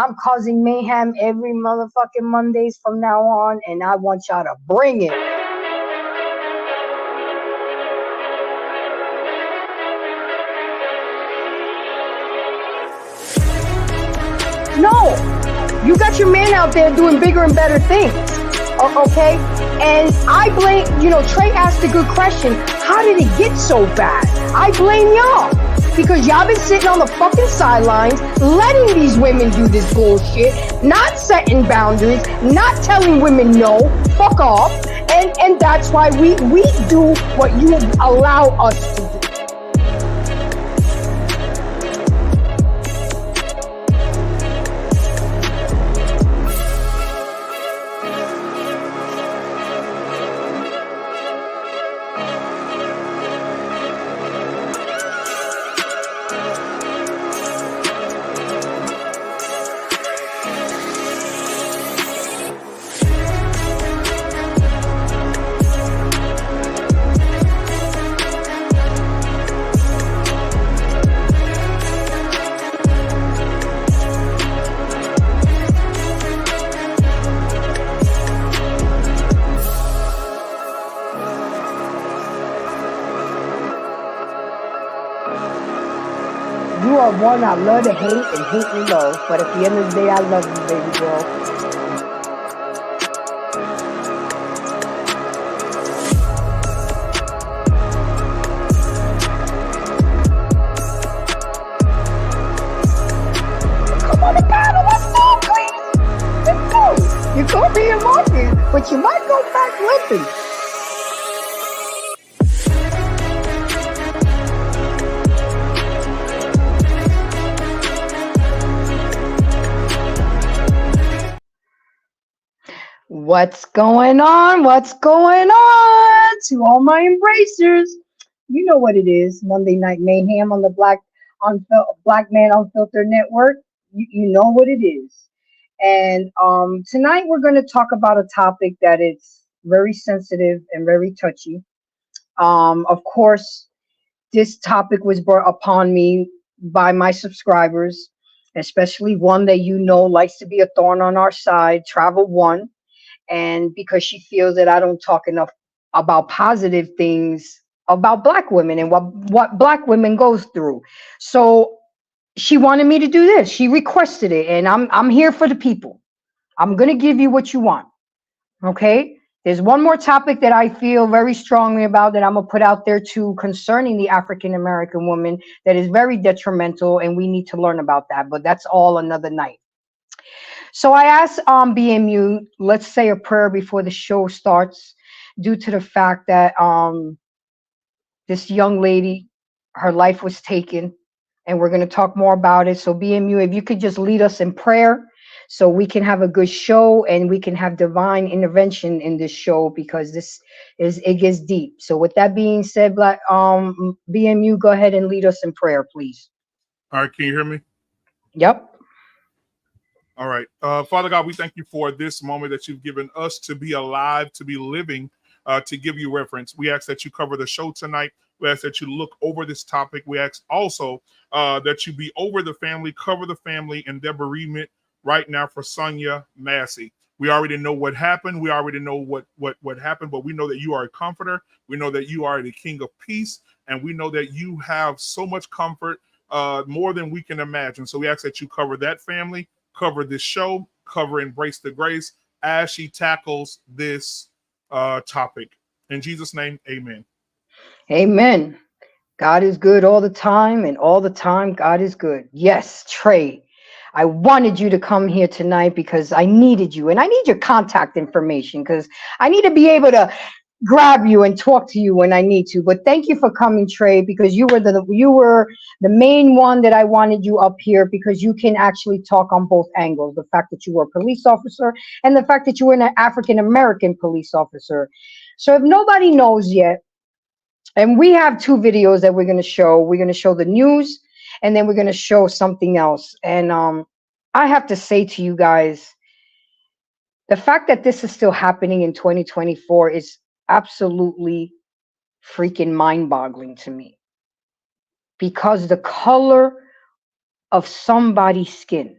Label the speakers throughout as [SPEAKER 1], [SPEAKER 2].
[SPEAKER 1] I'm causing mayhem every motherfucking Mondays from now on, and I want y'all to bring it. No, you got your man out there doing bigger and better things. Okay? And I blame, Trey asked a good question. How did it get so bad? I blame y'all. Because y'all been sitting on the fucking sidelines, letting these women do this bullshit, not setting boundaries, not telling women no, fuck off. And that's why we do what you allow us to do. You are one I love to hate and hate to love, but at the end of the day, I love you, baby girl. Come on, the battle, let's go, please. Let's go. You could be in market, but you might go back limping. What's going on? What's going on? To all my embracers, you know what it is. Monday Night Mayhem on the Black Man Unfiltered Network. You know what it is. And tonight we're going to talk about a topic that is very sensitive and very touchy. Of course, this topic was brought upon me by my subscribers, especially one that likes to be a thorn on our side, Travel One. And because she feels that I don't talk enough about positive things about Black women and what Black women goes through. So she wanted me to do this. She requested it, and I'm here for the people. I'm going to give you what you want. Okay? There's one more topic that I feel very strongly about that I'm going to put out there too, concerning the African American woman, that is very detrimental, and we need to learn about that. But that's all another night. So I asked BMU, let's say a prayer before the show starts, due to the fact that this young lady, her life was taken, and we're going to talk more about it. So BMU, if you could just lead us in prayer so we can have a good show and we can have divine intervention in this show, because it gets deep. So with that being said, BMU, go ahead and lead us in prayer, please.
[SPEAKER 2] All right, can you hear me?
[SPEAKER 1] Yep.
[SPEAKER 2] All right. Father God, we thank you for this moment that you've given us to be alive, to be living, to give you reference. We ask that you cover the show tonight. We ask that you look over this topic. We ask also that you be over the family, cover the family and their bereavement right now for Sonia Massey. We already know what happened. We already know what happened, but we know that you are a comforter. We know that you are the King of Peace, and we know that you have so much comfort, more than we can imagine. So we ask that you cover that family, cover this show, cover Embrace the Grace as she tackles this topic. In Jesus' name, amen.
[SPEAKER 1] Amen. God is good all the time, and all the time God is good. Yes, Trey, I wanted you to come here tonight because I needed you, and I need your contact information because I need to be able to grab you and talk to you when I need to. But thank you for coming, Trey, because you were the main one that I wanted you up here, because you can actually talk on both angles. The fact that you were a police officer and the fact that you were an African American police officer. So if nobody knows yet, and we have two videos that we're going to show. We're going to show the news, and then we're going to show something else. And I have to say to you guys, the fact that this is still happening in 2024 is absolutely freaking mind-boggling to me, because the color of somebody's skin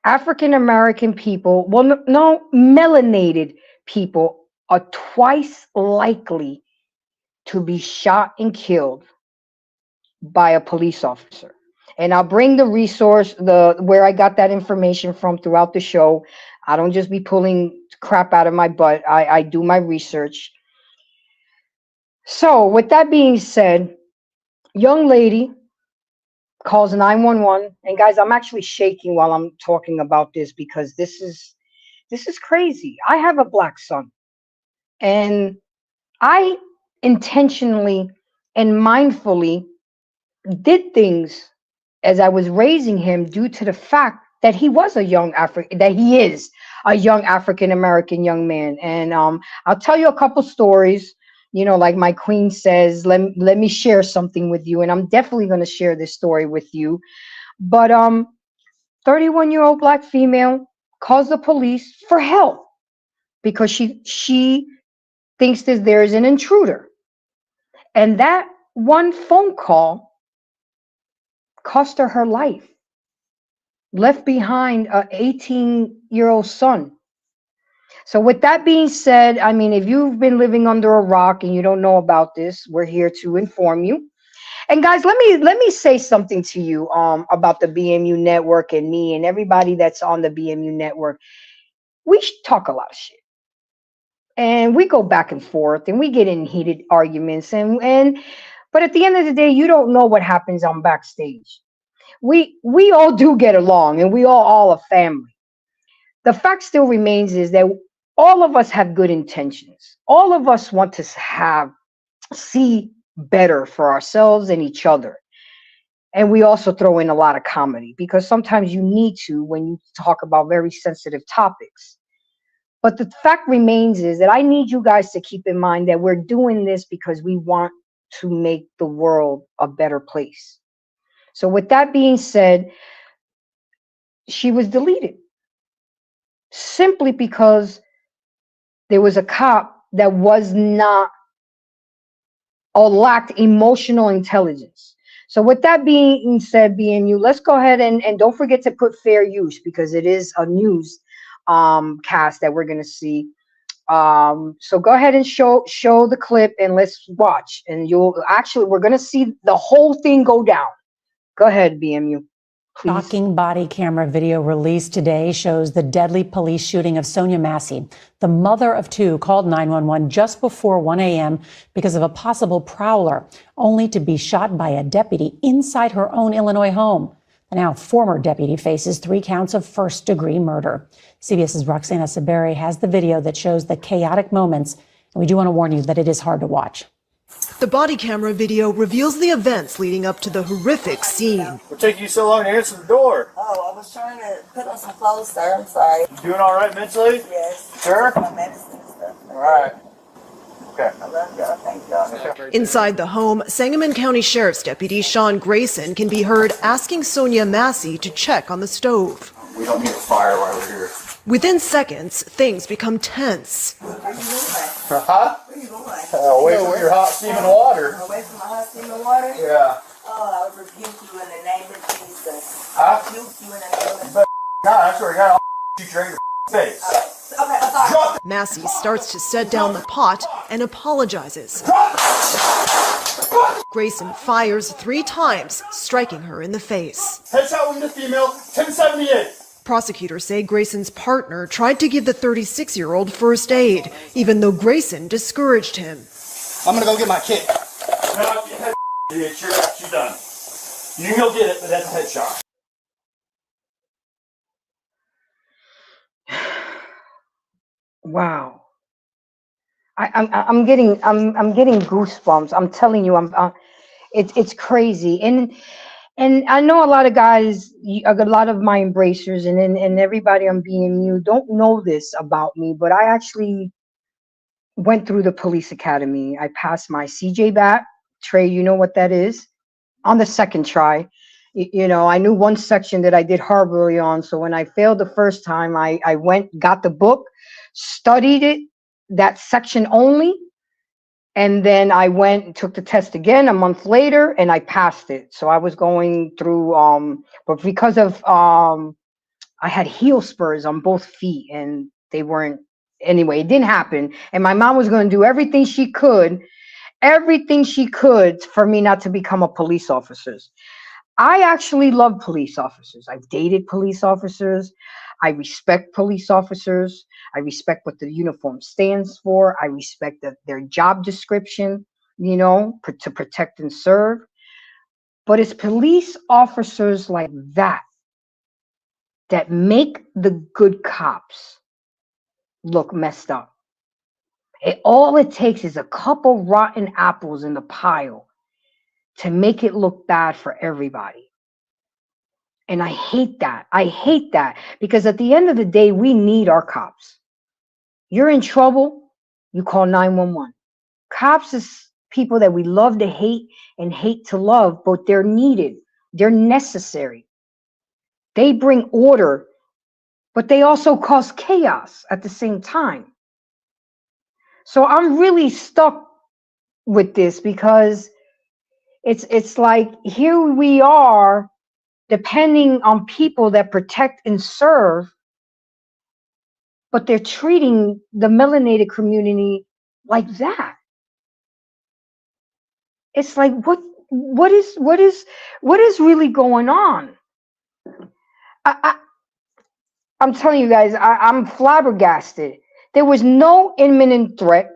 [SPEAKER 1] African American people, well, no, melanated people are twice likely to be shot and killed by a police officer. And I'll bring the resource, the where I got that information from throughout the show. I don't just be pulling crap out of my butt. I do my research. So with that being said, young lady calls 911. And guys, I'm actually shaking while I'm talking about this because this is crazy. I have a black son, and I intentionally and mindfully did things as I was raising him due to the fact that he was a young that he is a young African American young man. And I'll tell you a couple stories. You know, like my queen says, let me share something with you, and I'm definitely going to share this story with you. But 31-year-old black female calls the police for help because she thinks that there is an intruder, and that one phone call cost her life. Left behind an 18-year-old son. So with that being said, I mean, if you've been living under a rock and you don't know about this, we're here to inform you. And guys, let me say something to you about the BMU network and me and everybody that's on the BMU network. We talk a lot of shit. And we go back and forth and we get in heated arguments but at the end of the day, you don't know what happens on backstage. We all do get along, and we all a family. The fact still remains is that all of us have good intentions. All of us want to see better for ourselves and each other. And we also throw in a lot of comedy because sometimes you need to when you talk about very sensitive topics. But the fact remains is that I need you guys to keep in mind that we're doing this because we want to make the world a better place. So with that being said, she was deleted simply because there was a cop that was not or lacked emotional intelligence. So with that being said, BMU, let's go ahead and don't forget to put fair use because it is a news cast that we're going to see. So go ahead and show the clip and let's watch. And we're going to see the whole thing go down. Go ahead, BMU. Please.
[SPEAKER 3] Shocking body camera video released today shows the deadly police shooting of Sonia Massey. The mother of two called 911 just before 1 a.m. because of a possible prowler, only to be shot by a deputy inside her own Illinois home. The now former deputy faces 3 counts of first-degree murder. CBS's Roxana Saberi has the video that shows the chaotic moments, and we do want to warn you that it is hard to watch.
[SPEAKER 4] The body camera video reveals the events leading up to the horrific scene.
[SPEAKER 5] What took you so long to answer the door?
[SPEAKER 6] Oh, I was trying to put on some clothes, sir. I'm sorry.
[SPEAKER 5] You doing all right mentally?
[SPEAKER 6] Yes.
[SPEAKER 5] Sure?
[SPEAKER 6] My medicine and stuff.
[SPEAKER 5] All right. Okay.
[SPEAKER 6] I love y'all. Thank y'all.
[SPEAKER 4] Inside the home, Sangamon County Sheriff's Deputy Sean Grayson can be heard asking Sonia Massey to check on the stove.
[SPEAKER 5] We don't need a fire while we're here.
[SPEAKER 4] Within seconds, things become tense.
[SPEAKER 6] Where you going?
[SPEAKER 5] Huh?
[SPEAKER 6] Where you going?
[SPEAKER 5] Away from your hot steaming water.
[SPEAKER 6] Away from my hot steaming water?
[SPEAKER 5] Yeah.
[SPEAKER 6] Oh, I rebuke you in the name of Jesus.
[SPEAKER 5] Huh?
[SPEAKER 6] I rebuke you in the name of
[SPEAKER 5] God, I swear to God, I'll shoot you right in your face.
[SPEAKER 6] Okay, I'm sorry.
[SPEAKER 4] Massey starts to set down the pot and apologizes. Grayson fires 3 times, striking her in the face.
[SPEAKER 5] Headshot wound to female, 1078.
[SPEAKER 4] Prosecutors say Grayson's partner tried to give the 36-year-old first aid, even though Grayson discouraged him.
[SPEAKER 5] I'm gonna go get my kit. No, she's done. You can go get it, but that's a headshot.
[SPEAKER 1] Wow. I'm getting goosebumps. I'm telling you, it's crazy. And I know a lot of guys, a lot of my embracers and everybody on BMU don't know this about me, but I actually went through the police academy. I passed my CJ BAT. Trey, you know what that is? On the second try. You know, I knew one section that I did horribly on. So when I failed the first time, I went, got the book, studied it, that section only. And then I went and took the test again a month later and I passed it. So I was going through, but because of I had heel spurs on both feet, and they weren't. Anyway, it didn't happen. And my mom was going to do everything she could for me not to become a police officer. I actually love police officers. I've dated police officers. I respect police officers. I respect what the uniform stands for. I respect their job description, to protect and serve. But it's police officers like that make the good cops look messed up. All it takes is a couple rotten apples in the pile to make it look bad for everybody. And I hate that. I hate that because at the end of the day, we need our cops. You're in trouble, you call 911. Cops is people that we love to hate and hate to love, but they're needed. They're necessary. They bring order, but they also cause chaos at the same time. So I'm really stuck with this because it's like here we are depending on people that protect and serve, but they're treating the melanated community like that. It's like what is really going on? I'm telling you guys, I'm flabbergasted. There was no imminent threat.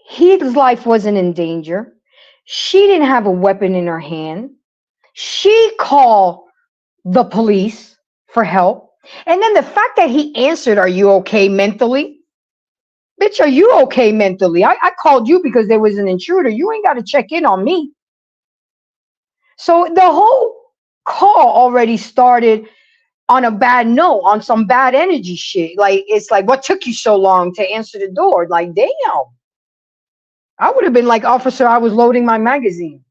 [SPEAKER 1] His life wasn't in danger. She didn't have a weapon in her hand. She called the police for help. And then the fact that he answered, "Are you okay mentally?" Bitch, are you okay mentally? I called you because there was an intruder. You ain't got to check in on me. So the whole call already started on a bad note, on some bad energy shit. Like, it's like, what took you so long to answer the door? Like, damn. I would have been like, "Officer, I was loading my magazine."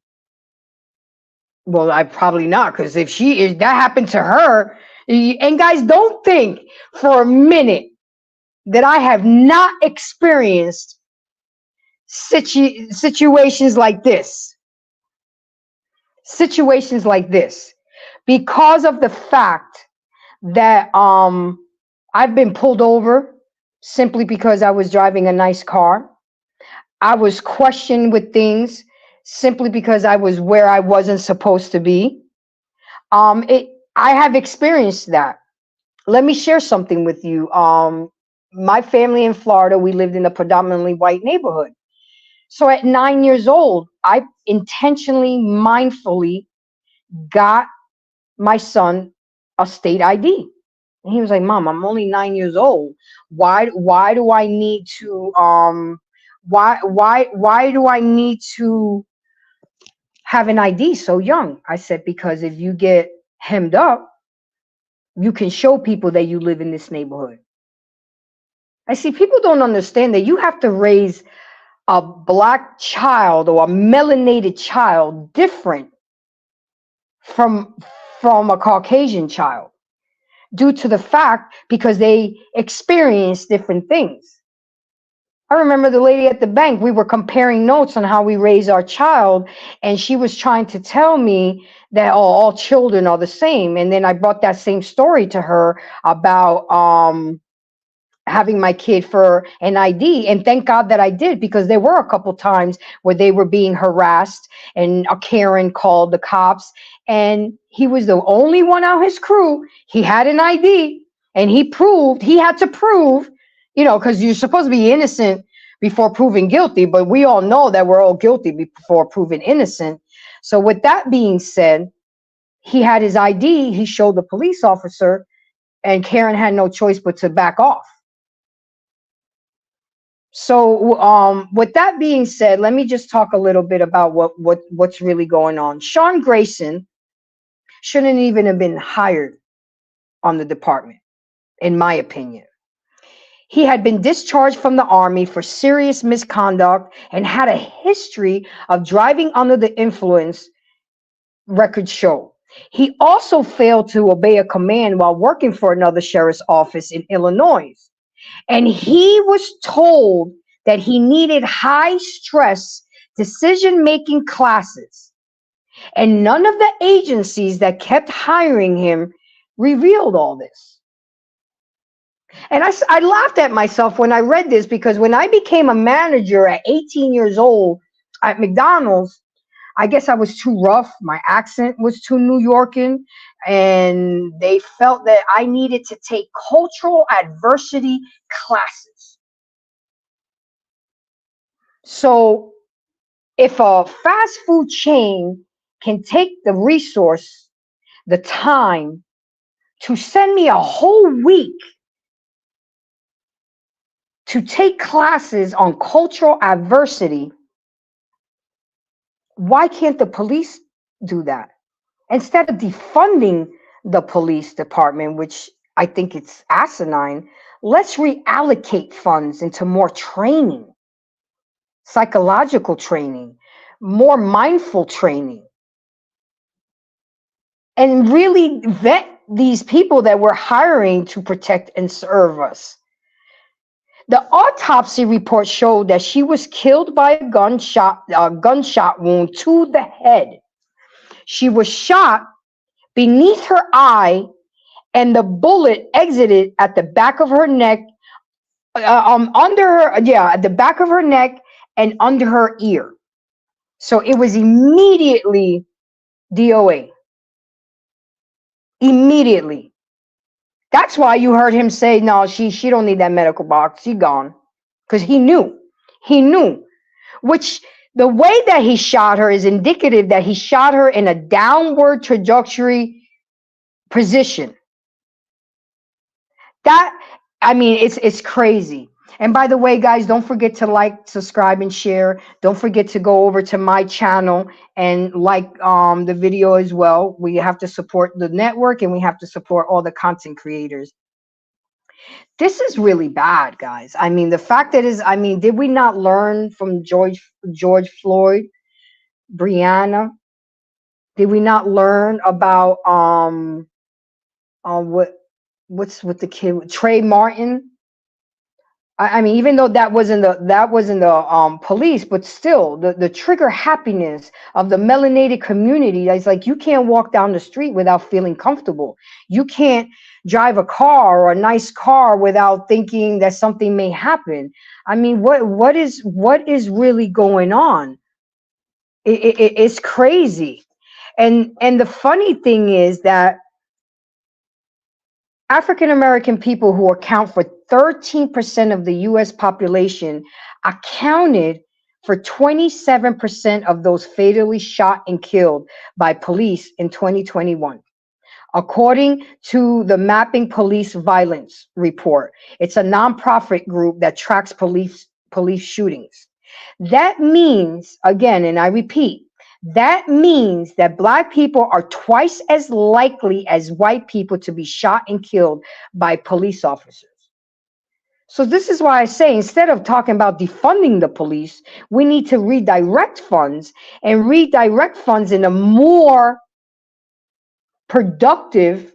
[SPEAKER 1] Well, I probably not, because if that happened to her, and guys, don't think for a minute that I have not experienced situations like this. Situations like this, because of the fact that I've been pulled over simply because I was driving a nice car. I was questioned with things simply because I was where I wasn't supposed to be. I have experienced that. Let me share something with you. My family in Florida, we lived in a predominantly white neighborhood. So at 9 years old, I intentionally, mindfully got my son a state ID. And he was like, "Mom, I'm only 9 years old. Why do I need to why do I need to have an ID so young?" I said, "Because if you get hemmed up, you can show people that you live in this neighborhood." I see people don't understand that you have to raise a black child or a melanated child different from a Caucasian child, due to the fact because they experience different things. I remember the lady at the bank, we were comparing notes on how we raise our child, and she was trying to tell me that all children are the same. And then I brought that same story to her about having my kid for an ID, and thank God that I did, because there were a couple times where they were being harassed and a Karen called the cops, and he was the only one out his crew. He had an ID, and he had to prove, because you're supposed to be innocent before proving guilty, but we all know that we're all guilty before proven innocent. So with that being said, he had his ID, he showed the police officer, and Karen had no choice but to back off. So with that being said, let me just talk a little bit about what's really going on. Sean Grayson shouldn't even have been hired on the department, in my opinion. He had been discharged from the Army for serious misconduct and had a history of driving under the influence, records show. He also failed to obey a command while working for another sheriff's office in Illinois. And he was told that he needed high-stress decision-making classes. And none of the agencies that kept hiring him revealed all this. And I laughed at myself when I read this, because when I became a manager at 18 years old at McDonald's, I guess I was too rough. My accent was too New Yorkan, and they felt that I needed to take cultural adversity classes. So if a fast food chain can take the resource, the time to send me a whole week to take classes on cultural adversity, why can't the police do that? Instead of defunding the police department, which I think it's asinine, let's reallocate funds into more training, psychological training, more mindful training, and really vet these people that we're hiring to protect and serve us. The autopsy report showed that she was killed by a gunshot wound to the head. She was shot beneath her eye, and the bullet exited at the back of her neck, at the back of her neck and under her ear. So it was immediately DOA. Immediately. That's why you heard him say, no, she don't need that medical box. She gone. Because he knew. He knew. Which the way that he shot her is indicative that he shot her in a downward trajectory position. It's crazy. And by the way, guys, don't forget to like, subscribe, and share. Don't forget to go over to my channel and like the video as well. We have to support the network, and we have to support all the content creators. This is really bad, guys. The fact that did we not learn from George Floyd, Breonna? Did we not learn about what's with the kid, Trey Martin? Even though that wasn't the police, but still the trigger happiness of the melanated community. It's like, you can't walk down the street without feeling comfortable. You can't drive a car or a nice car without thinking that something may happen. What is really going on? It's crazy. And the funny thing is that African American people, who account for 13% of the US population, accounted for 27% of those fatally shot and killed by police in 2021. According to the Mapping Police Violence Report, it's a nonprofit group that tracks police shootings. That means, again, and I repeat, that means that Black people are twice as likely as white people to be shot and killed by police officers. So this is why I say, instead of talking about defunding the police, we need to redirect funds in a more productive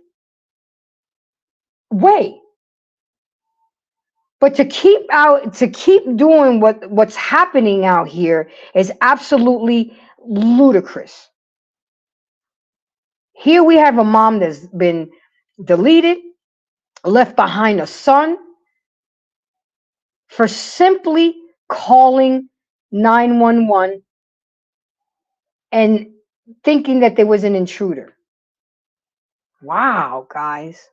[SPEAKER 1] way. But to keep doing what's happening out here is absolutely ludicrous. Here we have a mom that's been deleted, left behind a son for simply calling 911 and thinking that there was an intruder. Wow, guys.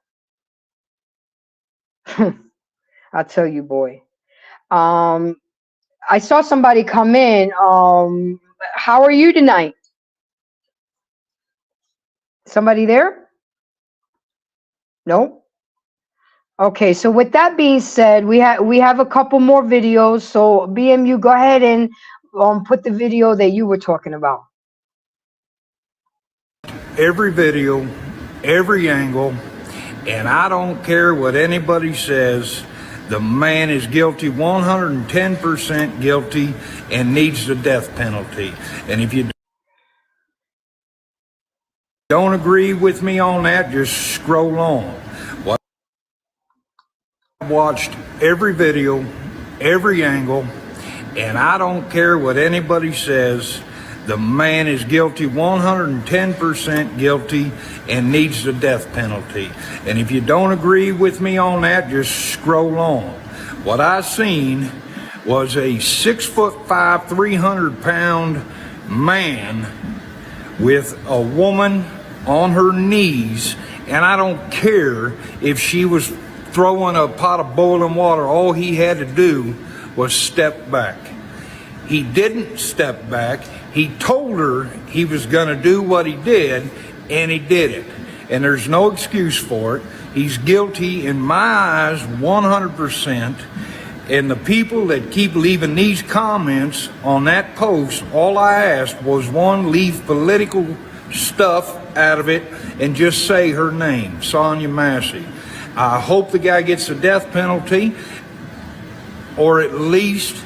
[SPEAKER 1] I'll tell you, boy. I saw somebody come in. How are you tonight? Somebody there? No? Okay, so with that being said, we have a couple more videos. So BMU, go ahead and put the video that you were talking about.
[SPEAKER 7] Every video, every angle, and I don't care what anybody says, the man is guilty, 110% guilty, and needs the death penalty. And if you don't agree with me on that, just scroll on. I've watched every video, every angle, and I don't care what anybody says, The man is guilty, 110% guilty, and needs the death penalty. And if you don't agree with me on that, just scroll on. What I seen was a 6'5", 300-pound man with a woman on her knees, and I don't care if she was throwing a pot of boiling water. All he had to do was step back. He didn't step back. He told her he was going to do what he did, and he did it. And there's no excuse for it. He's guilty in my eyes 100%. And the people that keep leaving these comments on that post, all I asked was, one, leave political stuff out of it and just say her name, Sonya Massey. I hope the guy gets a death penalty, or at least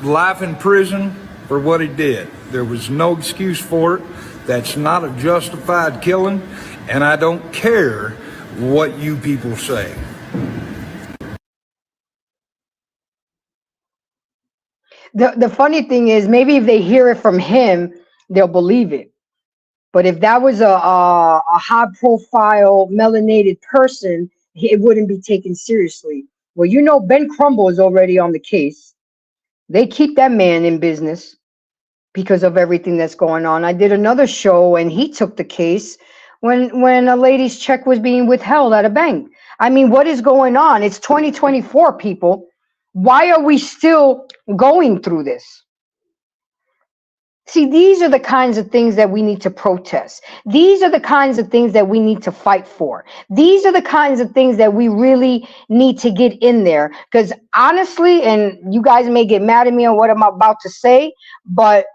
[SPEAKER 7] life in prison for what he did. There was no excuse for it. That's not a justified killing, and I don't care what you people say.
[SPEAKER 1] The funny thing is, maybe if they hear it from him, they'll believe it. But if that was a high-profile melanated person, it wouldn't be taken seriously. Well, you know, Ben Crumble is already on the case. They keep that man in business because of everything that's going on. I did another show, and he took the case when a lady's check was being withheld at a bank. I mean, what is going on? It's 2024, people. Why are we still going through this? See, these are the kinds of things that we need to protest. These are the kinds of things that we need to fight for. These are the kinds of things that we really need to get in there. Because honestly, and you guys may get mad at me on what I'm about to say, but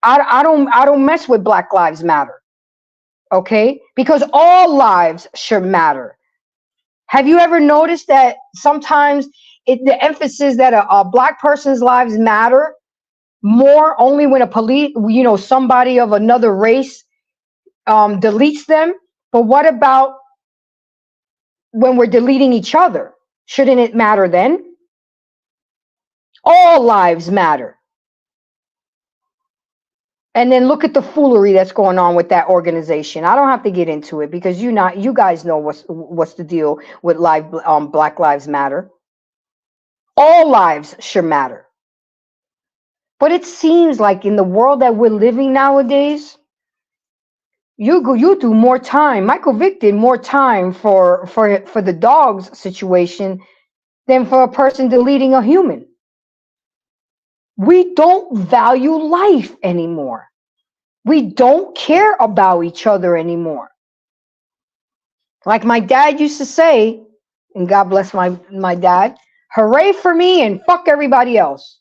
[SPEAKER 1] I don't mess with Black Lives Matter. Okay? Because all lives should matter. Have you ever noticed that sometimes the emphasis that a Black person's lives matter more only when somebody of another race deletes them? But what about when we're deleting each other? Shouldn't it matter then? All lives matter. And then look at the foolery that's going on with that organization. I don't have to get into it because you guys know what's the deal with Black Lives Matter. All lives should matter. But it seems like in the world that we're living nowadays, you do more time. Michael Vick did more time for the dogs situation than for a person deleting a human. We don't value life anymore. We don't care about each other anymore. Like my dad used to say, and God bless my dad, hooray for me and fuck everybody else.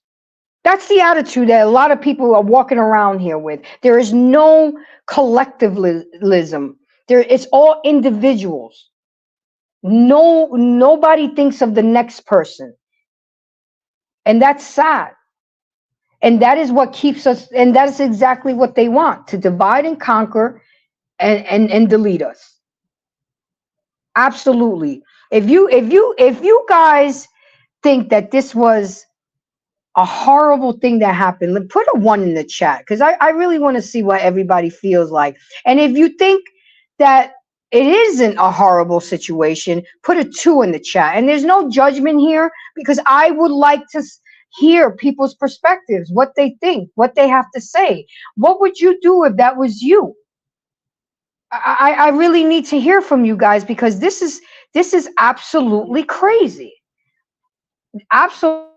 [SPEAKER 1] That's the attitude that a lot of people are walking around here with. There is no collectivism. It's all individuals. Nobody thinks of the next person. And that's sad. And that is what keeps us, and that is exactly what they want, to divide and conquer and delete us. Absolutely. If you guys think that this was a horrible thing that happened, put a 1 in the chat, because I really want to see what everybody feels like. And if you think that it isn't a horrible situation, put a 2 in the chat. And there's no judgment here, because I would like to hear people's perspectives, what they think, what they have to say. What would you do if that was you? I really need to hear from you guys, because this is absolutely crazy. Absolutely.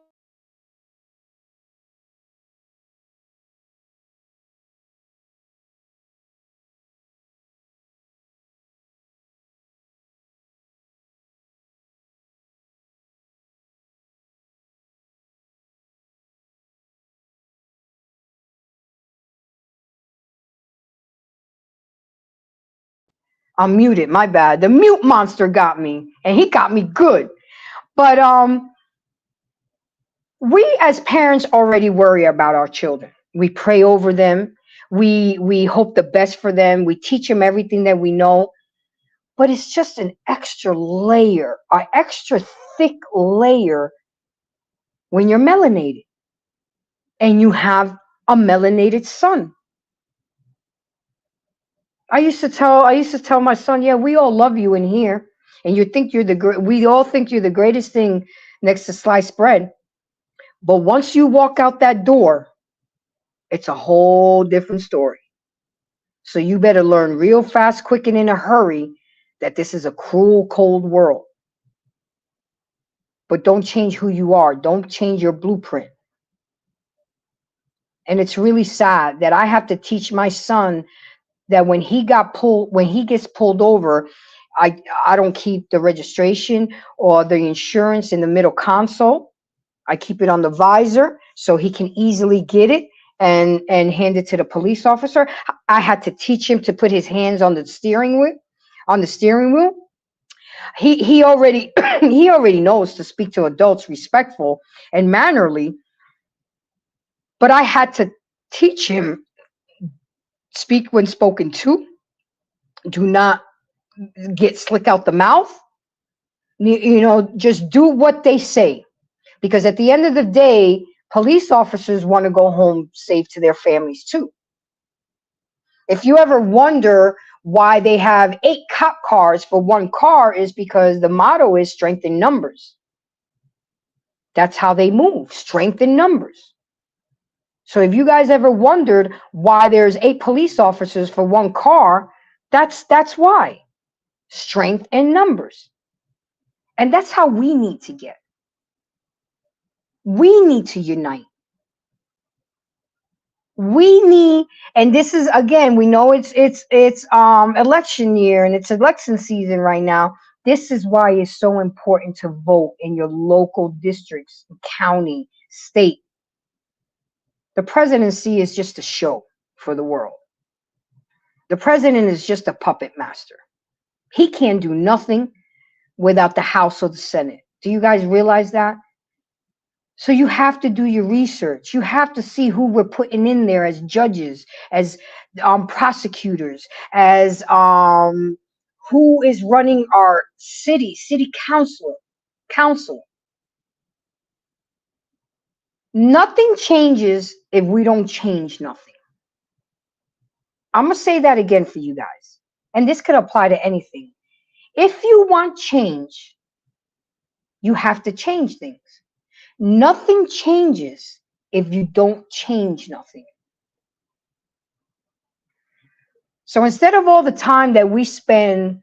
[SPEAKER 1] I'm muted, my bad. The mute monster got me, and he got me good. But we as parents already worry about our children. We pray over them. We hope the best for them. We teach them everything that we know. But it's just an extra layer, an extra thick layer when you're melanated and you have a melanated son. I used to tell my son, yeah, we all love you in here, and we all think you're the greatest thing next to sliced bread. But once you walk out that door, it's a whole different story. So you better learn real fast, quick, and in a hurry that this is a cruel, cold world. But don't change who you are. Don't change your blueprint. And it's really sad that I have to teach my son that when he gets pulled over, I don't keep the registration or the insurance in the middle console. I keep it on the visor so he can easily get it and hand it to the police officer. I had to teach him to put his hands on the steering wheel. He already he already knows to speak to adults respectful and mannerly, but I had to teach him speak when spoken to. Do not get slick out the mouth. Just do what they say, because at the end of the day, police officers want to go home safe to their families too. If you ever wonder why they have 8 cop cars for 1 car, is because the motto is strength in numbers. That's how they move, strength in numbers. So if you guys ever wondered why there's 8 police officers for 1 car, that's why. Strength in numbers. And that's how we need to get. We need to unite. We need, and this is, again, we know it's election year and it's election season right now. This is why it's so important to vote in your local districts, county, state. The presidency is just a show for the world. The president is just a puppet master. He can't do nothing without the House or the Senate. Do you guys realize that? So you have to do your research. You have to see who we're putting in there as judges, as prosecutors, as who is running our city council. Nothing changes if we don't change nothing. I'm going to say that again for you guys. And this could apply to anything. If you want change, you have to change things. Nothing changes if you don't change nothing. So instead of all the time that we spend,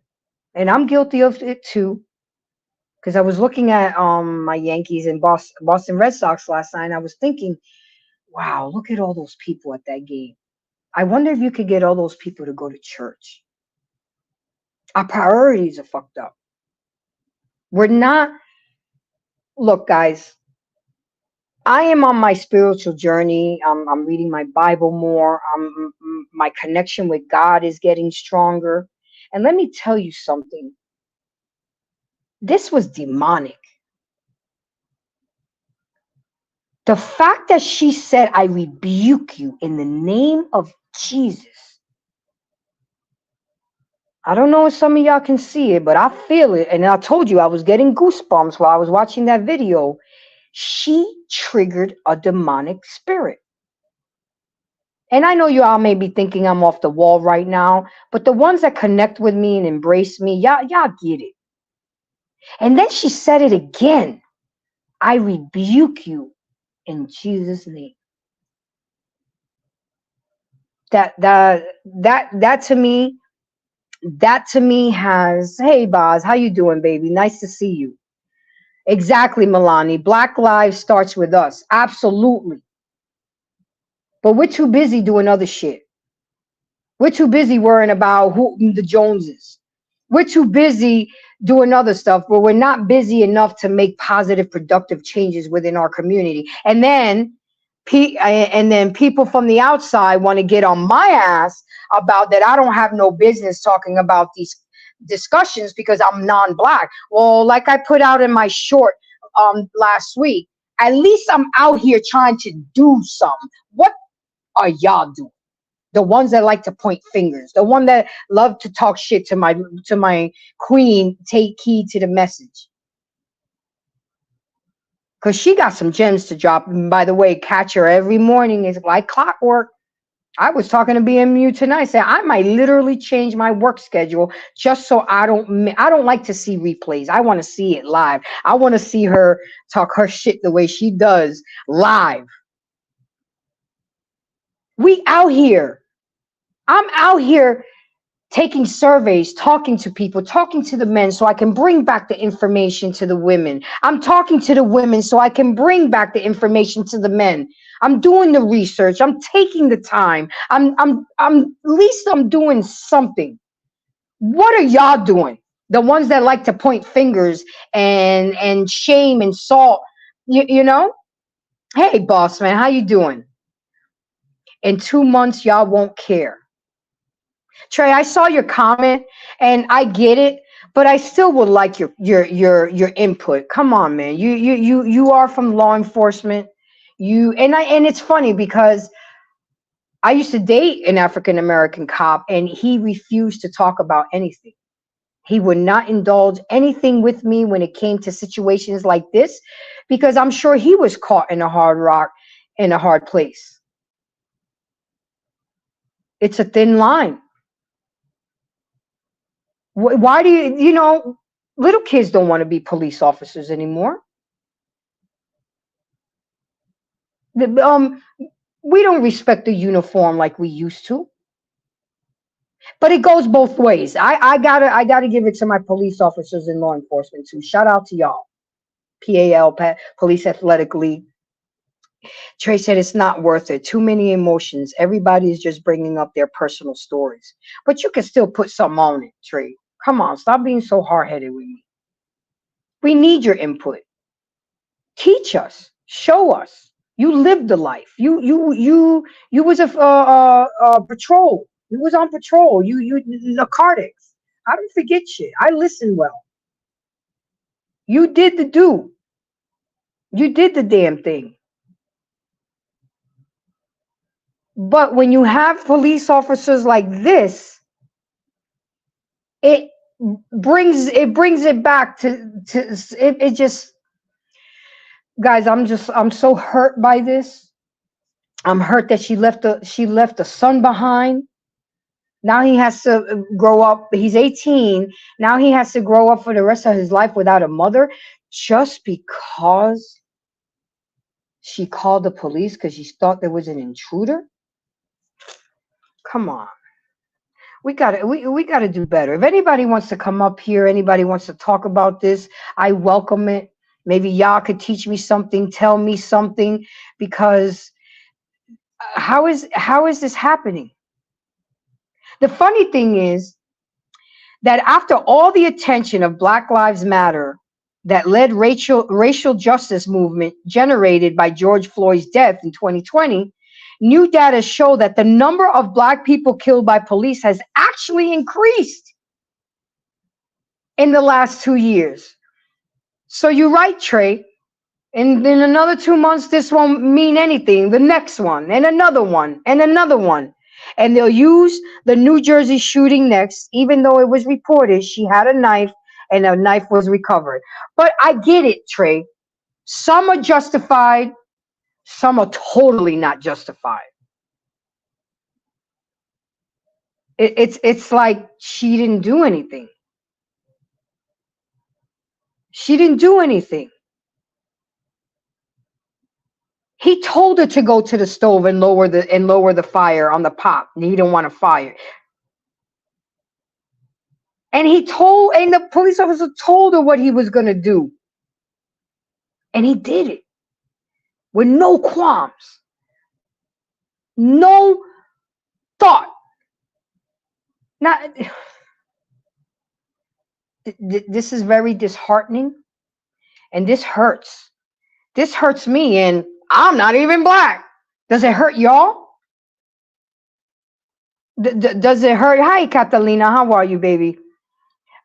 [SPEAKER 1] and I'm guilty of it too, because I was looking at my Yankees and Boston Red Sox last night, and I was thinking, wow, look at all those people at that game. I wonder if you could get all those people to go to church. Our priorities are fucked up. We're not, look, guys, I am on my spiritual journey. I'm reading my Bible more. My connection with God is getting stronger. And let me tell you something. This was demonic. The fact that she said, I rebuke you in the name of Jesus. I don't know if some of y'all can see it, but I feel it. And I told you I was getting goosebumps while I was watching that video. She triggered a demonic spirit. And I know you all may be thinking I'm off the wall right now, but the ones that connect with me and embrace me, y'all get it. And then she said it again. I rebuke you in Jesus' name. That to me has, hey Boz, how you doing, baby? Nice to see you. Exactly, Milani. Black lives starts with us. Absolutely. But we're too busy doing other shit. We're too busy worrying about who the Joneses. We're too busy doing other stuff, but we're not busy enough to make positive, productive changes within our community. And then people from the outside want to get on my ass about that I don't have no business talking about these discussions because I'm non-black. Well, like I put out in my short last week, at least I'm out here trying to do something. What are y'all doing? The ones that like to point fingers, the one that love to talk shit to my queen, take heed to the message. because she got some gems to drop. And by the way, catch her every morning is like clockwork. I was talking to BMU tonight, saying I might literally change my work schedule just so I don't like to see replays. I want to see it live. I want to see her talk her shit the way she does live. We out here. I'm out here taking surveys, talking to people, talking to the men so I can bring back the information to the women. I'm talking to the women so I can bring back the information to the men. I'm doing the research. I'm taking the time. At least I'm doing something. What are y'all doing? The ones that like to point fingers and shame and salt, you know? Hey, boss man, how you doing? In 2 months, y'all won't care. Trey, I saw your comment and I get it, but I still would like your input. Come on, man. You are from law enforcement. And it's funny because I used to date an African American cop and he refused to talk about anything. He would not indulge anything with me when it came to situations like this, because I'm sure he was caught in a hard rock, in a hard place. It's a thin line. Why do little kids don't want to be police officers anymore. We don't respect the uniform like we used to. But it goes both ways. I gotta give it to my police officers in law enforcement too. Shout out to y'all. PAL, Police Athletic League. Trey said it's not worth it. Too many emotions. Everybody is just bringing up their personal stories. But you can still put something on it, Trey. Come on, stop being so hard-headed with me. We need your input. Teach us. Show us. You lived the life. You was a patrol. You was on patrol. You narcotics. I don't forget shit. I listen well. You did the do. You did the damn thing. But when you have police officers like this, it brings it back to it just, guys, I'm so hurt by this. I'm hurt that she left a son behind. Now he has to grow up. He's 18. Now he has to grow up for the rest of his life without a mother, just because she called the police because she thought there was an intruder. Come on. We gotta do better. If anybody wants to come up here, anybody wants to talk about this, I welcome it. Maybe y'all could teach me something, tell me something, because how is this happening? The funny thing is that after all the attention of Black Lives Matter that led racial justice movement generated by George Floyd's death in 2020, new data show that the number of Black people killed by police has actually increased in the last 2 years. So you're right, Trey. In another 2 months, this won't mean anything. The next one, and another one, and another one. And they'll use the New Jersey shooting next, even though it was reported she had a knife and a knife was recovered. But I get it, Trey. Some are justified. Some are totally not justified. It's like she didn't do anything. She didn't do anything. He told her to go to the stove and lower the fire on the pot. And he didn't want to fire. And the police officer told her what he was going to do. And he did it with no qualms, no thought. Now, this is very disheartening, and this hurts. This hurts me, and I'm not even Black. Does it hurt y'all? Does it hurt? Hi, Catalina. How are you, baby?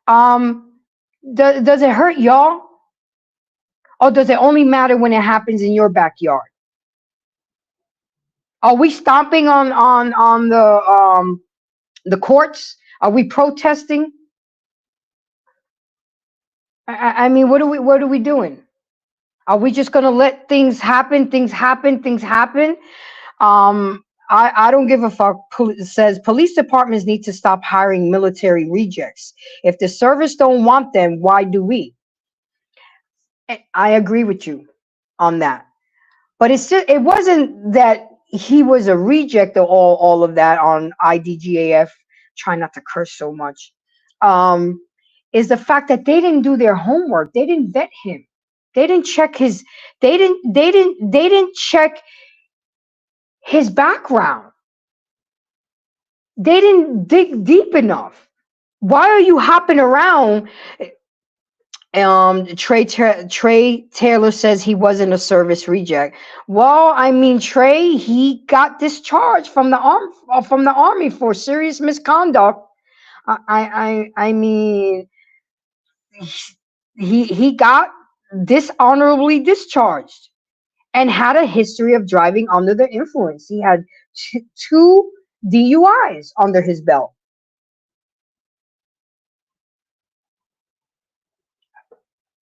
[SPEAKER 1] Does it hurt y'all? Or does it only matter when it happens in your backyard? Are we stomping on the courts? Are we protesting? I mean, what are we doing? Are we just gonna let things happen? Things happen. Things happen. I don't give a fuck. It says police departments need to stop hiring military rejects. If the service don't want them, why do we? I agree with you on that. But it wasn't that he was a reject of all of that on IDGAF. Try not to curse so much. Is the fact that they didn't do their homework. They didn't vet him. They didn't check his. They didn't check his background. They didn't dig deep enough. Why are you hopping around? Trey Taylor says he wasn't a service reject. Well, I mean, Trey, he got discharged from the army for serious misconduct. I mean, he got dishonorably discharged and had a history of driving under the influence. He had two DUIs under his belt.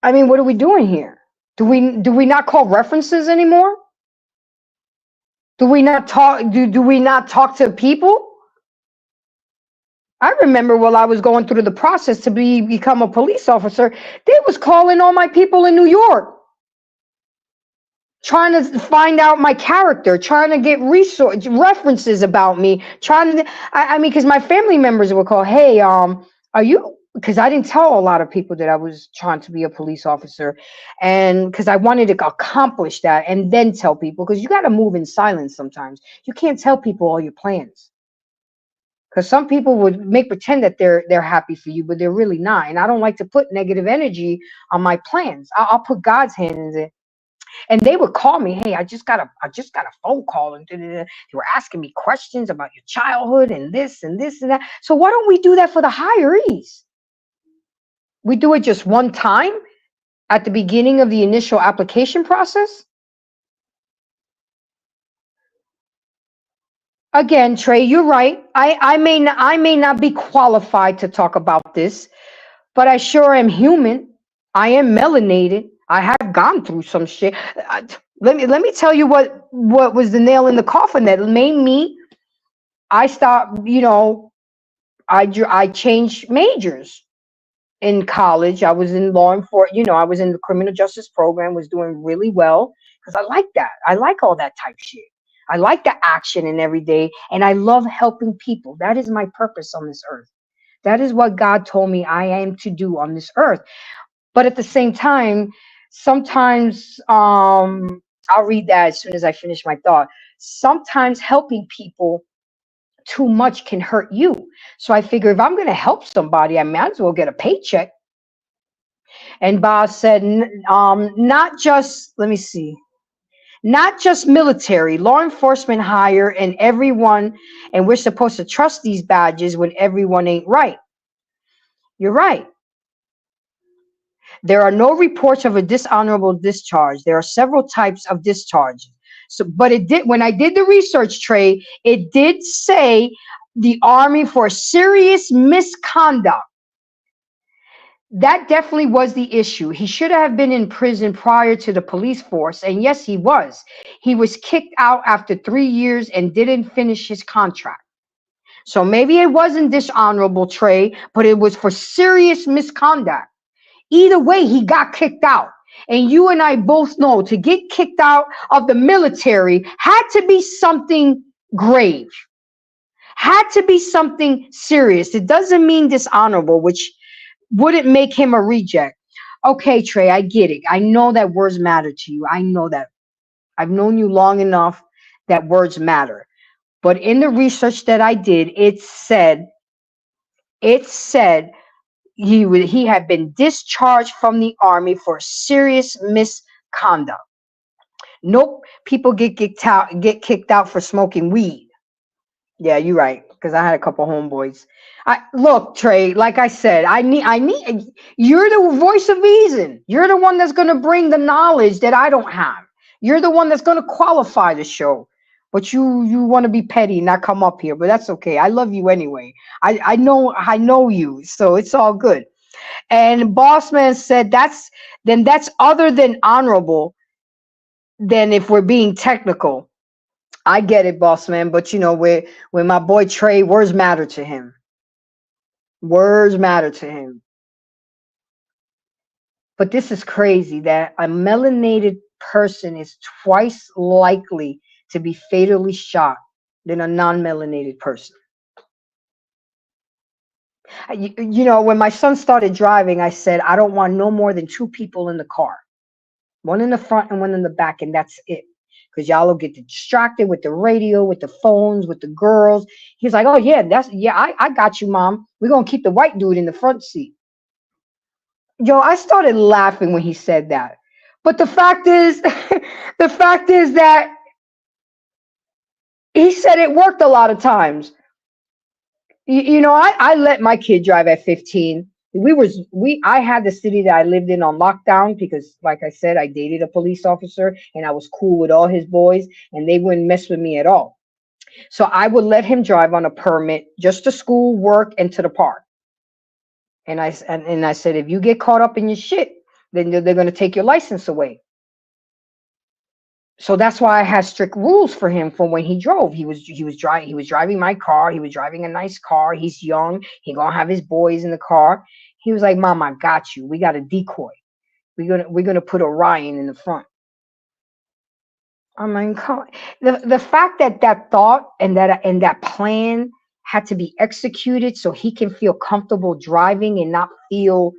[SPEAKER 1] I mean, what are we doing here? Do we not call references anymore? Do we not talk? Do we not talk to people? I remember while I was going through the process to become a police officer, they was calling all my people in New York, trying to find out my character, trying to get references about me, I mean, because my family members would call, hey, are you? Because I didn't tell a lot of people that I was trying to be a police officer, and because I wanted to accomplish that and then tell people, because you got to move in silence sometimes. You can't tell people all your plans, because some people would pretend that they're happy for you, but they're really not. And I don't like to put negative energy on my plans. I'll put God's hand in it. And they would call me, hey, I just got a phone call, and they were asking me questions about your childhood and this and this and that. So why don't we do that for the hirees? We do it just one time at the beginning of the initial application process. Again, Trey, you're right. I may not be qualified to talk about this, but I sure am human. I am melanated. I have gone through some shit. Let me tell you what was the nail in the coffin that made me. I stopped. I changed majors. In college, I was in law enforcement, I was in the criminal justice program, was doing really well because I like that. I like all that type shit. I like the action and every day, and I love helping people. That is my purpose on this earth. That is what God told me I am to do on this earth. But at the same time, sometimes, I'll read that as soon as I finish my thought. Sometimes helping people too much can hurt you. So I figure if I'm going to help somebody, I might as well get a paycheck. And Bob said, not just military, law enforcement hire and everyone, and we're supposed to trust these badges when everyone ain't right. You're right. There are no reports of a dishonorable discharge. There are several types of discharge. So, but it did, when I did the research, Trey, it did say the Army for serious misconduct. That definitely was the issue. He should have been in prison prior to the police force. And yes, he was. He was kicked out after 3 years and didn't finish his contract. So maybe it wasn't dishonorable, Trey, but it was for serious misconduct. Either way, he got kicked out. And you and I both know to get kicked out of the military had to be something grave, had to be something serious. It doesn't mean dishonorable, which wouldn't make him a reject. Okay, Trey, I get it. I know that words matter to you. I know that. I've known you long enough that words matter. But in the research that I did, it said he had been discharged from the Army for serious misconduct. Nope, people get kicked out for smoking weed. Yeah, you're right, because I had a couple homeboys. Look, Trey, like I said, I need you're the voice of reason. You're the one that's going to bring the knowledge that I don't have. You're the one that's going to qualify the show. But you want to be petty and not come up here, but that's okay. I love you anyway. I know you, so it's all good. And Bossman said that's other than honorable. than if we're being technical. I get it, boss man, but you know, when my boy Trey, words matter to him. Words matter to him. But this is crazy that a melanated person is twice likely to be fatally shot than a non-melanated person. You know, when my son started driving, I said, I don't want no more than 2 people in the car. One in the front and one in the back, and that's it. Because y'all will get distracted with the radio, with the phones, with the girls. He's like, oh, yeah, I got you, Mom. We're going to keep the white dude in the front seat. Yo, I started laughing when he said that. But the fact is, the fact is that he said it worked a lot of times. You know, I let my kid drive at 15. I had the city that I lived in on lockdown because, like I said, I dated a police officer and I was cool with all his boys and they wouldn't mess with me at all. So I would let him drive on a permit just to school, work, and to the park. And I said, if you get caught up in your shit, then they're going to take your license away. So that's why I had strict rules for him from when he drove. He was driving my car. He was driving a nice car. He's young. He gonna have his boys in the car. He was like, Mom, I got you. We got a decoy. We're gonna put Orion in the front. I mean, the fact that thought and that plan had to be executed so he can feel comfortable driving and not feel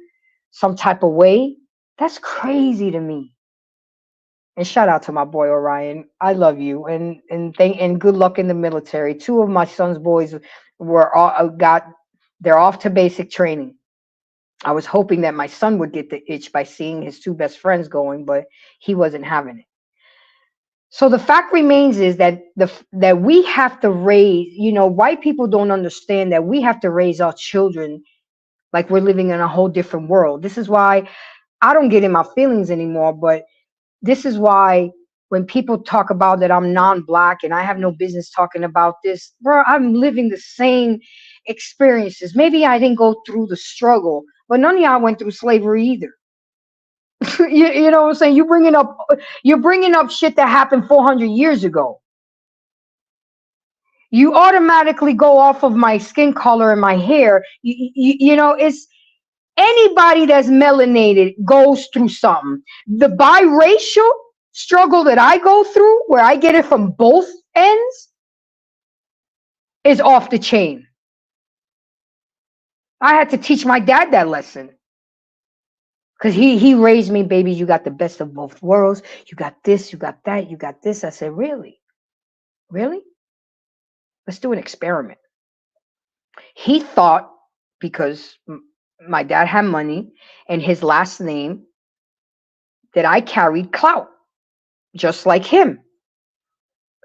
[SPEAKER 1] some type of way, that's crazy to me. And shout out to my boy Orion. I love you, and good luck in the military. 2 of my son's boys they're off to basic training. I was hoping that my son would get the itch by seeing his 2 best friends going, but he wasn't having it. So the fact remains is that that we have to raise, you know, white people don't understand that we have to raise our children like we're living in a whole different world. This is why I don't get in my feelings anymore, but this is why when people talk about that I'm non-black and I have no business talking about this, bro, I'm living the same experiences. Maybe I didn't go through the struggle, but none of y'all went through slavery either. you know what I'm saying? You're bringing up shit that happened 400 years ago. You automatically go off of my skin color and my hair. You know, it's anybody that's melanated goes through something. The biracial struggle that I go through, where I get it from both ends, is off the chain. I had to teach my dad that lesson. Because he raised me, baby, you got the best of both worlds. You got this, you got that, you got this. I said, really? Really? Let's do an experiment. He thought, because my dad had money and his last name, that I carried clout, just like him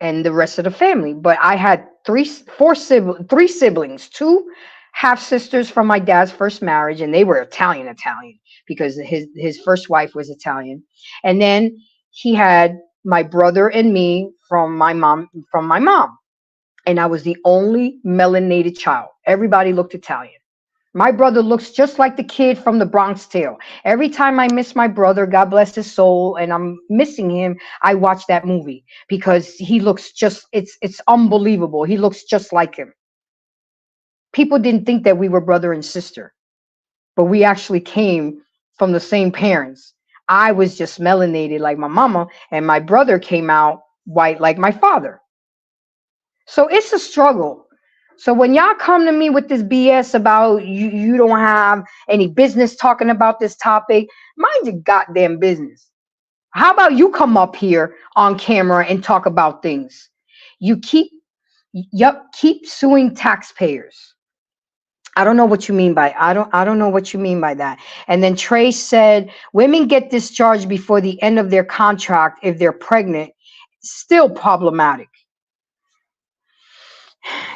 [SPEAKER 1] and the rest of the family. But I had three siblings, 2 half-sisters from my dad's first marriage, and they were Italian, because his first wife was Italian. And then he had my brother and me from my mom. And I was the only melanated child. Everybody looked Italian. My brother looks just like the kid from The Bronx Tale. Every time I miss my brother, God bless his soul, and I'm missing him, I watch that movie because he looks it's unbelievable. He looks just like him. People didn't think that we were brother and sister, but we actually came from the same parents. I was just melanated like my mama, and my brother came out white like my father. So it's a struggle. So when y'all come to me with this BS about you don't have any business talking about this topic, mind your goddamn business. How about you come up here on camera and talk about things? You keep suing taxpayers. I don't know what you mean by I don't know what you mean by that. And then Trey said women get discharged before the end of their contract if they're pregnant. Still problematic.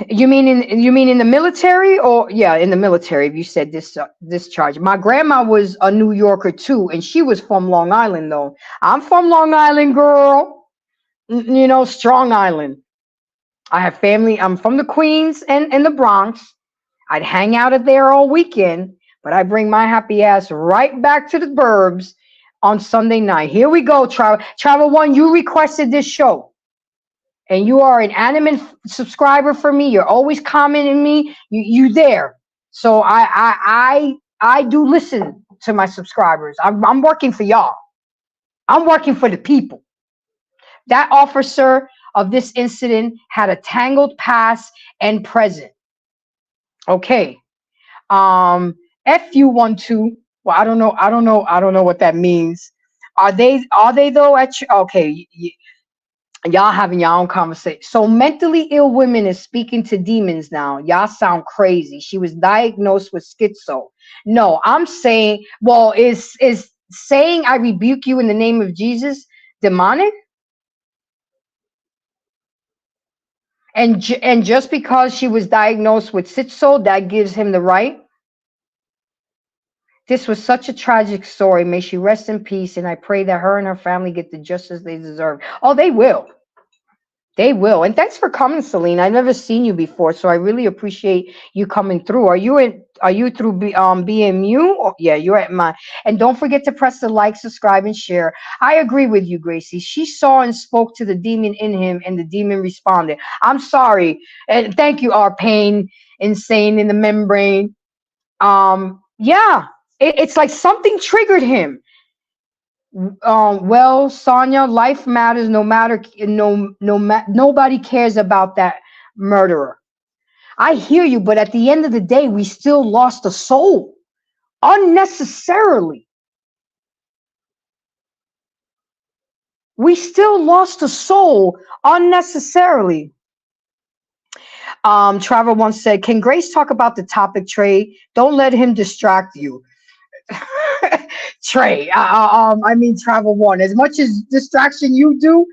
[SPEAKER 1] You mean in the military? Or yeah, in the military, if you said discharge. My grandma was a New Yorker too, and she was from Long Island though. I'm from Long Island, girl. You know, Strong Island. I have family. I'm from the Queens and the Bronx. I'd hang out there all weekend, but I bring my happy ass right back to the burbs on Sunday night. Here we go, Travel One. You requested this show, and you are an animate subscriber for me. You're always commenting me. You there. So I do listen to my subscribers. I'm working for y'all. I'm working for the people. That officer of this incident had a tangled past and present. Okay. FU12. Well, I don't know what that means. Are they though? Okay. Y'all having your own conversation. So mentally ill women is speaking to demons now. Y'all sound crazy. She was diagnosed with schizo. No, I'm saying, well, is saying I rebuke you in the name of Jesus demonic? And just because she was diagnosed with schizo, that gives him the right? This was such a tragic story. May she rest in peace, and I pray that her and her family get the justice they deserve. Oh, they will. They will. And thanks for coming, Celine. I've never seen you before, so I really appreciate you coming through. Are you through BMU? Oh, yeah, you're at my. And don't forget to press the like, subscribe, and share. I agree with you, Gracie. She saw and spoke to the demon in him, and the demon responded. I'm sorry. And thank you, our pain, insane in the membrane. Yeah, it's like something triggered him. Well, Sonia, life matters no matter nobody cares about that murderer. I hear you, but at the end of the day, we still lost a soul unnecessarily. We still lost a soul unnecessarily. Trevor once said, "Can Grace talk about the topic, Trey? Don't let him distract you." Trey, I mean, Travel One, as much as distraction you do,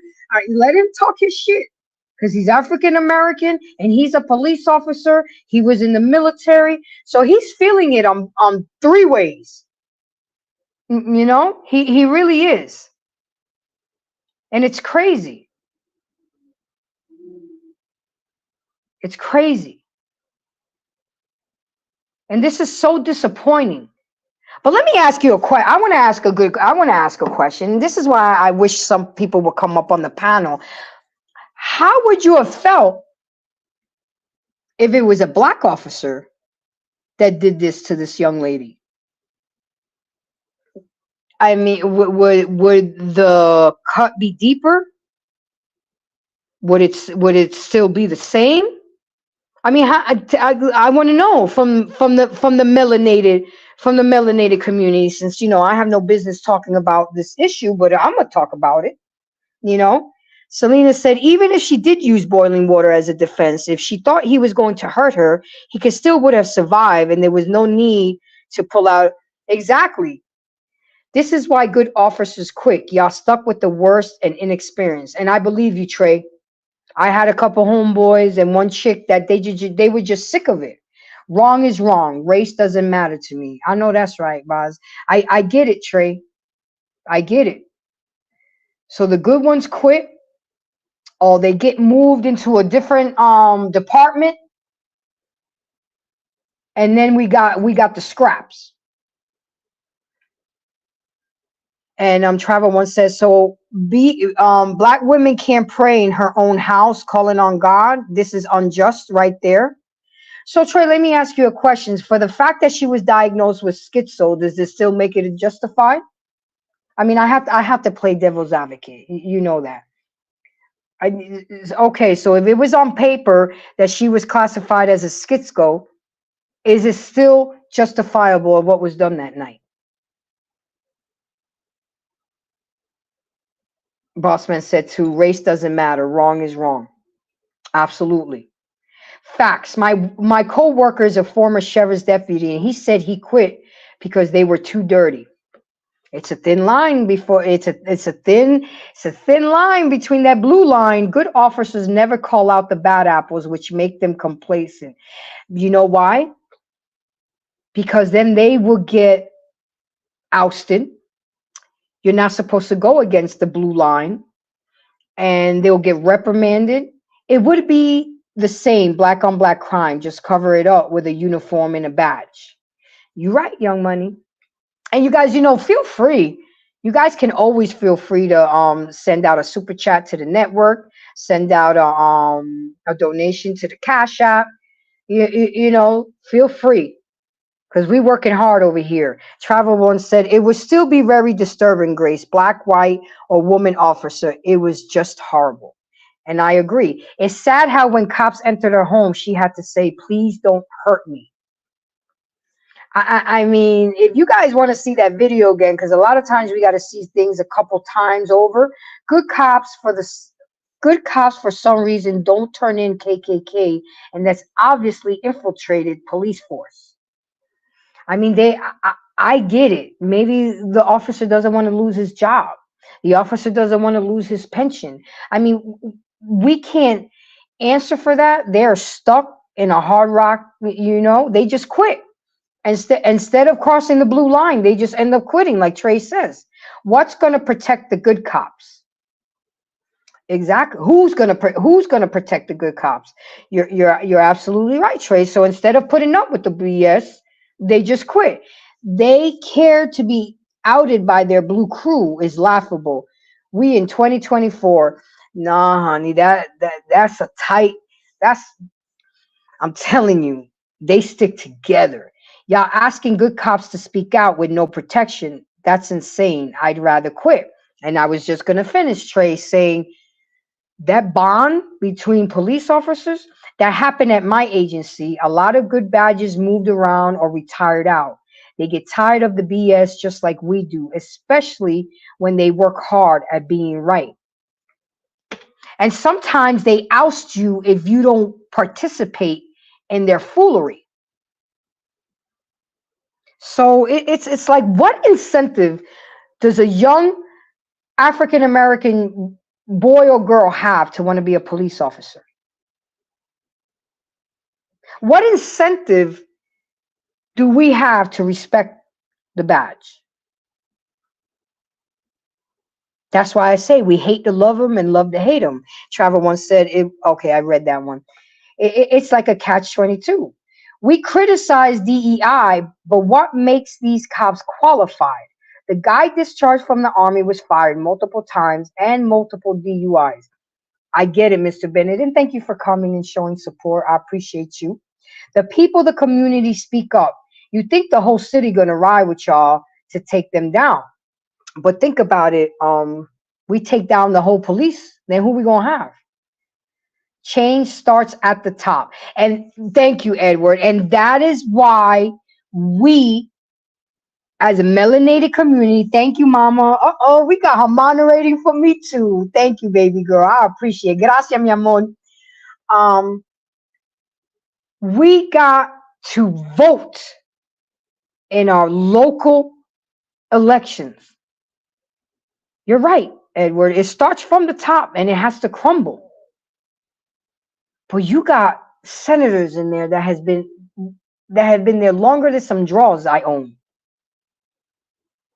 [SPEAKER 1] let him talk his shit, because he's African American and he's a police officer. He was in the military, so he's feeling it on three ways. You know, he really is, and it's crazy. It's crazy, and this is so disappointing. But let me ask you a question. I want to ask a question. This is why I wish some people would come up on the panel. How would you have felt if it was a black officer that did this to this young lady? I mean, would the cut be deeper? Would it still be the same? I mean, I want to know from the melanated community, since, you know, I have no business talking about this issue, but I'm gonna talk about it. You know, Selena said, even if she did use boiling water as a defense, if she thought he was going to hurt her, he would have survived, and there was no need to pull out. Exactly. This is why good officers quit. Y'all stuck with the worst and inexperienced. And I believe you, Trey. I had a couple homeboys and one chick that they were just sick of it. Wrong is wrong. Race doesn't matter to me. I know that's right, Boz. I get it, Trey. I get it. So the good ones quit, or they get moved into a different department, and then we got the scraps. And Travel once says, so black women can't pray in her own house, calling on God. This is unjust right there. So Trey, let me ask you a question. For the fact that she was diagnosed with schizo, does this still make it justified? I mean, I have to play devil's advocate. You know that. Okay, so if it was on paper that she was classified as a schizo, is it still justifiable of what was done that night? Bossman said too, race doesn't matter. Wrong is wrong. Absolutely. Facts. My co-worker is a former sheriff's deputy, and he said he quit because they were too dirty. It's a thin line it's a thin line between that blue line. Good officers never call out the bad apples, which make them complacent. You know why? Because then they will get ousted. You're not supposed to go against the blue line, and they'll get reprimanded. It would be the same black on black crime, just cover it up with a uniform and a badge. You're right, Young Money. And you guys, you know, feel free, You guys can always feel free to send out a super chat to the network, send out a donation to the Cash App. You know, feel free, because we're working hard over here. Travel One said it would still be very disturbing, Grace, black, white, or woman officer. It was just horrible. And I agree. It's sad how when cops entered her home, she had to say, please don't hurt me. I mean, if you guys want to see that video again, because a lot of times we got to see things a couple times over. Good cops for some reason don't turn in KKK, and that's obviously infiltrated police force. I mean, I get it. Maybe the officer doesn't want to lose his job. The officer doesn't want to lose his pension. I mean, we can't answer for that. They're stuck in a hard rock, you know, they just quit. Instead of crossing the blue line, they just end up quitting, like Trey says. What's going to protect the good cops? Exactly. Who's going to protect the good cops? You're absolutely right, Trey. So instead of putting up with the BS, they just quit. They care to be outed by their blue crew is laughable. We in 2024, nah, honey, that's a tight. I'm telling you, they stick together. Y'all asking good cops to speak out with no protection. That's insane. I'd rather quit. And I was just going to finish, Trey, saying that bond between police officers, that happened at my agency. A lot of good badges moved around or retired out. They get tired of the BS just like we do, especially when they work hard at being right. And sometimes they oust you if you don't participate in their foolery. So it's like, what incentive does a young African-American boy or girl have to want to be a police officer? What incentive do we have to respect the badge? That's why I say we hate to love them and love to hate them. Travel once said, okay, I read that one. It's like a catch-22. We criticize DEI, but what makes these cops qualified? The guy discharged from the Army was fired multiple times and multiple DUIs. I get it, Mr. Bennett, and thank you for coming and showing support. I appreciate you. The people, the community speak up. You think the whole city gonna ride with y'all to take them down. But think about it. We take down the whole police, then who we gonna have? Change starts at the top. And thank you, Edward. And that is why we, as a melanated community, thank you, Mama. Uh-oh, we got her moderating for me too. Thank you, baby girl. I appreciate it. Gracias, mi amor. We got to vote in our local elections. You're right, Edward. It starts from the top and it has to crumble. But you got senators in there that have been there longer than some draws I own.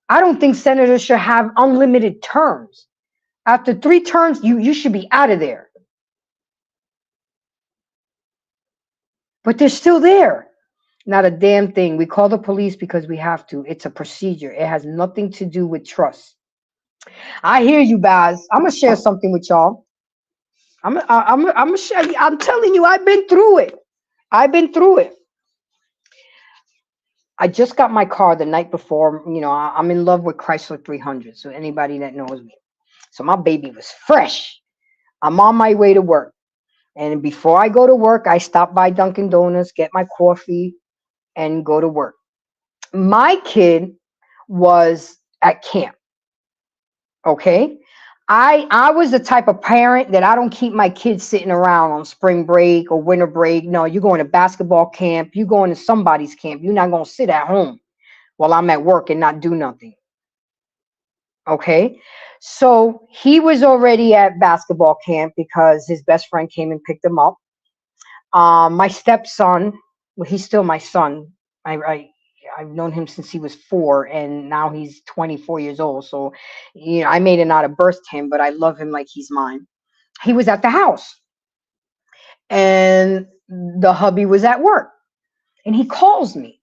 [SPEAKER 1] I don't think senators should have unlimited terms. After 3 terms, you should be out of there. But they're still there. Not a damn thing. We call the police because we have to. It's a procedure. It has nothing to do with trust. I hear you, Baz. I'm gonna share something with y'all. I'm gonna share. I'm telling you, I've been through it. I just got my car the night before. You know, I'm in love with Chrysler 300. So anybody that knows me. So my baby was fresh. I'm on my way to work. And before I go to work, I stop by Dunkin' Donuts, get my coffee, and go to work. My kid was at camp. Okay? I was the type of parent that I don't keep my kids sitting around on spring break or winter break. No, you're going to basketball camp. You're going to somebody's camp. You're not going to sit at home while I'm at work and not do nothing. Okay? So he was already at basketball camp because his best friend came and picked him up. My stepson, well, he's still my son. I've known him since he was 4, and now he's 24 years old. So, you know, I made it not to birth him, but I love him like he's mine. He was at the house, and the hubby was at work, and he calls me,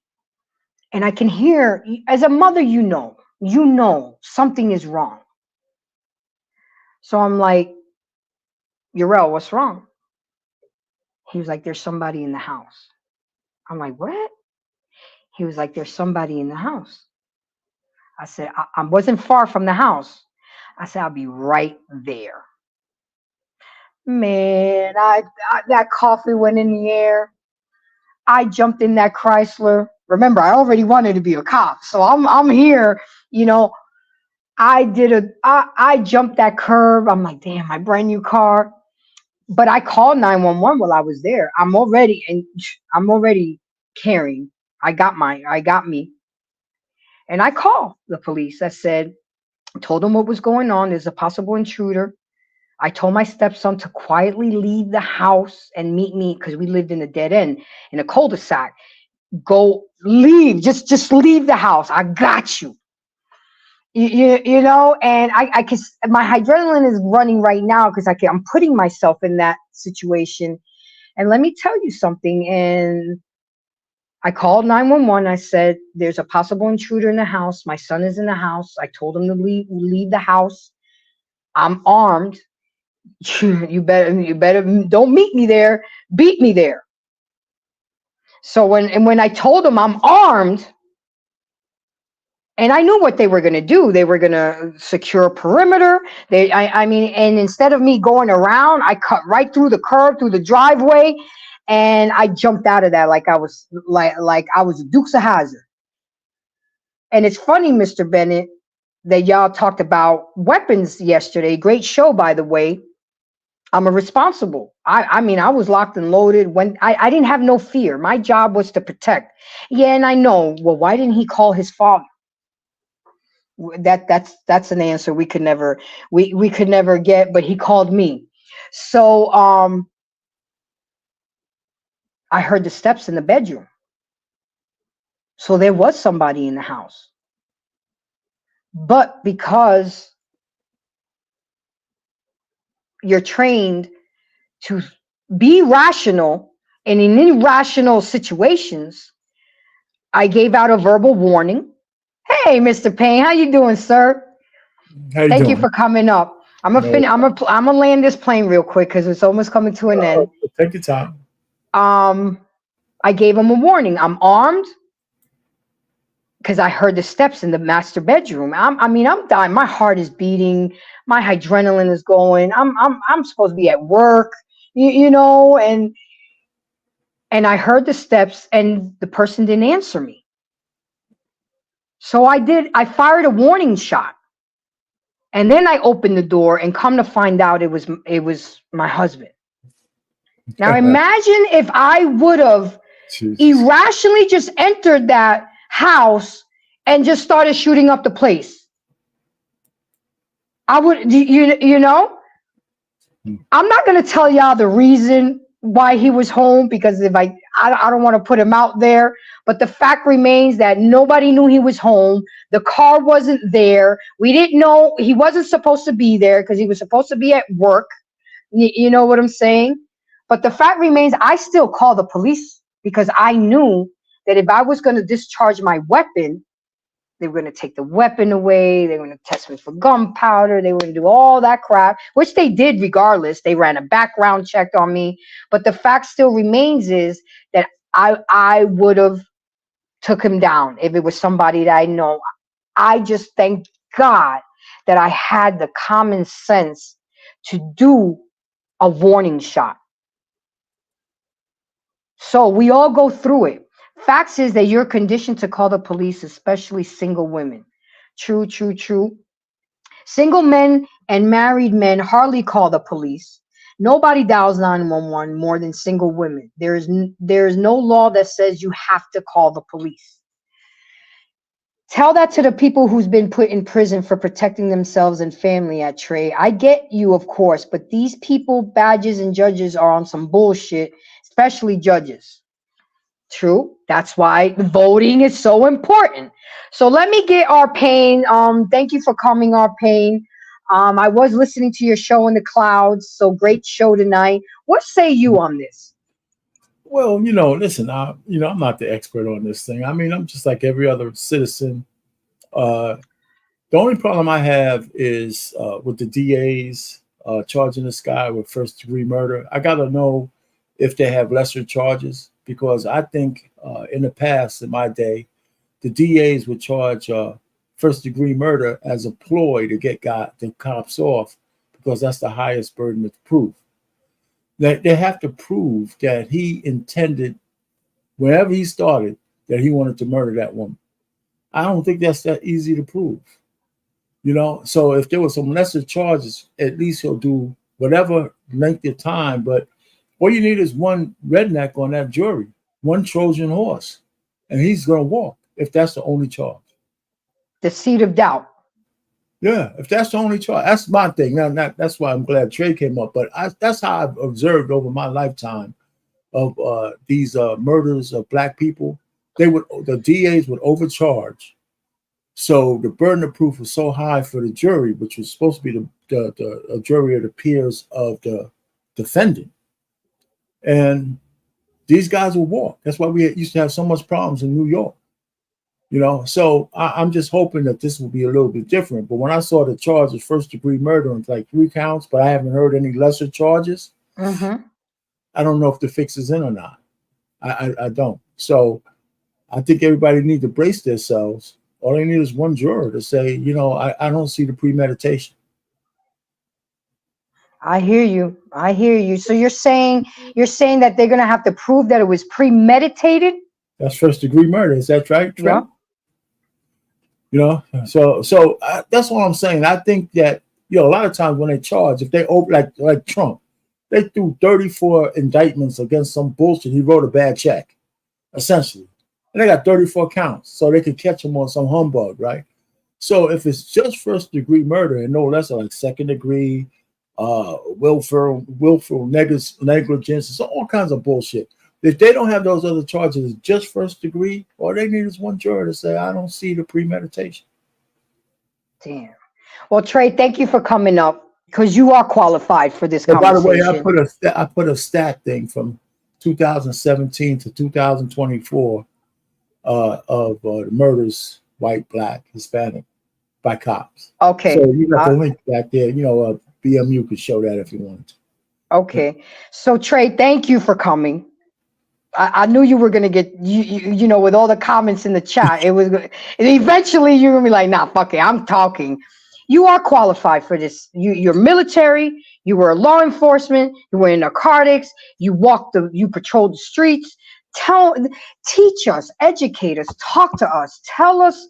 [SPEAKER 1] and I can hear, as a mother, you know, you know something is wrong. So I'm like, Urel, what's wrong? He was like, there's somebody in the house. I'm like, what? He was like, there's somebody in the house. I said, I wasn't far from the house. I said, I'll be right there. Man, that coffee went in the air. I jumped in that Chrysler. Remember, I already wanted to be a cop, so I'm here. You know, I jumped that curb. I'm like, damn, my brand new car. But I called 911 while I was there. I'm already carrying. I got me. And I called the police. I told them what was going on. There's a possible intruder. I told my stepson to quietly leave the house and meet me because we lived in a dead end in a cul-de-sac. Leave, just leave the house. I got you. You know, and I can, my adrenaline is running right now because I'm putting myself in that situation. And let me tell you something. And I called 911. I said, there's a possible intruder in the house. My son is in the house. I told him to leave the house. I'm armed. You better don't meet me there. Beat me there. So when I told them I'm armed, and I knew what they were going to do. They were going to secure a perimeter. I mean, and instead of me going around, I cut right through the curb, through the driveway, and I jumped out of that like I was Dukes of Hazzard. And it's funny, Mr. Bennett, that y'all talked about weapons yesterday. Great show, by the way. I'm a responsible. I mean, I was locked and loaded when I didn't have no fear. My job was to protect. Yeah, and I know. Well, why didn't he call his father? That's an answer we could never get, but he called me. So I heard the steps in the bedroom. So there was somebody in the house. But because you're trained to be rational, and in irrational situations, I gave out a verbal warning. Hey, Mr. Payne, how you doing, sir? Thank you for coming up. I'm gonna land this plane real quick because it's almost coming to an end.
[SPEAKER 8] Take your time.
[SPEAKER 1] I gave him a warning. I'm armed because I heard the steps in the master bedroom. I'm dying. My heart is beating. My adrenaline is going. I'm supposed to be at work, you know, and I heard the steps, and the person didn't answer me. So I fired a warning shot. And then I opened the door, and come to find out it was my husband. Now imagine if I would have irrationally just entered that house and just started shooting up the place. I would, you know, I'm not going to tell y'all the reason why he was home, because if I don't want to put him out there, but the fact remains that nobody knew he was home. The car wasn't there. We didn't know he wasn't supposed to be there because he was supposed to be at work. You know what I'm saying? But the fact remains, I still called the police because I knew that if I was going to discharge my weapon, they were going to take the weapon away. They were going to test me for gunpowder. They were going to do all that crap, which they did regardless. They ran a background check on me. But the fact still remains is that I would have took him down if it was somebody that I know. I just thank God that I had the common sense to do a warning shot. So we all go through it. Facts is that you're conditioned to call the police, especially single women. True, true, true. Single men and married men hardly call the police. Nobody dials 911 more than single women. There is no law that says you have to call the police. Tell that to the people who's been put in prison for protecting themselves and family at Trey. I get you, of course, but these people, badges and judges, are on some bullshit, especially judges. True. That's why voting is so important. So let me get R-Pain. Thank you for coming, R-Pain. I was listening to your show in the clouds, so great show tonight. What say you on this?
[SPEAKER 8] Well, you know, listen, I'm not the expert on this thing. I mean, I'm just like every other citizen. The only problem I have is with the DAs charging this guy with first degree murder. I got to know if they have lesser charges, because I think in the past, in my day, the DAs would charge first degree murder as a ploy to get the cops off, because that's the highest burden of proof. They have to prove that he intended, whenever he started, that he wanted to murder that woman. I don't think that's that easy to prove. So if there were some lesser charges, at least he'll do whatever length of time. But all you need is one redneck on that jury, one Trojan horse, and he's going to walk if that's the only charge.
[SPEAKER 1] The seed of doubt.
[SPEAKER 8] Yeah, if that's the only charge, that's my thing. Now, that's why I'm glad Trey came up. But that's how I've observed over my lifetime of these murders of Black people. The DAs would overcharge. So the burden of proof was so high for the jury, which was supposed to be the jury of the peers of the defendant. And these guys will walk. That's why we used to have so much problems in New York. So I'm just hoping that this will be a little bit different. But when I saw the charge of first degree murder and like 3 counts, but I haven't heard any lesser charges, I don't know if the fix is in or not. I don't. So I think everybody needs to brace themselves. All they need is one juror to say, I don't see the premeditation.
[SPEAKER 1] I hear you. So you're saying that they're going to have to prove that it was premeditated?
[SPEAKER 8] That's first degree murder. Is that right, Trey?
[SPEAKER 1] Yeah.
[SPEAKER 8] So that's what I'm saying. I think that, a lot of times when they charge, if they like Trump, they threw 34 indictments against some bullshit. He wrote a bad check, essentially. And they got 34 counts, so they could catch him on some humbug, right? So if it's just first degree murder and no less, like second degree, willful negligence, so all kinds of bullshit. If they don't have those other charges, just first degree, all they need is one juror to say, I don't see the premeditation.
[SPEAKER 1] Damn. Well, Trey, thank you for coming up, because you are qualified for this conversation.
[SPEAKER 8] By the way, I put a stat thing from 2017 to 2024 of the murders, white, Black, Hispanic, by cops.
[SPEAKER 1] Okay.
[SPEAKER 8] So you got the link back there. BMU could show that if you wanted to.
[SPEAKER 1] Okay. So Trey, thank you for coming. I knew you were going to get, with all the comments in the chat, eventually you're going to be like, nah, fuck it, I'm talking. You are qualified for this. You're military, you were law enforcement, you were in narcotics, you patrolled the streets. Teach us, educate us, talk to us, tell us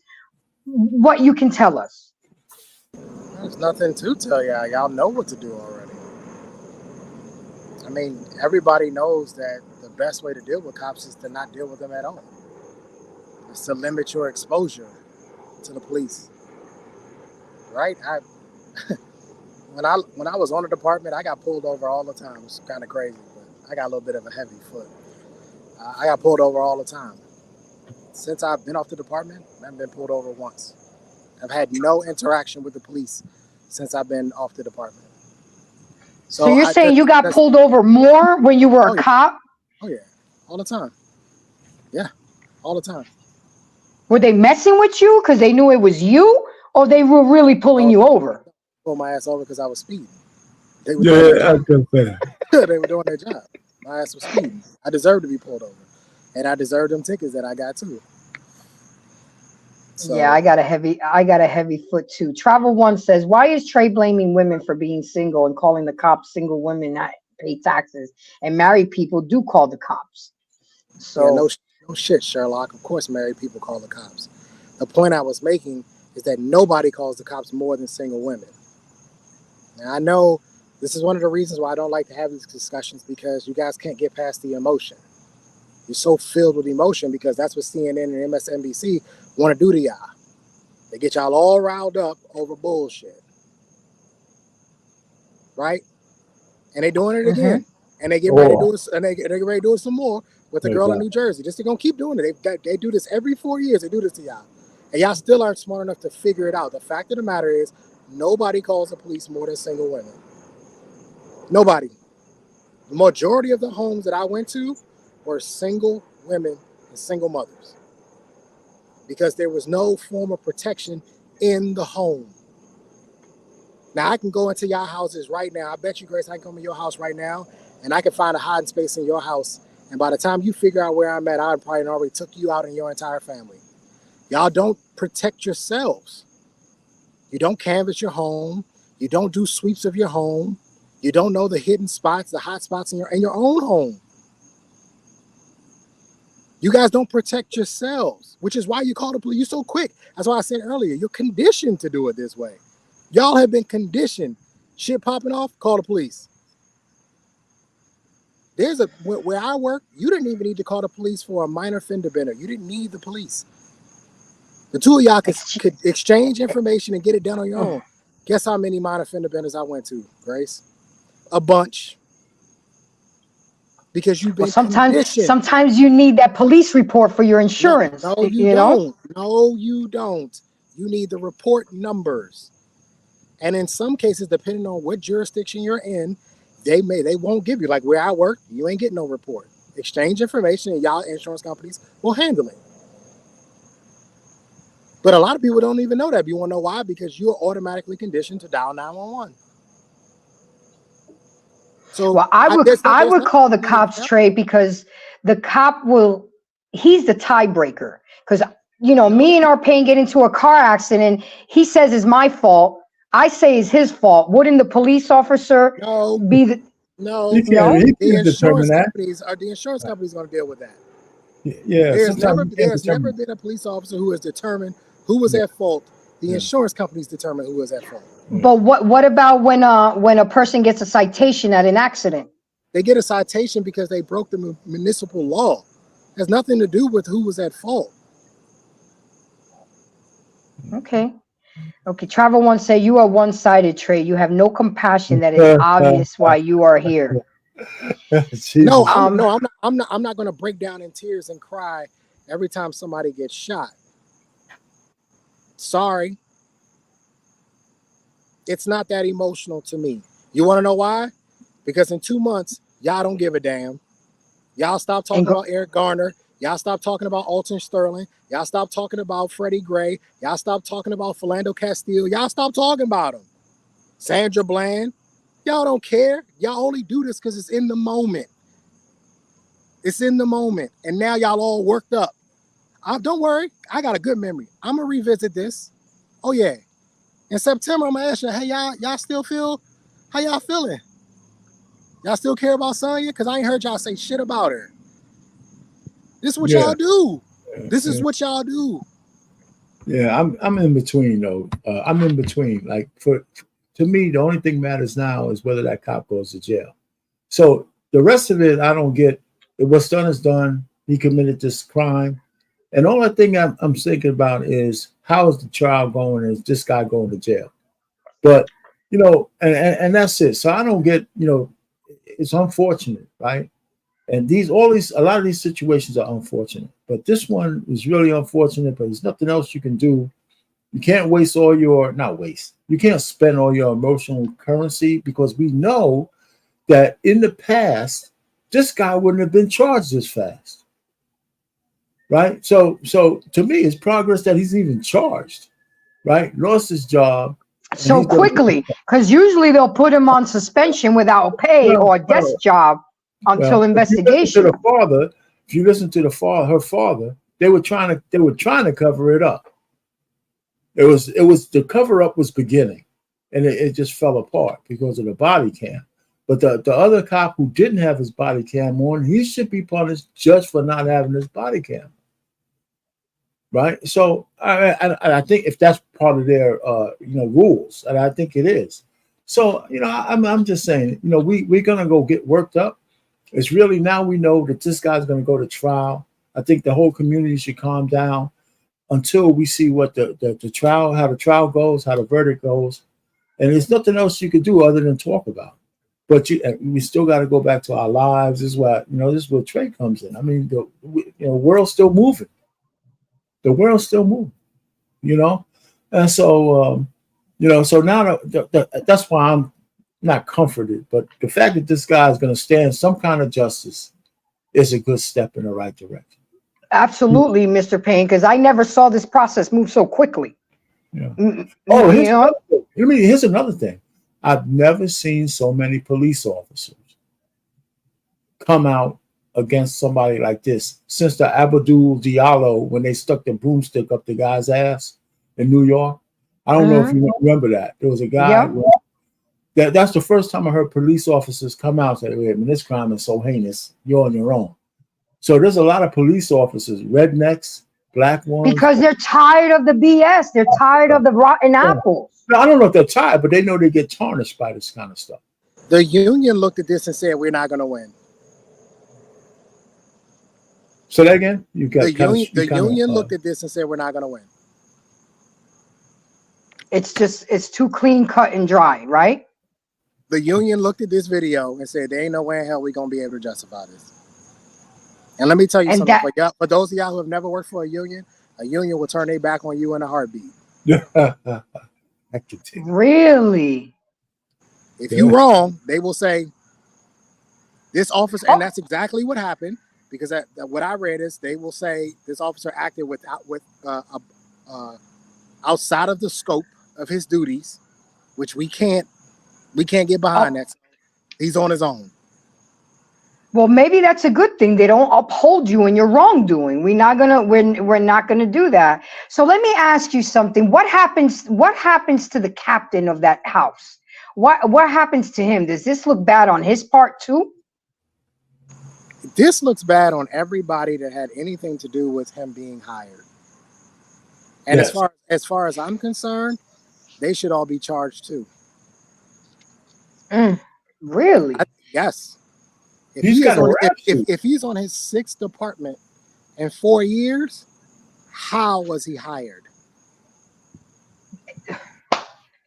[SPEAKER 1] what you can tell us.
[SPEAKER 9] There's nothing to tell y'all. Y'all know what to do already. I mean, everybody knows that the best way to deal with cops is to not deal with them at all. It's to limit your exposure to the police. Right? When I was on the department, I got pulled over all the time. It's kind of crazy, but I got a little bit of a heavy foot. I got pulled over all the time. Since I've been off the department, I haven't been pulled over once. I've had no interaction with the police since I've been off the department.
[SPEAKER 1] So you're saying you got pulled over more when you were a cop?
[SPEAKER 9] Oh, yeah. All the time. Yeah. All the time.
[SPEAKER 1] Were they messing with you because they knew it was you? Or they were really pulling you over?
[SPEAKER 9] Pulled my ass over because I was speeding.
[SPEAKER 8] They were doing
[SPEAKER 9] their job. My ass was speeding. I deserved to be pulled over. And I deserved them tickets that I got too. So,
[SPEAKER 1] yeah, I got a heavy foot too. Travel One says, why is Trey blaming women for being single and calling the cops single women not pay taxes, and married people do call the cops? So
[SPEAKER 9] yeah, no shit, Sherlock. Of course married people call the cops. The point I was making is that nobody calls the cops more than single women. Now I know this is one of the reasons why I don't like to have these discussions, because you guys can't get past the emotion. You're so filled with emotion because that's what CNN and MSNBC want to do to y'all. They get y'all all riled up over bullshit. Right? And they doing it again. And they get ready to do it, and they get ready to do it some more with the girl in New Jersey. Just they're gonna keep doing it. They do this every 4 years. They do this to y'all. And y'all still aren't smart enough to figure it out. The fact of the matter is, nobody calls the police more than single women. Nobody. The majority of the homes that I went to were single women and single mothers, because there was no form of protection in the home. Now, I can go into your houses right now. I bet you, Grace, I can come in your house right now, and I can find a hiding space in your house. And by the time you figure out where I'm at, I probably already took you out and your entire family. Y'all don't protect yourselves. You don't canvass your home. You don't do sweeps of your home. You don't know the hidden spots, the hot spots in your own home. You guys don't protect yourselves, which is why you call the police. You're so quick. That's why I said earlier, you're conditioned to do it this way. Y'all have been conditioned. Shit popping off, call the police. Where I work, you didn't even need to call the police for a minor fender bender. You didn't need the police. The two of y'all could exchange information and get it done on your own. Guess how many minor fender benders I went to, Grace? A bunch. Because you've been conditioned.
[SPEAKER 1] Sometimes you need that police report for your insurance.
[SPEAKER 9] No, you don't. No, you don't. You need the report numbers. And in some cases, depending on what jurisdiction you're in, they won't give you, like where I work, you ain't getting no report. Exchange information and y'all insurance companies will handle it. But a lot of people don't even know that. You want to know why? Because you're automatically conditioned to dial 911. So
[SPEAKER 1] well, I would call the cops, Trey, because the cop he's the tiebreaker. Because, me and Arpain get into a car accident. He says it's my fault. I say it's his fault. Wouldn't the police officer be the...
[SPEAKER 9] No,
[SPEAKER 8] he can determine that.
[SPEAKER 9] The insurance company's going to deal with that.
[SPEAKER 8] Yeah.
[SPEAKER 9] There's never been a police officer who has determined who was at fault. The insurance companies determine who was at fault.
[SPEAKER 1] But what about when a person gets a citation at an accident?
[SPEAKER 9] They get a citation because they broke the municipal law. It has nothing to do with who was at fault.
[SPEAKER 1] Okay. Travel One say you are one-sided, Trey. You have no compassion. That is obvious why you are here.
[SPEAKER 9] No, I'm not going to break down in tears and cry every time somebody gets shot. Sorry. It's not that emotional to me. You want to know why? Because in 2 months, y'all don't give a damn. Y'all stop talking about Eric Garner. Y'all stop talking about Alton Sterling. Y'all stop talking about Freddie Gray. Y'all stop talking about Philando Castile. Y'all stop talking about them. Sandra Bland. Y'all don't care. Y'all only do this because it's in the moment. It's in the moment. And now y'all all worked up. Don't worry. I got a good memory. I'm going to revisit this. Oh, yeah. In September, I'm going to ask you, hey, y'all still feel, how y'all feeling? Y'all still care about Sonya? Because I ain't heard y'all say shit about her. This is what y'all do. This is what y'all do.
[SPEAKER 8] Yeah, I'm in between though. I'm in between. Like to me, the only thing matters now is whether that cop goes to jail. So the rest of it, I don't get. What's done is done. He committed this crime, and the only thing I'm thinking about is how is the trial going? Is this guy going to jail? But and that's it. So I don't get. It's unfortunate, right? And a lot of these situations are unfortunate, but this one is really unfortunate, but there's nothing else you can do. You can't you can't spend all your emotional currency, because we know that in the past, this guy wouldn't have been charged this fast. Right. So to me, it's progress that he's even charged, right? Lost his job.
[SPEAKER 1] So quickly, because usually they'll put him on suspension without pay or a desk job. Until investigation.
[SPEAKER 8] If you listen to her father, they were trying to cover it up. It was the cover up was beginning, and it just fell apart because of the body cam. But the other cop who didn't have his body cam on, he should be punished just for not having his body cam. Right. So I think if that's part of their rules, and I think it is. So I'm just saying, we're gonna go get worked up. It's really now we know that this guy's going to go to trial. I think the whole community should calm down until we see what the trial, how the trial goes, how the verdict goes. And there's nothing else you can do other than talk about. But we still got to go back to our lives. This is what this is where Trey comes in. I mean, the world's still moving. The world's still moving. And so so now that's why I'm not comforted, but the fact that this guy is going to stand some kind of justice is a good step in the right direction.
[SPEAKER 1] Absolutely, Mr. Payne, because I never saw this process move so quickly.
[SPEAKER 8] Yeah.
[SPEAKER 1] Mm,
[SPEAKER 8] Oh,
[SPEAKER 1] you know,
[SPEAKER 8] here's another thing. I've never seen so many police officers come out against somebody like this since the Abdul Diallo when they stuck the broomstick up the guy's ass in New York. I don't know if you remember that. There was a guy.
[SPEAKER 1] Yep.
[SPEAKER 8] That's the first time I heard police officers come out and say, "Wait a minute, this crime is so heinous. You're on your own." So there's a lot of police officers, rednecks, black ones.
[SPEAKER 1] Because they're tired of the BS. They're tired of the rotten apples.
[SPEAKER 8] No, I don't know if they're tired, but they know they get tarnished by this kind of stuff.
[SPEAKER 9] The union looked at this and said, "We're not going to win."
[SPEAKER 8] So that again, you got
[SPEAKER 9] the union looked at this and said, "We're not going to win."
[SPEAKER 1] It's too clean, cut, and dry, right?
[SPEAKER 9] The union looked at this video and said, "There ain't no way in hell we're going to be able to justify this." And let me tell you something. For those of y'all who have never worked for a union will turn their back on you in a heartbeat.
[SPEAKER 1] Really?
[SPEAKER 9] If you're wrong, they will say this officer, and that's exactly what happened. Because what I read is they will say this officer acted outside of the scope of his duties, which we can't get behind that. He's on his own.
[SPEAKER 1] Well, maybe that's a good thing. They don't uphold you in your wrongdoing. We're not gonna do that. So let me ask you something. What happens to the captain of that house? What happens to him? Does this look bad on his part too?
[SPEAKER 9] This looks bad on everybody that had anything to do with him being hired. And
[SPEAKER 8] Yes.
[SPEAKER 9] as far as I'm concerned, they should all be charged too.
[SPEAKER 1] Really?
[SPEAKER 9] Yes. If he's on his 6th department in 4 years, how was he hired?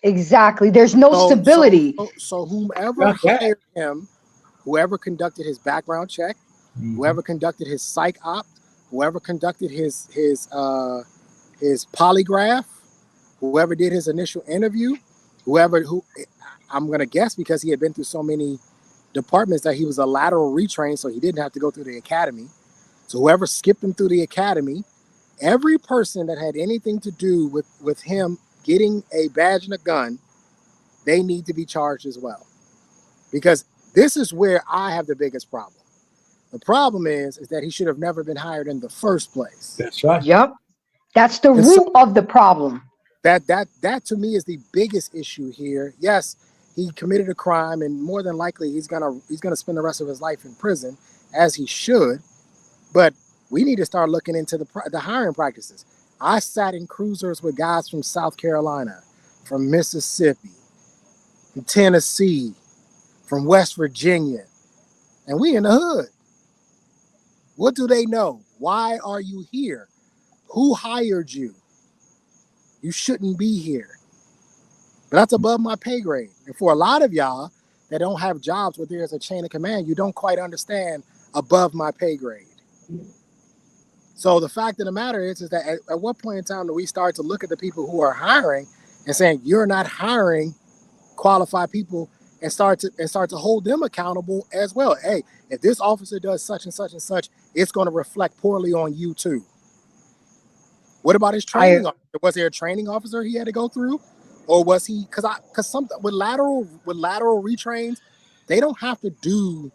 [SPEAKER 1] Exactly. There's no stability.
[SPEAKER 9] So whomever hired him, whoever conducted his background check, whoever conducted his psych op, whoever conducted his polygraph, whoever did his initial interview, I'm gonna guess because he had been through so many departments that he was a lateral retrain, so he didn't have to go through the academy. So whoever skipped him through the academy, every person that had anything to do with him getting a badge and a gun, they need to be charged as well. Because this is where I have the biggest problem. The problem is that he should have never been hired in the first place.
[SPEAKER 8] That's right.
[SPEAKER 1] Yep. That's the root of the problem.
[SPEAKER 9] That to me is the biggest issue here. Yes, he committed a crime, and more than likely he's gonna spend the rest of his life in prison, as he should. But we need to start looking into the hiring practices. I sat in cruisers with guys from South Carolina, from Mississippi, from Tennessee, from West Virginia, and we in the hood. What do they know? Why are you here? Who hired you? You shouldn't be here. But that's above my pay grade. And for a lot of y'all that don't have jobs where there's a chain of command, you don't quite understand above my pay grade. So the fact of the matter is that at what point in time do we start to look at the people who are hiring and saying you're not hiring qualified people, and start to hold them accountable as well? Hey, if this officer does such and such and such, it's going to reflect poorly on you too. What about his training? Was there a training officer he had to go through, or was he? Because some with lateral retrains, they don't have to do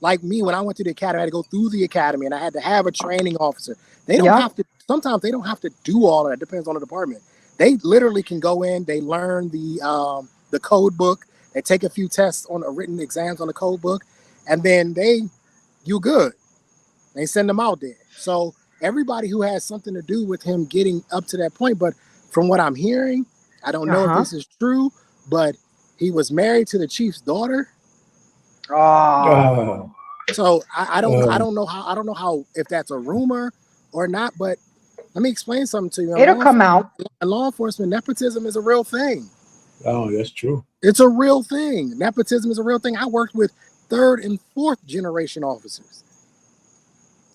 [SPEAKER 9] like me when I went to the academy. I had to go through the academy, and I had to have a training officer. They don't have to. Sometimes they don't have to do all of that. Depends on the department. They literally can go in. They learn the code book. They take a few tests on written exams on the code book, and then you good. They send them out there. So everybody who has something to do with him getting up to that point, but from what I'm hearing, I don't know if this is true, but he was married to the chief's daughter.
[SPEAKER 1] Oh.
[SPEAKER 9] So I don't know how if that's a rumor or not, but let me explain something to you.
[SPEAKER 1] It'll come out.
[SPEAKER 9] In law enforcement, nepotism is a real thing.
[SPEAKER 8] Oh, that's true.
[SPEAKER 9] It's a real thing. Nepotism is a real thing. I worked with 3rd and 4th generation officers,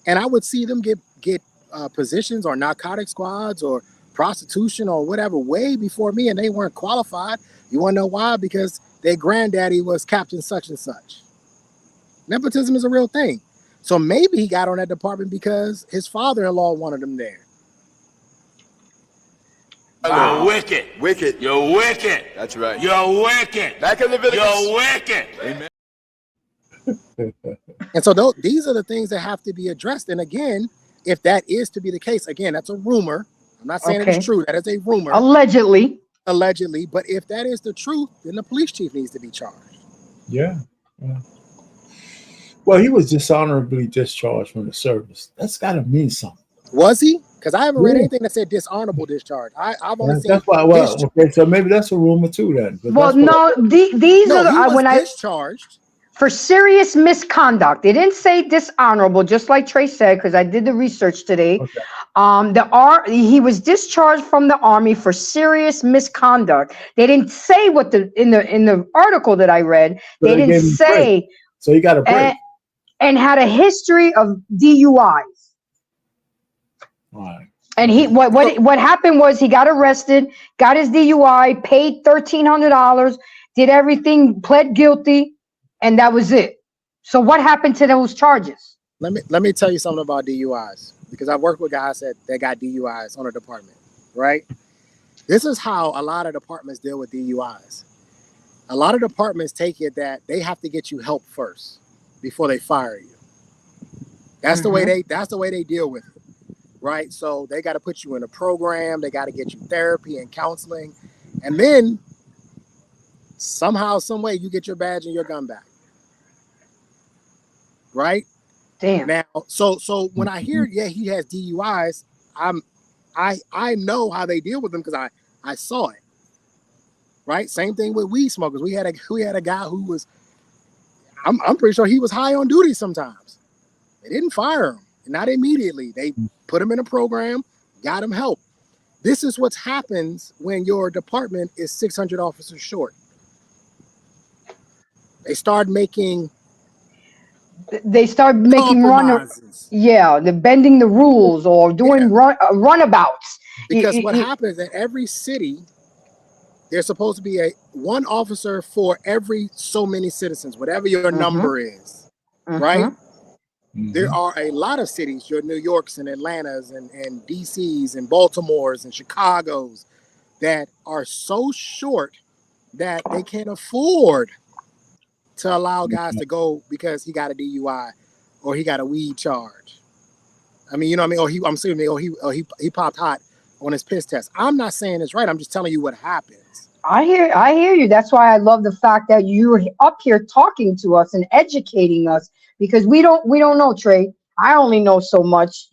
[SPEAKER 9] and I would see them get positions or narcotic squads or prostitution or whatever way before me, and they weren't qualified. You want to know why? Because their granddaddy was captain such and such. Nepotism is a real thing. So maybe he got on that department because his father-in-law wanted him there.
[SPEAKER 5] You're wicked.
[SPEAKER 10] Wicked.
[SPEAKER 5] You're wicked.
[SPEAKER 10] That's right.
[SPEAKER 5] You're wicked.
[SPEAKER 10] Back in Leviticus.
[SPEAKER 5] You're wicked.
[SPEAKER 10] Amen.
[SPEAKER 9] And so these are the things that have to be addressed. And again, if that is to be the case, again, that's a rumor. I'm not saying
[SPEAKER 1] Okay.
[SPEAKER 9] it's true. That is a rumor.
[SPEAKER 1] Allegedly.
[SPEAKER 9] Allegedly. But if that is the truth, then the police chief needs to be charged.
[SPEAKER 8] Yeah. Well, he was dishonorably discharged from the service. That's got to mean something.
[SPEAKER 9] Was he? Because I haven't read
[SPEAKER 8] Yeah.
[SPEAKER 9] anything that said dishonorable discharge. I've only seen
[SPEAKER 8] That's why. Well,
[SPEAKER 9] discharge.
[SPEAKER 8] okay, so maybe that's a rumor too then. But
[SPEAKER 1] Well,
[SPEAKER 8] that's what-
[SPEAKER 1] no, these
[SPEAKER 9] No,
[SPEAKER 1] are
[SPEAKER 9] he was
[SPEAKER 1] when I
[SPEAKER 9] discharged.
[SPEAKER 1] for serious misconduct. They didn't say dishonorable, just like Trey said, because I did the research today.
[SPEAKER 8] Okay.
[SPEAKER 1] He was discharged from the Army for serious misconduct. They didn't say what in the article that I read.
[SPEAKER 8] So
[SPEAKER 1] They
[SPEAKER 8] they
[SPEAKER 1] didn't
[SPEAKER 8] gave him a
[SPEAKER 1] say
[SPEAKER 8] break. So he got a break.
[SPEAKER 1] and had a history of DUIs.
[SPEAKER 8] All right.
[SPEAKER 1] And what happened was he got arrested, got his DUI, paid $1,300, did everything, pled guilty, and that was it. So what happened to those charges?
[SPEAKER 9] Let me tell you something about DUIs, because I've worked with guys that got DUIs on a department, right? This is how a lot of departments deal with DUIs. A lot of departments take it that they have to get you help first before they fire you. That's the way they deal with it. Right? So they got to put you in a program. They got to get you therapy and counseling. And then somehow, some way you get your badge and your gun back. Right?
[SPEAKER 1] Damn.
[SPEAKER 9] Now, so when I hear, yeah, he has DUIs, I know how they deal with them because I saw it. Right? Same thing with weed smokers. We had a guy who was, I'm pretty sure he was high on duty sometimes. They didn't fire him. Not immediately. They put him in a program, got him help. This is what happens when your department is 600 officers short. They start making
[SPEAKER 1] compromises. They're bending the rules or doing runabouts.
[SPEAKER 9] Because what happens in every city, there's supposed to be one officer for every so many citizens, whatever your number is, right? There are a lot of cities, your New Yorks and Atlantas and DCs and Baltimores and Chicagos, that are so short that they can't afford to allow guys to go because he got a DUI or he got a weed charge. I mean, you know what I mean? Or he popped hot on his piss test. I'm not saying it's right. I'm just telling you what happens.
[SPEAKER 1] I hear you. That's why I love the fact that you're up here talking to us and educating us, because we don't know, Trey. I only know so much,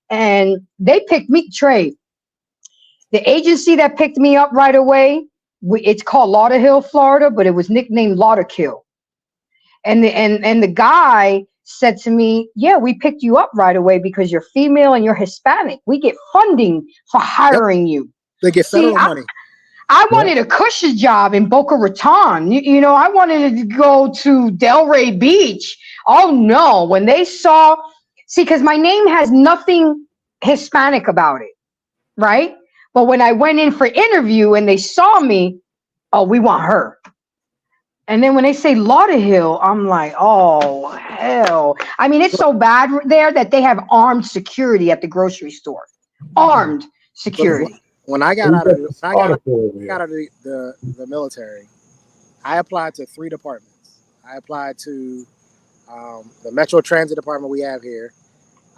[SPEAKER 1] and they picked me, Trey. The agency that picked me up right away, it's called Lauderhill, Florida, but it was nicknamed Lauderkill. And the guy said to me, yeah, we picked you up right away because you're female and you're Hispanic. We get funding for hiring you.
[SPEAKER 9] They get federal money.
[SPEAKER 1] I wanted a cushy job in Boca Raton. I wanted to go to Delray Beach. Oh no, when they saw, because my name has nothing Hispanic about it, right? But when I went in for interview and they saw me, oh, we want her. And then when they say Lauderhill, I'm like, oh, hell. I mean, it's so bad there that they have armed security at the grocery store. Armed security.
[SPEAKER 9] When I got out of the military, I applied to 3 departments. I applied to the Metro Transit Department we have here.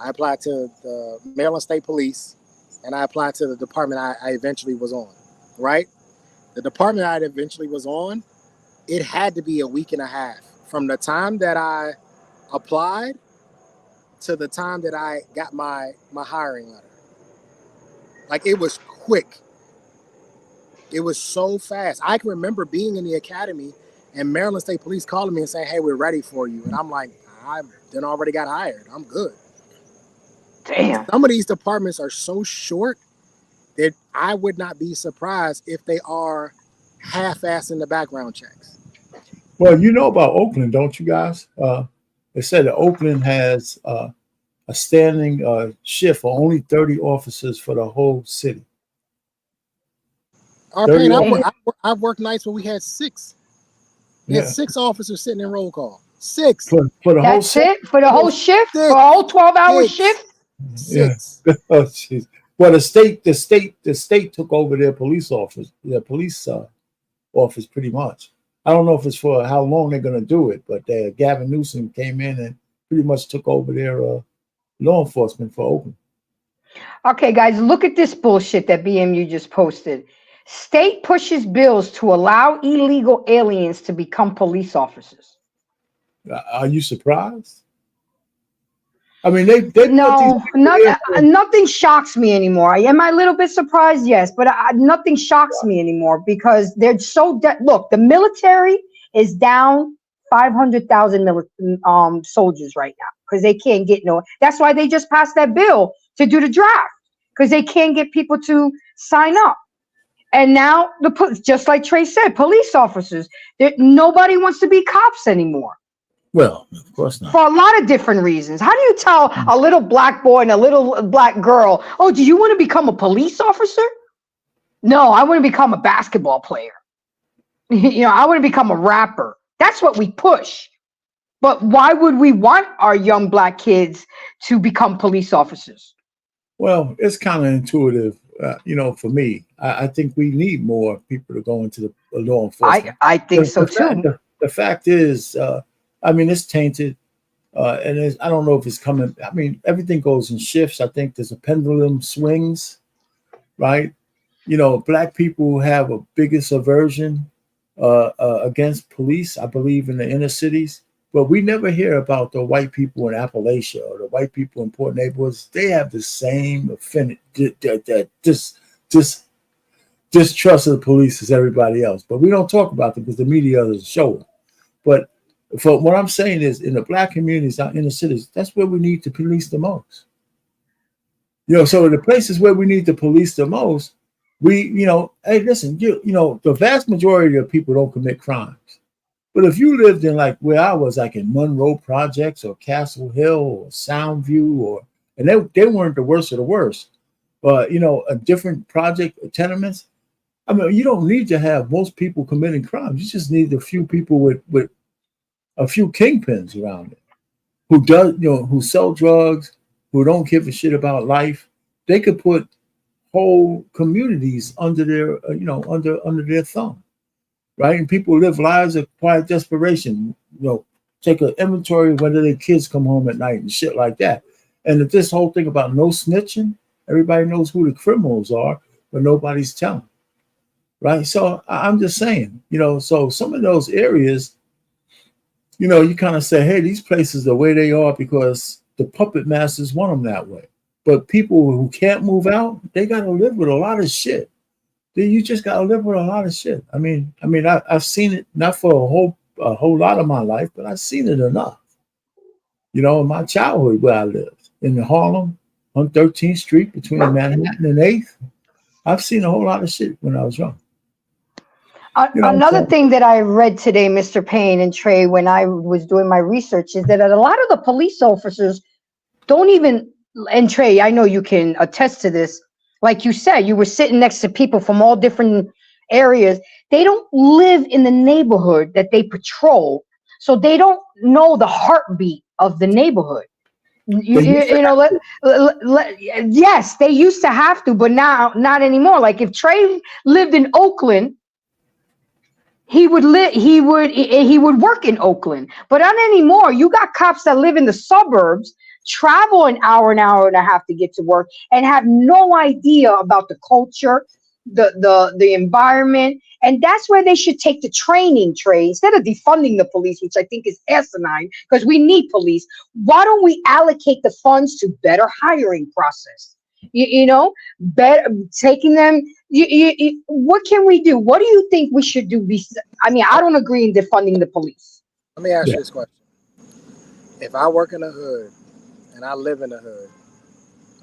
[SPEAKER 9] I applied to the Maryland State Police, and I applied to the department I eventually was on, right? The department I eventually was on, it had to be a week and a half from the time that I applied to the time that I got my hiring letter. Like, it was quick. It was so fast. I can remember being in the academy and Maryland State Police calling me and saying, hey, we're ready for you. And I'm like, I then already got hired. I'm good.
[SPEAKER 1] Damn.
[SPEAKER 9] Some of these departments are so short that I would not be surprised if they are half-assed in the background checks.
[SPEAKER 8] Well, you know about Oakland, don't you guys? They said that Oakland has a standing shift for only 30 officers for the whole city.
[SPEAKER 9] I've worked nights when we had 6. We had 6 officers sitting in roll call. 6
[SPEAKER 8] for the whole shift.
[SPEAKER 1] For the whole shift, for a whole 12-hour shift.
[SPEAKER 9] 6.
[SPEAKER 8] Yeah. Oh, geez. Well, the state took over their police office, office pretty much. I don't know if it's for how long they're going to do it, but Gavin Newsom came in and pretty much took over their law enforcement for Oakland.
[SPEAKER 1] Okay, guys, look at this bullshit that BMU just posted. State pushes bills to allow illegal aliens to become police officers.
[SPEAKER 8] Are you surprised? I mean, they
[SPEAKER 1] No, nothing shocks me anymore. Am I a little bit surprised? Yes, but nothing shocks me anymore because they're so look, the military is down 500,000 soldiers right now because they can't get no. That's why they just passed that bill to do the draft because they can't get people to sign up. And now just like Trey said, police officers. Nobody wants to be cops anymore.
[SPEAKER 8] Well, of course not.
[SPEAKER 1] For a lot of different reasons. How do you tell a little black boy and a little black girl, oh, do you want to become a police officer? No, I want to become a basketball player. I want to become a rapper. That's what we push. But why would we want our young black kids to become police officers?
[SPEAKER 8] Well, it's counterintuitive, for me. I think we need more people to go into the law enforcement.
[SPEAKER 1] I think so too.
[SPEAKER 8] The fact is, it's tainted, and I don't know if it's coming. I mean, everything goes in shifts. I think there's a pendulum swings, right? Black people have a biggest aversion against police, I believe, in the inner cities. But we never hear about the white people in Appalachia or the white people in poor neighborhoods. They have the same affinity, distrust of the police as everybody else. But we don't talk about them because the media doesn't show it. But for what I'm saying is, in the black communities out in the cities, that's where we need to police the most. So the places where we need to police the most, hey, listen, the vast majority of people don't commit crimes. But if you lived in like where I was, like in Monroe Projects or Castle Hill or Soundview, and they weren't the worst of the worst, but a different project tenements. I mean, you don't need to have most people committing crimes. You just need a few people with a few kingpins around it who sell drugs, who don't give a shit about life. They could put whole communities under their under their thumb. Right, and people live lives of quiet desperation. Take an inventory of whether their kids come home at night and shit like that. And if this whole thing about no snitching, everybody knows who the criminals are, but nobody's telling. Right, so I'm just saying, so some of those areas, you kind of say, hey, these places are the way they are because the puppet masters want them that way. But people who can't move out, they got to live with a lot of shit. You just got to live with a lot of shit. I mean, I've seen it not for a whole lot of my life, but I've seen it enough. In my childhood where I lived in Harlem on 13th Street between Manhattan and 8th, I've seen a whole lot of shit when I was young.
[SPEAKER 1] Another thing that I read today, Mr. Payne and Trey, when I was doing my research, is that a lot of the police officers don't even, and Trey, I know you can attest to this. Like you said, you were sitting next to people from all different areas. They don't live in the neighborhood that they patrol, so they don't know the heartbeat of the neighborhood. Yes, they used to have to, but now not anymore. Like if Trey lived in Oakland, he would work in Oakland, but not anymore. You got cops that live in the suburbs, travel an hour and a half to get to work, and have no idea about the culture, the environment. And that's where they should take the training, Trey, instead of defunding the police, which I think is asinine because we need police. Why don't we allocate the funds to better hiring process? Better taking them. What can we do? What do you think we should do? I don't agree in defunding the police.
[SPEAKER 9] Let me ask you this question. If I work in the hood and I live in the hood,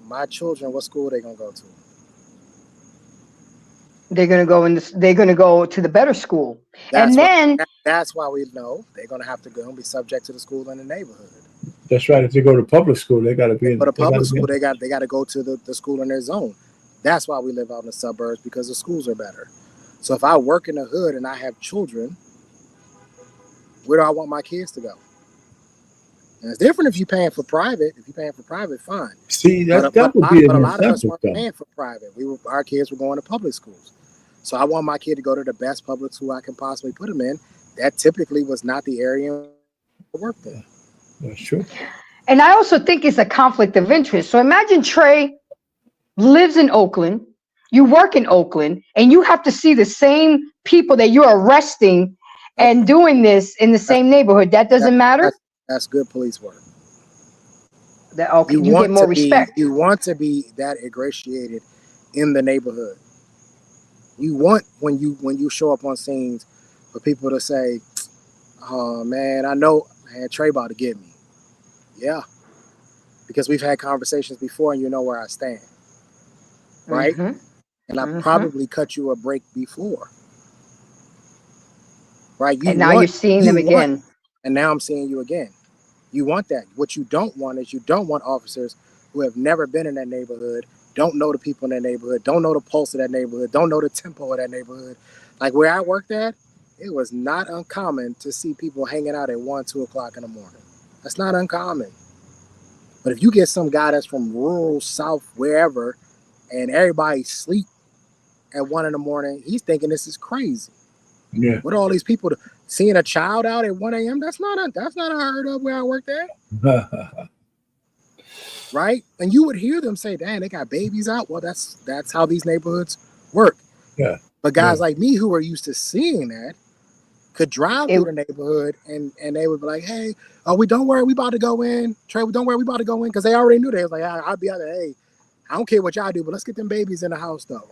[SPEAKER 9] my children, what school are they gonna go to?
[SPEAKER 1] They're gonna go to the better school.
[SPEAKER 9] That's why we know they're gonna have to go and be subject to the school in the neighborhood.
[SPEAKER 8] That's right. If they go to public school, they gotta be in
[SPEAKER 9] the public school. They gotta go to the school in their zone. That's why we live out in the suburbs, because the schools are better. So if I work in the hood and I have children, where do I want my kids to go? And it's different if you're paying for private. If you're paying for private, fine.
[SPEAKER 8] See,
[SPEAKER 9] But
[SPEAKER 8] that would be
[SPEAKER 9] a
[SPEAKER 8] an
[SPEAKER 9] lot of us
[SPEAKER 8] incentive,
[SPEAKER 9] weren't
[SPEAKER 8] though.
[SPEAKER 9] paying for private. Our kids were going to public schools. So I want my kid to go to the best public school I can possibly put him in. That typically was not the area I worked in.
[SPEAKER 8] That's true.
[SPEAKER 1] And I also think it's a conflict of interest. So imagine Trey lives in Oakland, you work in Oakland, and you have to see the same people that you're arresting and doing this in the same neighborhood. That doesn't matter.
[SPEAKER 9] That's good police work.
[SPEAKER 1] That okay, you get more respect.
[SPEAKER 9] You want to be that ingratiated in the neighborhood. You want when you show up on scenes for people to say, "Oh man, I know, man, Trey about to get me." Yeah, because we've had conversations before, and you know where I stand, right?
[SPEAKER 1] Mhm.
[SPEAKER 9] And I probably cut you a break before, right?
[SPEAKER 1] And now you're seeing them again.
[SPEAKER 9] And now I'm seeing you again. You want that. What you don't want is you don't want officers who have never been in that neighborhood, don't know the people in that neighborhood, don't know the pulse of that neighborhood, don't know the tempo of that neighborhood. Like where I worked at, it was not uncommon to see people hanging out at 1, 2 o'clock in the morning. That's not uncommon. But if you get some guy that's from rural South, wherever, and everybody sleep at 1 in the morning, he's thinking this is crazy.
[SPEAKER 8] Yeah.
[SPEAKER 9] What all these people seeing a child out at 1 a.m. That's not unheard of where I worked at. Right? And you would hear them say, "Dang, they got babies out." Well, that's how these neighborhoods work.
[SPEAKER 8] Yeah.
[SPEAKER 9] But guys like me who are used to seeing that could drive through the neighborhood and they would be like, "Hey, don't worry, we about to go in. Trey, don't worry, we about to go in." Because they already knew. They was like, "I'll be out there. Hey, I don't care what y'all do, but let's get them babies in the house though."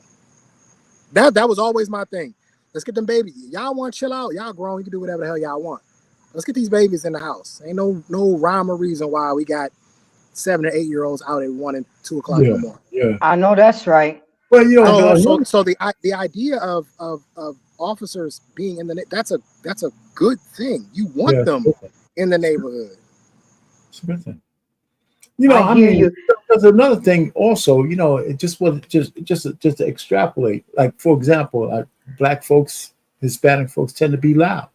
[SPEAKER 9] That was always my thing. Let's get them babies. Y'all want to chill out? Y'all grown. You can do whatever the hell y'all want. Let's get these babies in the house. Ain't no rhyme or reason why we got 7 or 8 year olds out at 1 and 2 o'clock in the morning.
[SPEAKER 8] Yeah.
[SPEAKER 1] I know that's right.
[SPEAKER 8] Well, you know,
[SPEAKER 9] So the idea of officers being in that's a good thing. You want them in the neighborhood.
[SPEAKER 8] It's a good thing. You know, I mean, there's another thing also. You know, it just was just to extrapolate. Like for example, Black folks, Hispanic folks tend to be loud.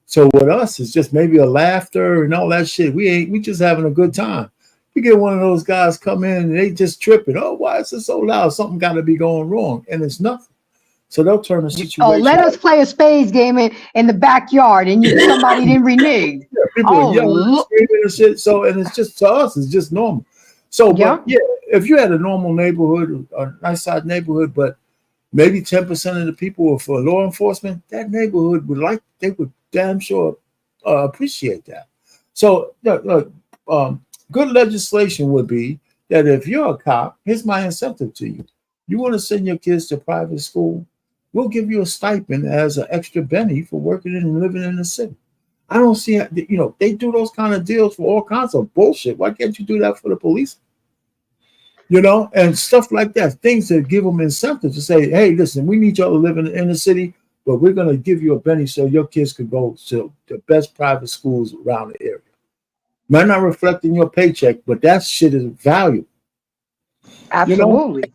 [SPEAKER 8] So with us, it's just maybe a laughter and all that shit. We just having a good time. You get one of those guys come in and they just tripping. Oh, why is it so loud? Something got to be going wrong, and it's nothing. So they'll turn the situation.
[SPEAKER 1] Oh, let us play a spades game in the backyard, and somebody didn't renege.
[SPEAKER 8] Yeah, people are yelling, screaming and shit. So, and it's just to us, it's just normal. So, but if you had a normal neighborhood, a nice sized neighborhood, but maybe 10% of the people were for law enforcement, that neighborhood they would damn sure appreciate that. So, look, good legislation would be that if you're a cop, here's my incentive to you. You want to send your kids to private school? We'll give you a stipend as an extra penny for working and living in the city. I don't see, they do those kind of deals for all kinds of bullshit. Why can't you do that for the police? And stuff like that. Things that give them incentive to say, hey, listen, we need y'all to live in the inner city, but we're going to give you a penny so your kids could go to the best private schools around the area. Might not reflect in your paycheck, but that shit is valuable.
[SPEAKER 1] Absolutely.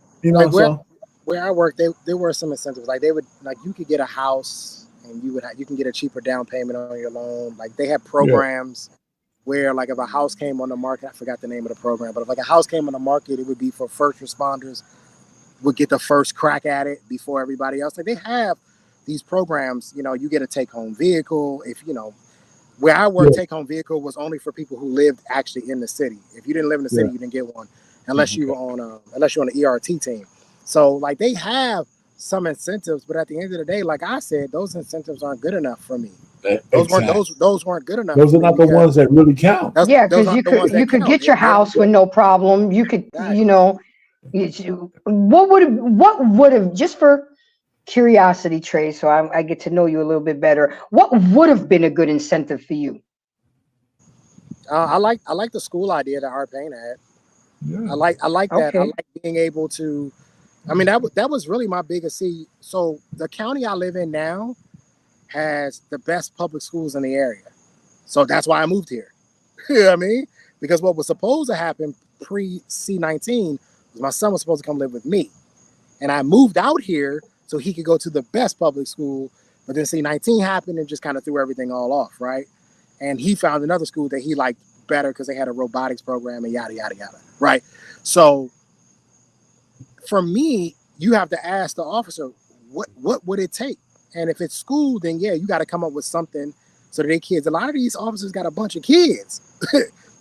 [SPEAKER 9] Where I work, there were some incentives. Like they would, like you could get a house and you can get a cheaper down payment on your loan. Like they had programs where, like, if a house came on the market, I forgot the name of the program, but if like a house came on the market, it would be for first responders would get the first crack at it before everybody else. Like they have these programs. You get a take home vehicle. If where I work, take home vehicle was only for people who lived actually in the city. If you didn't live in the city, you didn't get one unless you were on the ERT team. So like they have some incentives, but at the end of the day, like I said, those incentives aren't good enough for me. Those weren't good enough.
[SPEAKER 8] Those are not the ones that really count.
[SPEAKER 1] Because you could get your house with no problem. You could, what would have, just for curiosity, Trey, so I get to know you a little bit better, what would have been a good incentive for you?
[SPEAKER 9] I like the school idea that Art Payne had.
[SPEAKER 8] Yeah.
[SPEAKER 9] I like that.
[SPEAKER 1] Okay.
[SPEAKER 9] I like being able to. I mean, that was really my biggest. So the county I live in now has the best public schools in the area. So that's why I moved here. You know what I mean? Because what was supposed to happen pre C-19 was my son was supposed to come live with me, and I moved out here so he could go to the best public school. But then C-19 happened and just kind of threw everything all off, right? And he found another school that he liked better because they had a robotics program and yada, yada, yada. Right. So for me, you have to ask the officer, what would it take? And if it's school, then yeah, you got to come up with something so that their kids, a lot of these officers got a bunch of kids,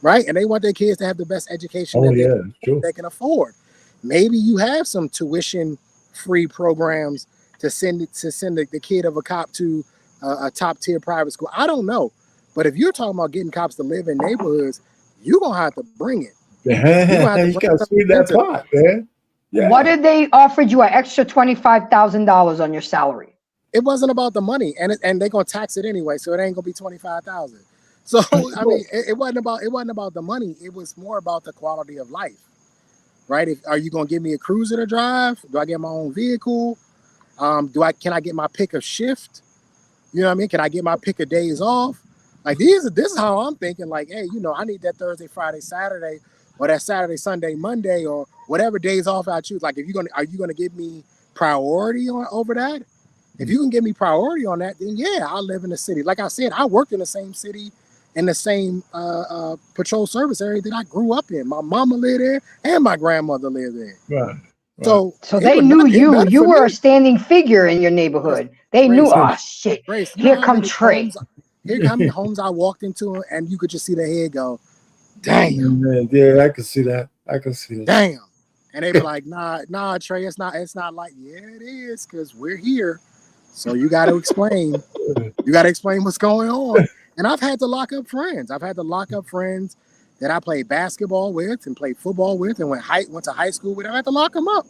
[SPEAKER 9] right? And they want their kids to have the best education they can afford. Maybe you have some tuition-free programs to send the kid of a cop to a top-tier private school. I don't know. But if you're talking about getting cops to live in neighborhoods, you're going to have to bring it.
[SPEAKER 8] You got to see that part, man. Yeah.
[SPEAKER 1] What did they offer you an extra $25,000 on your salary?
[SPEAKER 9] It wasn't about the money, and they're gonna tax it anyway, so it ain't gonna be $25,000. So I mean, it wasn't about the money. It was more about the quality of life, right? Are you gonna give me a cruiser to drive? Do I get my own vehicle? Can I get my pick of shift? You know what I mean? Can I get my pick of days off? Like this is how I'm thinking. Like, hey, I need that Thursday, Friday, Saturday, or that Saturday, Sunday, Monday, or whatever days off I choose. Like, are you gonna give me priority over that? If you can give me priority on that, then yeah, I'll live in the city. Like I said, I worked in the same city, in the same patrol service area that I grew up in. My mama lived there and my grandmother lived there.
[SPEAKER 8] Right.
[SPEAKER 1] So they knew you. You were a standing figure in your neighborhood. They knew, oh shit, here come Trey.
[SPEAKER 9] Here come the homes I walked into, and you could just see the head go, damn.
[SPEAKER 8] Yeah, I can see that.
[SPEAKER 9] Damn. And they be like, nah, Trey, it's not like, yeah, it is, because we're here. So you got to explain. You got to explain what's going on. And I've had to lock up friends. I've had to lock up friends that I played basketball with and played football with and went to high school with. I had to lock them up.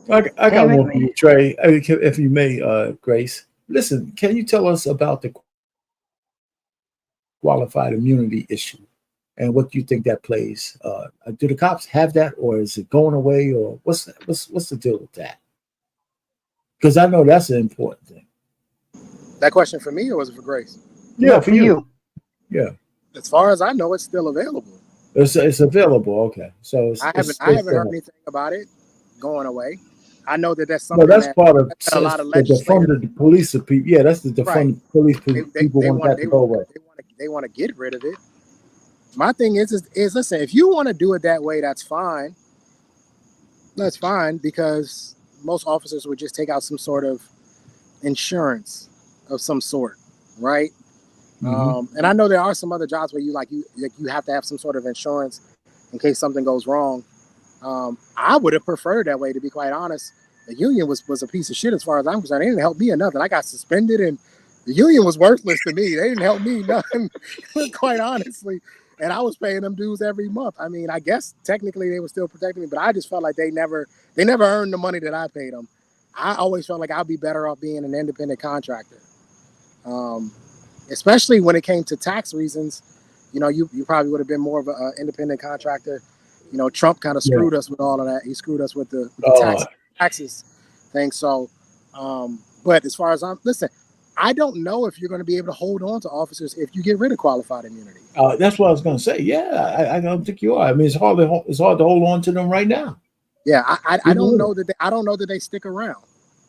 [SPEAKER 8] I got one for you, Trey, if you may, Grace. Listen, can you tell us about the qualified immunity issue and what you think that plays? Do the cops have that, or is it going away, or what's the deal with that? Because I know that's an important thing.
[SPEAKER 9] That question for me, or was it for Grace?
[SPEAKER 8] Yeah, for you. Yeah.
[SPEAKER 9] As far as I know, it's still available.
[SPEAKER 8] It's available. Okay, so
[SPEAKER 9] I haven't heard anything about it going away. I know that's something.
[SPEAKER 8] No, that's part of
[SPEAKER 9] a lot of
[SPEAKER 8] the defunded police people. Yeah, that's the defunded police people want that to go away.
[SPEAKER 9] They want to get rid of it. My thing is listen, if you want to do it that way, that's fine. That's fine, because most officers would just take out some sort of insurance of some sort, right? Mm-hmm. And I know there are some other jobs where you have to have some sort of insurance in case something goes wrong. I would have preferred that way, to be quite honest. The union was a piece of shit as far as I'm concerned. They didn't help me or nothing. I got suspended, and the union was worthless to me. They didn't help me nothing, quite honestly. And I was paying them dues every month. I mean, I guess technically they were still protecting me, but I just felt like they never earned the money that I paid them. I always felt like I'd be better off being an independent contractor. Especially when it came to tax reasons. You probably would have been more of an independent contractor. Trump kind of screwed us with all of that. He screwed us with the taxes thing. So, but as far as listen, I don't know if you're going to be able to hold on to officers if you get rid of qualified immunity.
[SPEAKER 8] That's what I was going to say. Yeah, I don't think you are. I mean, it's hard to hold on to them right now.
[SPEAKER 9] Yeah, I don't know that they stick around.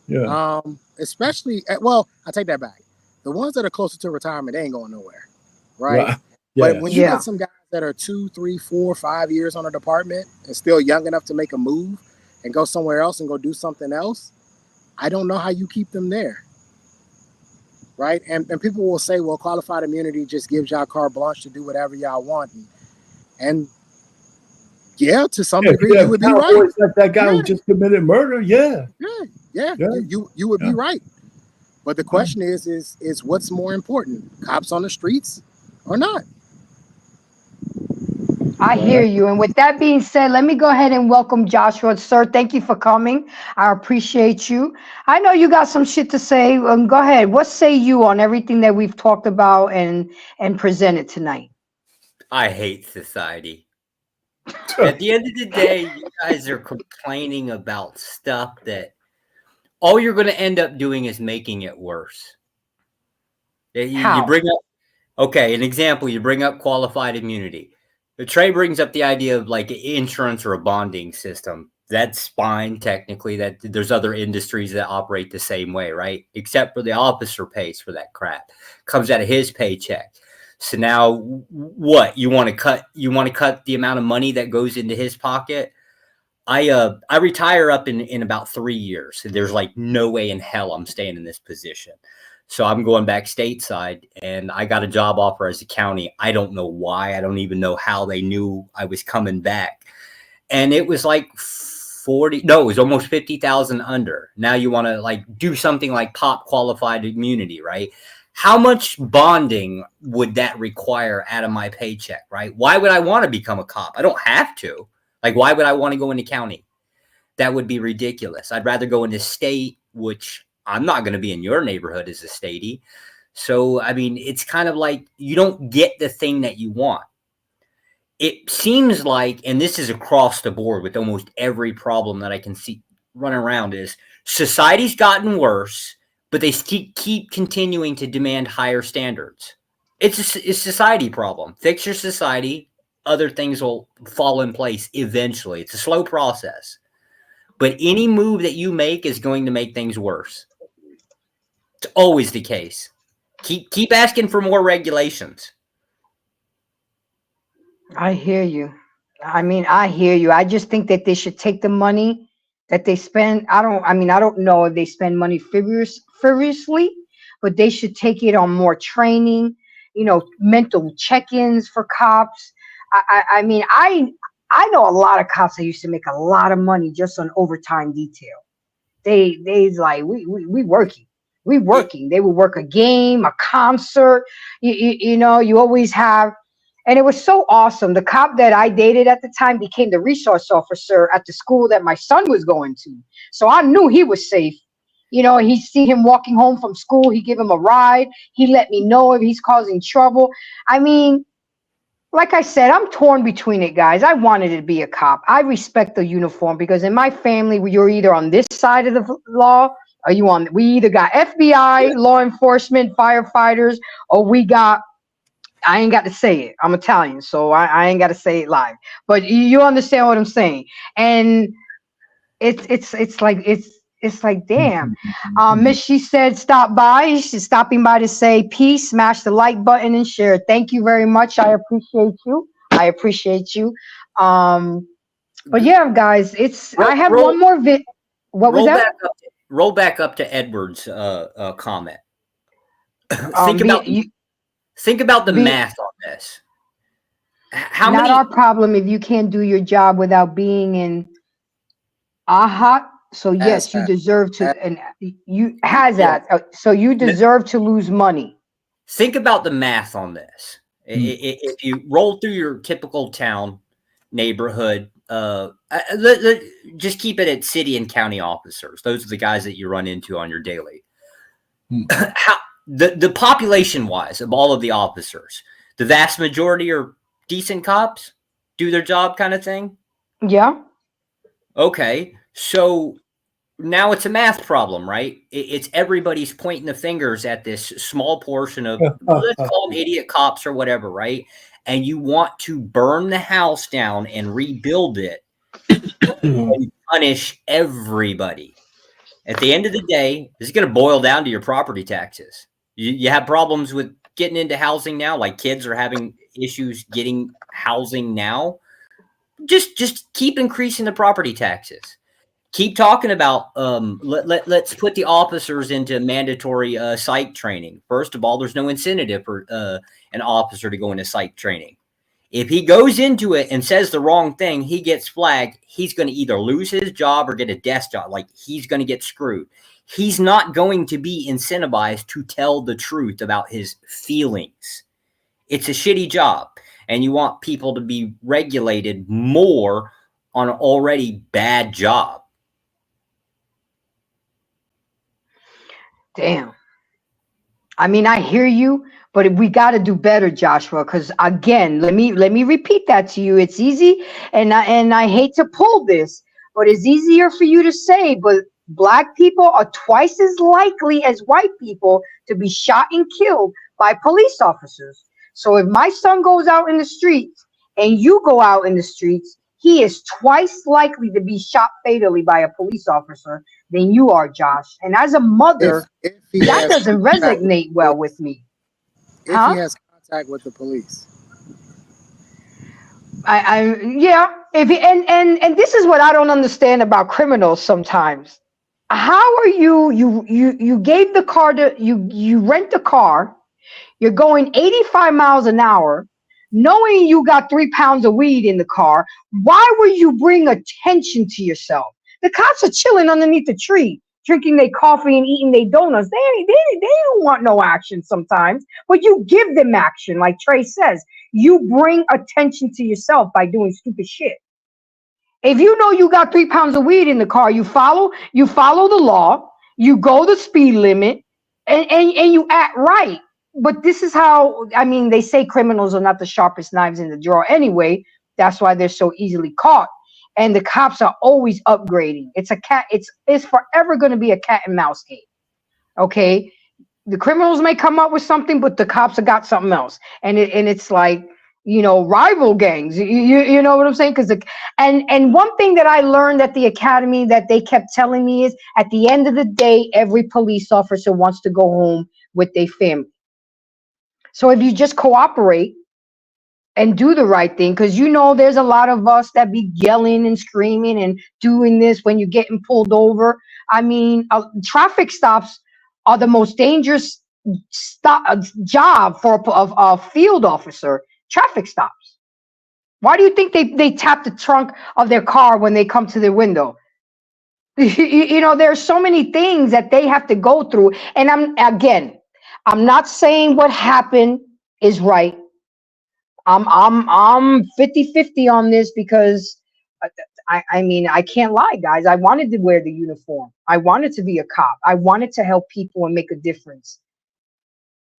[SPEAKER 8] Yeah.
[SPEAKER 9] Especially I take that back. The ones that are closer to retirement, they ain't going nowhere, right? Yeah. But when you got some guys that are 2, 3, 4, 5 years on a department and still young enough to make a move and go somewhere else and go do something else, I don't know how you keep them there. Right. And people will say, well, qualified immunity just gives y'all carte blanche to do whatever y'all want. And yeah, to some degree, you would be right.
[SPEAKER 8] Like that guy who just committed murder. Yeah.
[SPEAKER 9] You would be right. But the question is what's more important, cops on the streets or not?
[SPEAKER 1] I hear you. And with that being said, let me go ahead and welcome Joshua. Sir, thank you for coming. I appreciate you. I know you got some shit to say. Go ahead. What say you on everything that we've talked about and presented tonight?
[SPEAKER 10] I hate society. At the end of the day, you guys are complaining about stuff that all you're going to end up doing is making it worse. You bring up, okay, an example, you bring up qualified immunity. Trey brings up the idea of like insurance or a bonding system. That's fine, technically. That there's other industries that operate the same way, right? Except for the officer pays for that crap. Comes out of his paycheck. So now what? You want to cut the amount of money that goes into his pocket? I retire up in about 3 years. There's like no way in hell I'm staying in this position. So I'm going back stateside, and I got a job offer as a county. I don't know why. I don't even know how they knew I was coming back. And it was like it was almost 50,000 under. Now you want to like do something like POP, qualified immunity, right? How much bonding would that require out of my paycheck, right? Why would I want to become a cop? I don't have to. Like, why would I want to go into county? That would be ridiculous. I'd rather go into state, which I'm not going to be in your neighborhood as a statey. So, I mean, it's kind of like you don't get the thing that you want. It seems like, and this is across the board with almost every problem that I can see run around, is society's gotten worse, but they keep continuing to demand higher standards. It's a society problem. Fix your society. Other things will fall in place eventually. It's a slow process. But any move that you make is going to make things worse. It's always the case. Keep asking for more regulations.
[SPEAKER 1] I hear you. I mean, I hear you. I just think that they should take the money that they spend. I don't know if they spend money frivolously, but they should take it on more training, mental check-ins for cops. I mean, I know a lot of cops that used to make a lot of money just on overtime detail. They's like, we working. We working. They would work a game, a concert. You always have. And it was so awesome. The cop that I dated at the time became the resource officer at the school that my son was going to. So I knew he was safe. He see him walking home from school. He give him a ride. He let me know if he's causing trouble. I mean, like I said, I'm torn between it, guys. I wanted to be a cop. I respect the uniform because in my family, you're either on this side of the law or we either got FBI, law enforcement, firefighters, or we got, I ain't got to say it. I'm Italian, so I ain't got to say it live. But you understand what I'm saying. And it's like, damn. Miss, she said, stop by. She's stopping by to say peace, smash the like button and share. Thank you very much. I appreciate you. But yeah, guys, I have one more What was that?
[SPEAKER 10] Roll back up to Edward's comment. Think about the math on this.
[SPEAKER 1] Not our problem if you can't do your job without being in AHAT. So yes, you deserve to, and you has that. So you deserve to lose money.
[SPEAKER 10] Think about the math on this. If you roll through your typical town neighborhood, just keep it at city and county officers. Those are the guys that you run into on your daily. The population wise of all of the officers, the vast majority are decent cops, do their job kind of thing.
[SPEAKER 1] Yeah.
[SPEAKER 10] Okay. So now it's a math problem, right? It's everybody's pointing the fingers at this small portion of, let's call them idiot cops or whatever, right? And you want to burn the house down and rebuild it and punish everybody. At the end of the day, this is going to boil down to your property taxes. You have problems with getting into housing now, like kids are having issues getting housing now. Just keep increasing the property taxes. Keep talking about let's put the officers into mandatory psych training. First of all, there's no incentive for an officer to go into psych training. If he goes into it and says the wrong thing, he gets flagged. He's going to either lose his job or get a desk job. Like, he's going to get screwed. He's not going to be incentivized to tell the truth about his feelings. It's a shitty job, and you want people to be regulated more on an already bad job.
[SPEAKER 1] Damn. I mean, I hear you, but we got to do better, Joshua, because again, let me repeat that to you. It's easy, and I hate to pull this, but it's easier for you to say, but Black people are twice as likely as white people to be shot and killed by police officers. So if my son goes out in the streets and you go out in the streets, he is twice likely to be shot fatally by a police officer than you are, Josh. And as a mother, that doesn't resonate well with me.
[SPEAKER 9] If he has contact with the police.
[SPEAKER 1] Yeah. If you, and this is what I don't understand about criminals sometimes. How are you gave the car to you rent the car, you're going 85 miles an hour, knowing you got 3 pounds of weed in the car. Why would you bring attention to yourself? The cops are chilling underneath the tree, drinking their coffee and eating their donuts. They don't want no action sometimes, but you give them action. Like Trey says, you bring attention to yourself by doing stupid shit. If you know you got 3 pounds of weed in the car, you follow the law, you go the speed limit, and you act right. But this is how, I mean, they say criminals are not the sharpest knives in the drawer anyway. That's why they're so easily caught. And the cops are always upgrading. It's forever going to be a cat and mouse game. Okay? The criminals may come up with something, but the cops have got something else. And it's like, rival gangs. You know what I'm saying? And one thing that I learned at the academy that they kept telling me is, at the end of the day, every police officer wants to go home with their family. So if you just cooperate and do the right thing, because there's a lot of us that be yelling and screaming and doing this when you're getting pulled over. I mean, traffic stops are the most dangerous job for a field officer. Traffic stops. Why do you think they tap the trunk of their car when they come to their window? There's so many things that they have to go through. And I'm not saying what happened is right. I'm 50-50 on this, because I mean, I can't lie, guys. I wanted to wear the uniform. I wanted to be a cop. I wanted to help people and make a difference.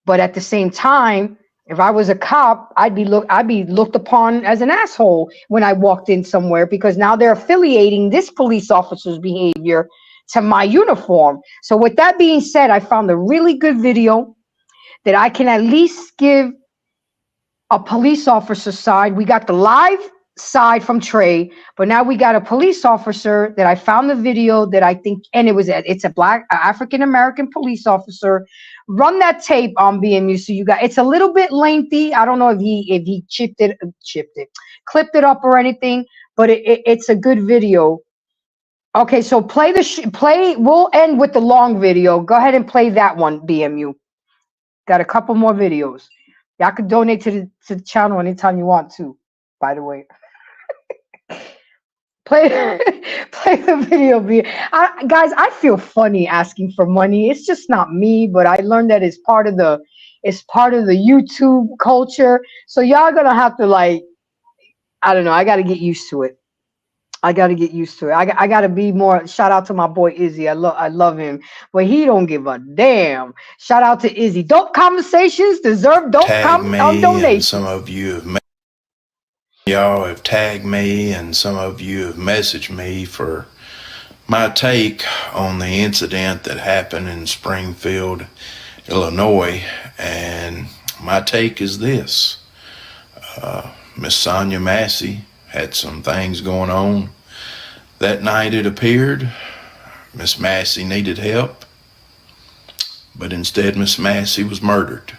[SPEAKER 1] But at the same time, if I was a cop, I'd be looked upon as an asshole when I walked in somewhere, because now they're affiliating this police officer's behavior to my uniform. So with that being said, I found a really good video that I can at least give a police officer side. We got the live side from Trey, but now we got a police officer that I found the video that I think, and it's a black African-American police officer. Run that tape on BMU. So it's a little bit lengthy. I don't know if he clipped it up or anything, but it's a good video. Okay, so we'll end with the long video. Go ahead and play that one, BMU. Got a couple more videos. Y'all could donate to the channel anytime you want to, by the way. Play the video. Guys, I feel funny asking for money. It's just not me, but I learned that it's part of the YouTube culture. So y'all gonna have to, like, I don't know. I got to get used to it. I got to be more. Shout out to my boy Izzy. I love him, but he don't give a damn. Shout out to Izzy. Dope conversations deserve dope donations.
[SPEAKER 11] Some of you y'all have tagged me, and some of you have messaged me for my take on the incident that happened in Springfield, Illinois. And my take is this. Miss Sonya Massey had some things going on that night, it appeared. Miss Massey needed help, but instead Miss Massey was murdered.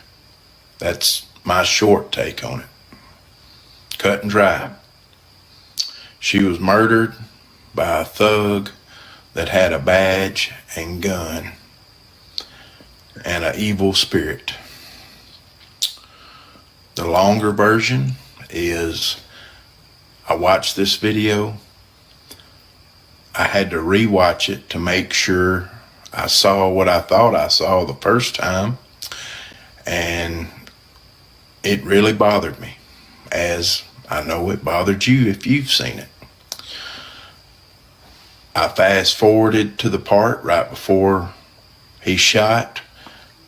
[SPEAKER 11] That's my short take on it. Cut and dry. She was murdered by a thug that had a badge and gun and an evil spirit. The longer version is, I watched this video. I had to rewatch it to make sure I saw what I thought I saw the first time, and it really bothered me, as I know it bothered you if you've seen it. I fast forwarded to the part right before he shot,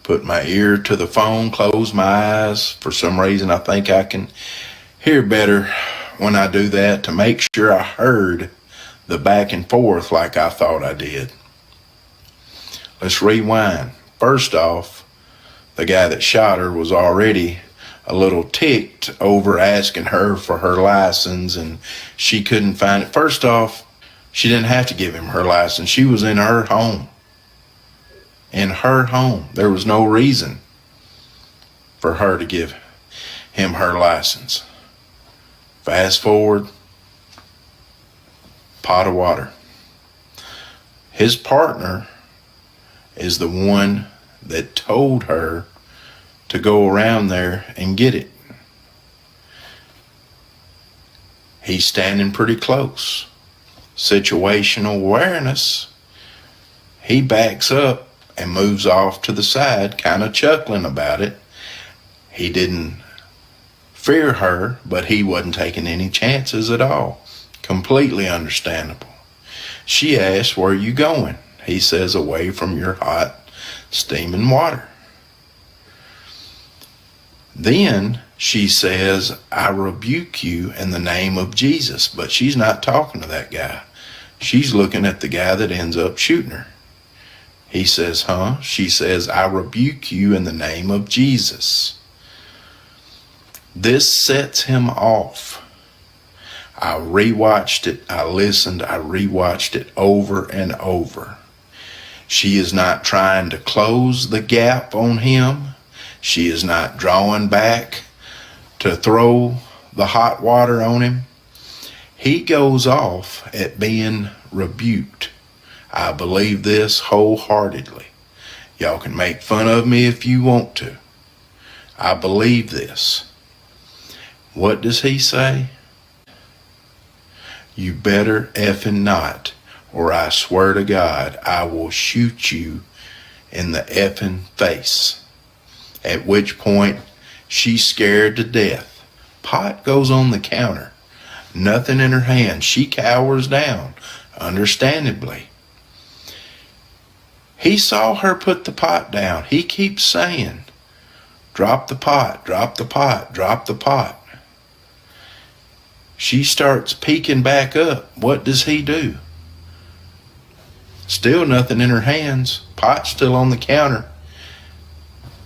[SPEAKER 11] put my ear to the phone, closed my eyes. For some reason, I think I can hear better when I do that, to make sure I heard the back and forth like I thought I did. Let's rewind. First off, the guy that shot her was already a little ticked over asking her for her license, and she couldn't find it. First off, she didn't have to give him her license. She was in her home. In her home. There was no reason for her to give him her license. Fast forward, pot of water. His partner is the one that told her to go around there and get it. He's standing pretty close. Situational awareness. He backs up and moves off to the side, kind of chuckling about it. He didn't fear her, but he wasn't taking any chances at all. Completely understandable. She asks, "Where are you going?" He says, "Away from your hot, steaming water." Then she says, "I rebuke you in the name of Jesus." But she's not talking to that guy. She's looking at the guy that ends up shooting her. He says, "Huh?" She says, "I rebuke you in the name of Jesus." This sets him off. I rewatched it. I listened. I rewatched it over and over. She is not trying to close the gap on him. She is not drawing back to throw the hot water on him. He goes off at being rebuked. I believe this wholeheartedly. Y'all can make fun of me if you want to. I believe this. What does he say? "You better effing not, or I swear to God, I will shoot you in the effing face." At which point, she's scared to death. Pot goes on the counter. Nothing in her hand. She cowers down, understandably. He saw her put the pot down. He keeps saying, "Drop the pot, drop the pot, drop the pot." She starts peeking back up. What does he do? Still nothing in her hands. Pot still on the counter.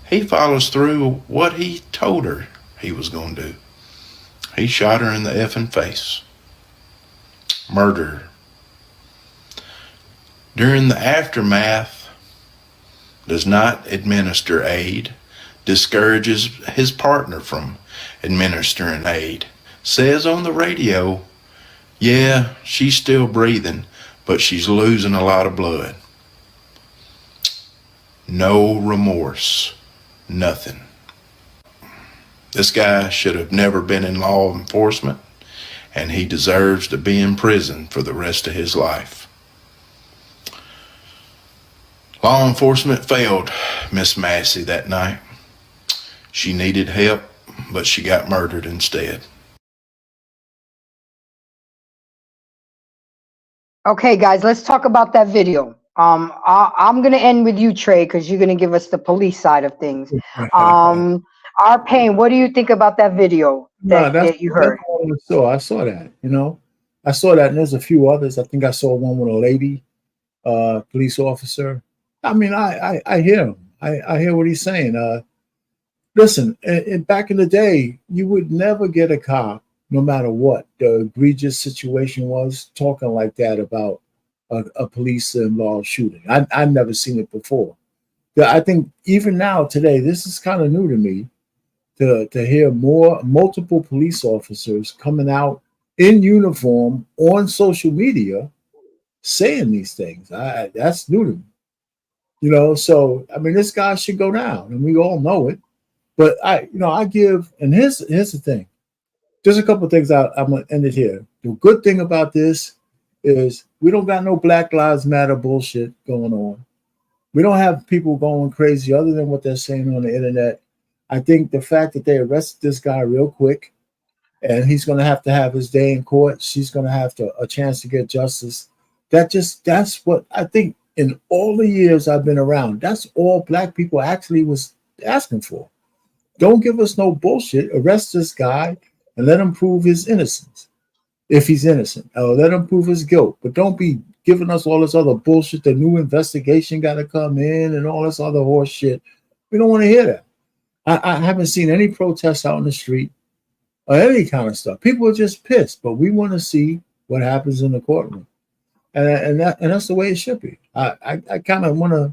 [SPEAKER 11] He follows through what he told her he was going to do. He shot her in the effing face. Murdered her. During the aftermath, does not administer aid, discourages his partner from administering aid, says on the radio, yeah, she's still breathing, but she's losing a lot of blood. No remorse, nothing. This guy should have never been in law enforcement, and he deserves to be in prison for the rest of his life. Law enforcement failed Miss Massey that night. She needed help, but she got murdered instead.
[SPEAKER 1] Okay, guys, let's talk about that video. I'm gonna end with you, Trey, because you're gonna give us the police side of things. Our Pain, what do you think about that video that you heard?
[SPEAKER 8] I saw that. I saw that, and there's a few others. I think I saw one with a lady, police officer. I mean, I hear him. I hear what he's saying. Listen, back in the day, you would never get a cop, no matter what the egregious situation was, talking like that about a police-involved shooting. I've never seen it before. I think even now, today, this is kind of new to me to hear multiple police officers coming out in uniform on social media saying these things. That's new to me. So I mean, this guy should go down, and we all know it. But I give, and here's the thing. Just a couple of things I'm gonna end it here. The good thing about this is we don't got no Black Lives Matter bullshit going on. We don't have people going crazy other than what they're saying on the internet. I think the fact that they arrested this guy real quick, and he's going to have his day in court. She's going to have a chance to get justice. That's what I think. In all the years I've been around, that's all Black people actually was asking for. Don't give us no bullshit. Arrest this guy and let him prove his innocence. If he's innocent, or let him prove his guilt. But don't be giving us all this other bullshit. The new investigation got to come in and all this other horse shit. We don't want to hear that. I haven't seen any protests out in the street or any kind of stuff. People are just pissed, but we want to see what happens in the courtroom. And that's the way it should be. I kind of want to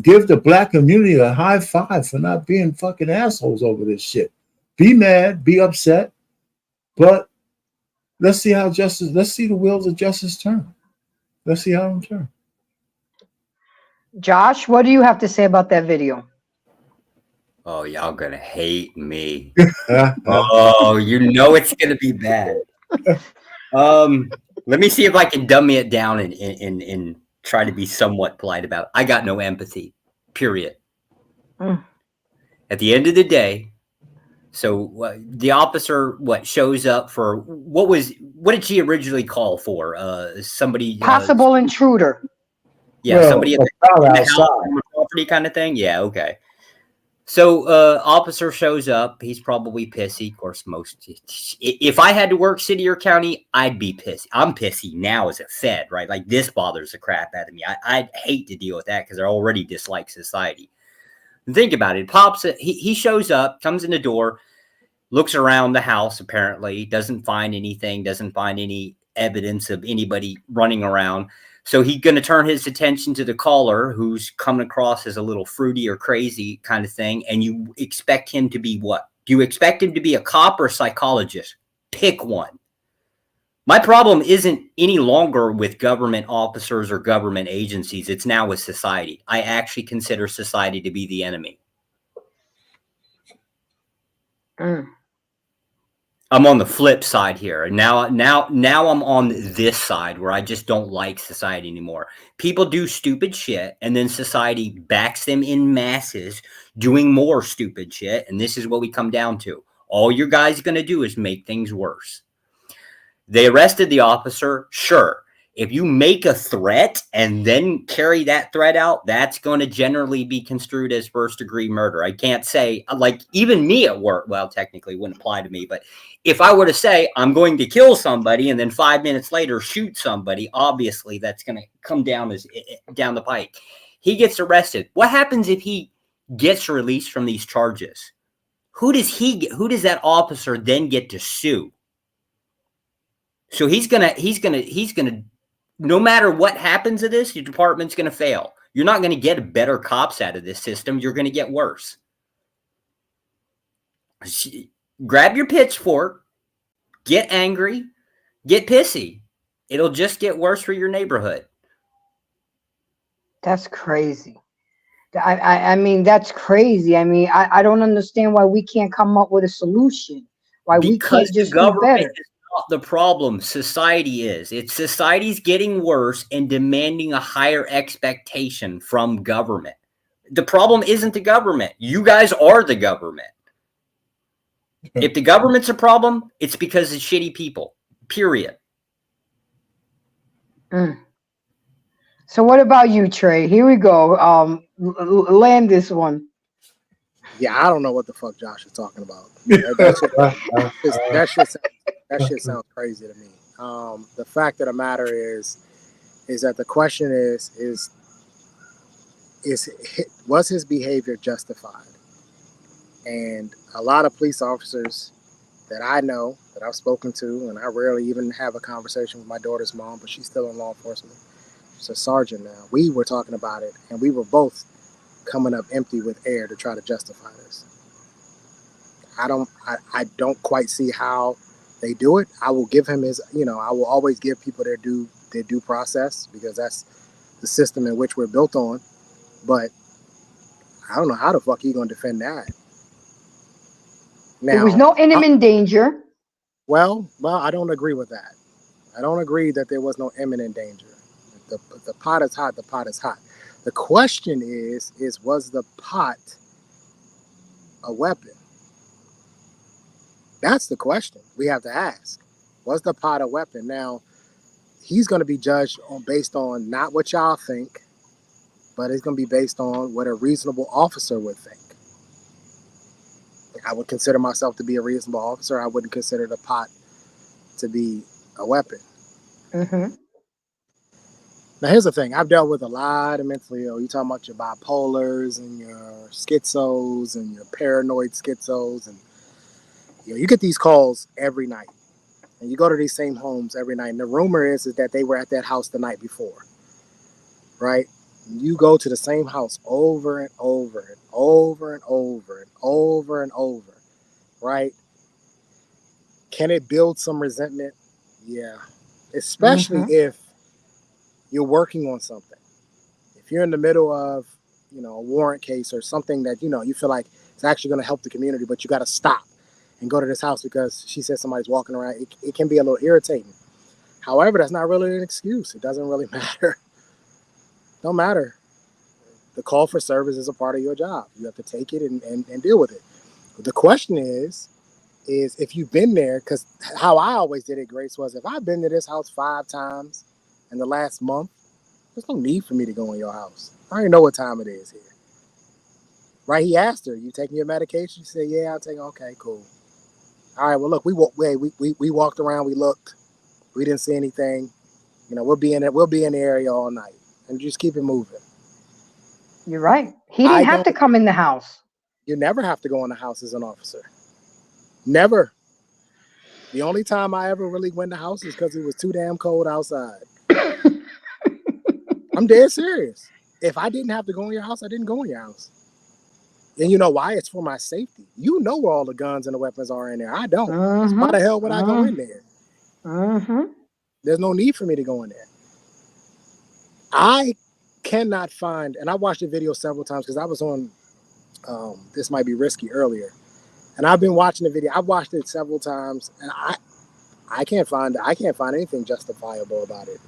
[SPEAKER 8] give the Black community a high five for not being fucking assholes over this shit. Be mad, be upset, but let's see the wheels of justice turn. Let's see how them turn.
[SPEAKER 1] Josh, what do you have to say about that video?
[SPEAKER 10] Oh, y'all gonna hate me. Oh, you know it's gonna be bad. Let me see if I can dummy it down and try to be somewhat polite about it. I got no empathy, period. At the end of the day, so the officer shows up for what did she originally call for? Somebody
[SPEAKER 1] Possible intruder.
[SPEAKER 10] Yeah, somebody in the house on the property kind of thing. Yeah, okay. So officer shows up. He's probably pissy. Of course, if I had to work city or county, I'd be pissy. I'm pissy now as a Fed, right? Like this bothers the crap out of me. I'd hate to deal with that because I already dislike society. And think about it. He shows up, comes in the door, looks around the house, apparently, doesn't find anything, doesn't find any evidence of anybody running around. So he's going to turn his attention to the caller who's coming across as a little fruity or crazy kind of thing. And you expect him to be what? Do you expect him to be a cop or a psychologist? Pick one. My problem isn't any longer with government officers or government agencies. It's now with society. I actually consider society to be the enemy. I'm on the flip side here. And now I'm on this side where I just don't like society anymore. People do stupid shit and then society backs them in masses doing more stupid shit. And this is what we come down to. All you guys are going to do is make things worse. They arrested the officer. Sure. If you make a threat and then carry that threat out, that's going to generally be construed as first-degree murder. I can't say, like, even me at work, well, technically it wouldn't apply to me, but if I were to say I'm going to kill somebody and then 5 minutes later shoot somebody, obviously that's going to come down the pike. He gets arrested. What happens if he gets released from these charges? Who does that officer then get to sue? So he's gonna no matter what happens to this, your department's going to fail. You're not going to get better cops out of this system. You're going to get worse. Grab your pitchfork, get angry, get pissy. It'll just get worse for your neighborhood.
[SPEAKER 1] That's crazy. I mean, that's crazy. I mean, I don't understand why we can't come up with a solution. Why we can't just do better.
[SPEAKER 10] Not the problem. Society is. It's society's getting worse and demanding a higher expectation from government. The problem isn't the government. You guys are the government. If the government's a problem, it's because of shitty people. Period.
[SPEAKER 1] So what about you, Trey? Here we go. Land this one.
[SPEAKER 9] Yeah, I don't know what the fuck Josh is talking about. That shit sounds crazy to me. The fact of the matter is that the question was his behavior justified? And a lot of police officers that I know, that I've spoken to, and I rarely even have a conversation with my daughter's mom, but she's still in law enforcement. She's a sergeant now. We were talking about it, and we were both coming up empty with air to try to justify this. I don't quite see how they do it. I will give him his, I will always give people their due process because that's the system in which we're built on. But I don't know how the fuck he gonna defend that. Now,
[SPEAKER 1] there was no imminent danger.
[SPEAKER 9] Well, I don't agree with that. I don't agree that there was no imminent danger. The pot is hot. The pot is hot. The question is was the pot a weapon? That's the question we have to ask. Was the pot a weapon? Now, he's going to be judged based on not what y'all think, but it's going to be based on what a reasonable officer would think. I would consider myself to be a reasonable officer. I wouldn't consider the pot to be a weapon.
[SPEAKER 1] Mm-hmm.
[SPEAKER 9] Now, here's the thing. I've dealt with a lot of mentally ill. You talking about your bipolars and your schizos and your paranoid schizos. And you get these calls every night. And you go to these same homes every night. And the rumor is that they were at that house the night before. Right? And you go to the same house over and over and over and over and over and over. right? Can it build some resentment? Yeah. Especially if you're working on something. If you're in the middle of, a warrant case or something that, you feel like it's actually going to help the community, but you got to stop and go to this house because she said somebody's walking around. It can be a little irritating. However, that's not really an excuse. It doesn't really matter. Don't matter. The call for service is a part of your job. You have to take it and deal with it. But the question is if you've been there, because how I always did it, Grace, was if I've been to this house 5 times in the last month, there's no need for me to go in your house. I already know what time it is here. Right? He asked her, you taking your medication? She said, yeah, I'm taking. Okay, cool. All right, well, look, we walked around, we looked, we didn't see anything. We'll be in the area all night and just keep it moving.
[SPEAKER 1] You're right. He didn't have to come in the house.
[SPEAKER 9] You never have to go in the house as an officer. Never. The only time I ever really went in the house is because it was too damn cold outside. I'm dead serious. If I didn't have to go in your house, I didn't go in your house. And you know why? It's for my safety. You know where all the guns and the weapons are in there. I don't. So why the hell would I go in there? There's no need for me to go in there. I cannot find, and I watched the video several times because I was on This Might Be Risky earlier. And I've been watching the video. I've watched it several times, and I can't find anything justifiable about it.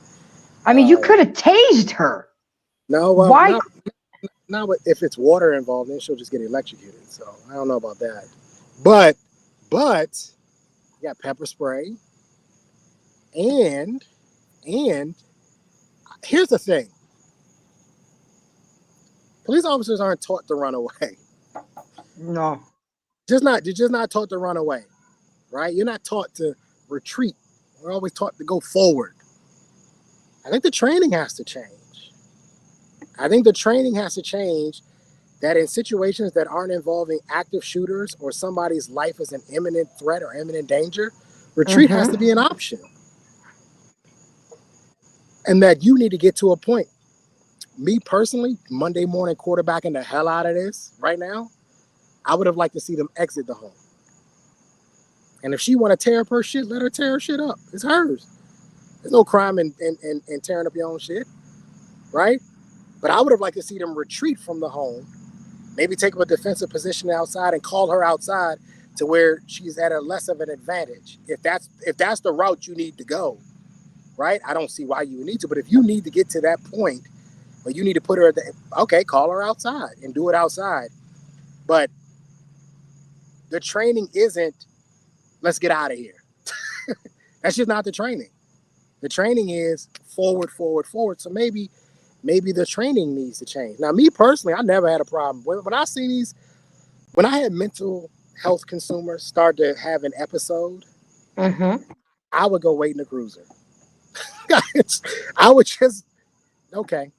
[SPEAKER 1] I mean, you could have tased her.
[SPEAKER 9] No, well,
[SPEAKER 1] why?
[SPEAKER 9] Not if it's water involved, then she'll just get electrocuted. So I don't know about that. But you got pepper spray, and here's the thing: police officers aren't taught to run away.
[SPEAKER 1] No.
[SPEAKER 9] You're just not taught to run away, right? You're not taught to retreat. We're always taught to go forward. I think the training has to change. That in situations that aren't involving active shooters or somebody's life is an imminent threat or imminent danger, retreat has to be an option. And that you need to get to a point. Me personally, Monday morning quarterbacking the hell out of this right now, I would have liked to see them exit the home. And if she want to tear up her shit, let her tear her shit up. It's hers. There's no crime in tearing up your own shit, right? But I would have liked to see them retreat from the home, maybe take up a defensive position outside and call her outside to where she's at a less of an advantage. If that's the route you need to go, right? I don't see why you would need to, but if you need to get to that point, but you need to put her call her outside and do it outside. But the training isn't, let's get out of here. That's just not the training. The training is forward, forward, forward. So maybe the training needs to change. Now, me personally, I never had a problem. When I see when I had mental health consumers start to have an episode, I would go wait in the cruiser. I would just, okay.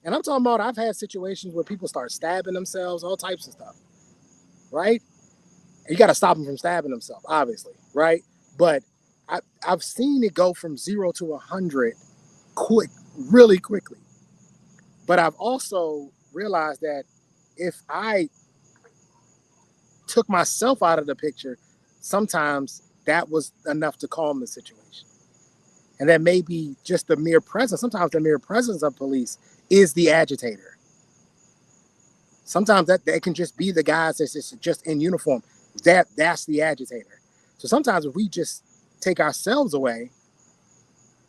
[SPEAKER 9] And I'm talking about, I've had situations where people start stabbing themselves, all types of stuff, right? And you got to stop them from stabbing themselves, obviously, right? But I've seen it go from 0 to 100 really quickly. But I've also realized that if I took myself out of the picture, sometimes that was enough to calm the situation. And that may be just the mere presence. Sometimes the mere presence of police is the agitator. Sometimes that can just be the guys that's just in uniform. That's the agitator. So sometimes if we just take ourselves away,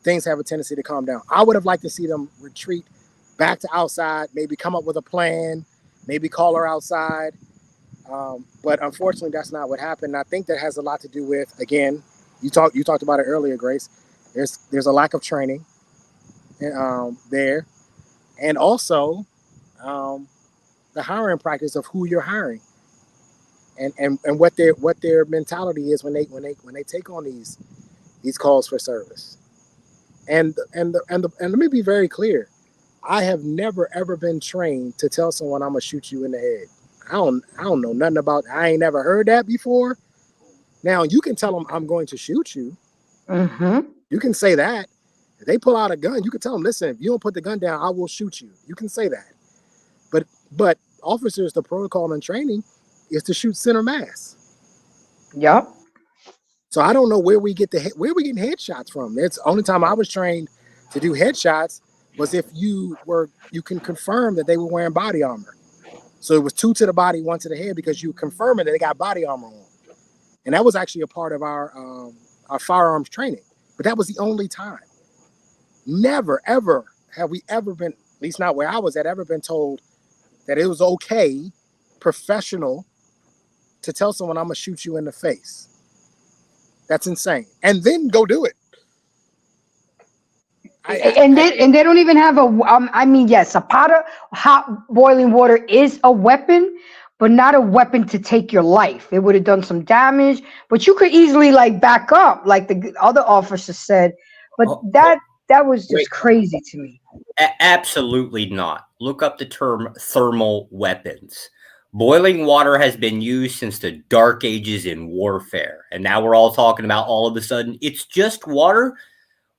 [SPEAKER 9] things have a tendency to calm down. I would have liked to see them retreat back to outside, maybe come up with a plan, maybe call her outside. But unfortunately, that's not what happened. And I think that has a lot to do with, again, you talked about it earlier, Grace. There's a lack of training there. And also the hiring practice of who you're hiring and what their mentality is when they take on these calls for service. And let me be very clear. I have never ever been trained to tell someone I'm gonna shoot you in the head. I don't know nothing about. I ain't never heard that before. Now you can tell them I'm going to shoot you. You can say that. If they pull out a gun, you can tell them, listen, if you don't put the gun down, I will shoot you. You can say that. But officers, the protocol and training is to shoot center mass.
[SPEAKER 1] Yep.
[SPEAKER 9] So I don't know where we getting headshots from. It's the only time I was trained to do headshots was if you can confirm that they were wearing body armor. So it was 2 to the body, 1 to the head, because you confirming that they got body armor on. And that was actually a part of our firearms training. But that was the only time. Never, ever have we ever been, at least not where I was at, ever been told that it was okay, professional, to tell someone I'm gonna shoot you in the face. That's insane. And then go do it.
[SPEAKER 1] And they don't even have I mean, yes, a pot of hot boiling water is a weapon, but not a weapon to take your life. It would have done some damage, but you could easily like back up, like the other officer said. But that was just crazy to me.
[SPEAKER 10] Absolutely not. Look up the term thermal weapons. Boiling water has been used since the dark ages in warfare. And now we're all talking about all of a sudden, it's just water.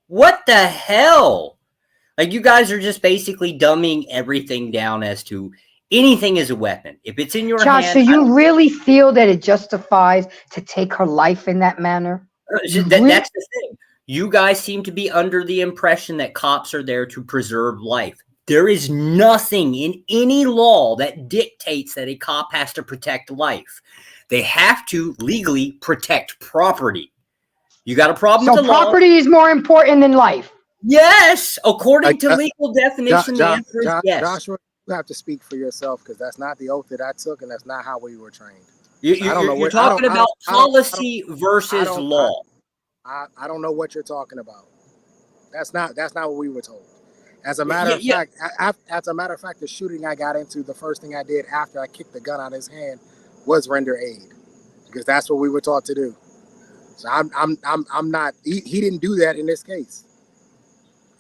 [SPEAKER 10] What the hell? Like, you guys are just basically dumbing everything down as to anything is a weapon. If it's in your
[SPEAKER 1] Josh,
[SPEAKER 10] hand.
[SPEAKER 1] so you really feel that it justifies to take her life in that manner?
[SPEAKER 10] That's the thing. You guys seem to be under the impression that cops are there to preserve life. There is nothing in any law that dictates that a cop has to protect life. They have to legally protect property. You got a problem with the law?
[SPEAKER 1] So property is more important than life?
[SPEAKER 10] Yes. According to legal definition, the answer is yes.
[SPEAKER 9] Joshua, you have to speak for yourself, because that's not the oath that I took, and that's not how we were trained.
[SPEAKER 10] You're talking about policy versus law.
[SPEAKER 9] I don't know what you're talking about. That's not what we were told. As a matter of fact, the shooting I got into, the first thing I did after I kicked the gun out of his hand was render aid, because that's what we were taught to do. So I'm not. He didn't do that in this case.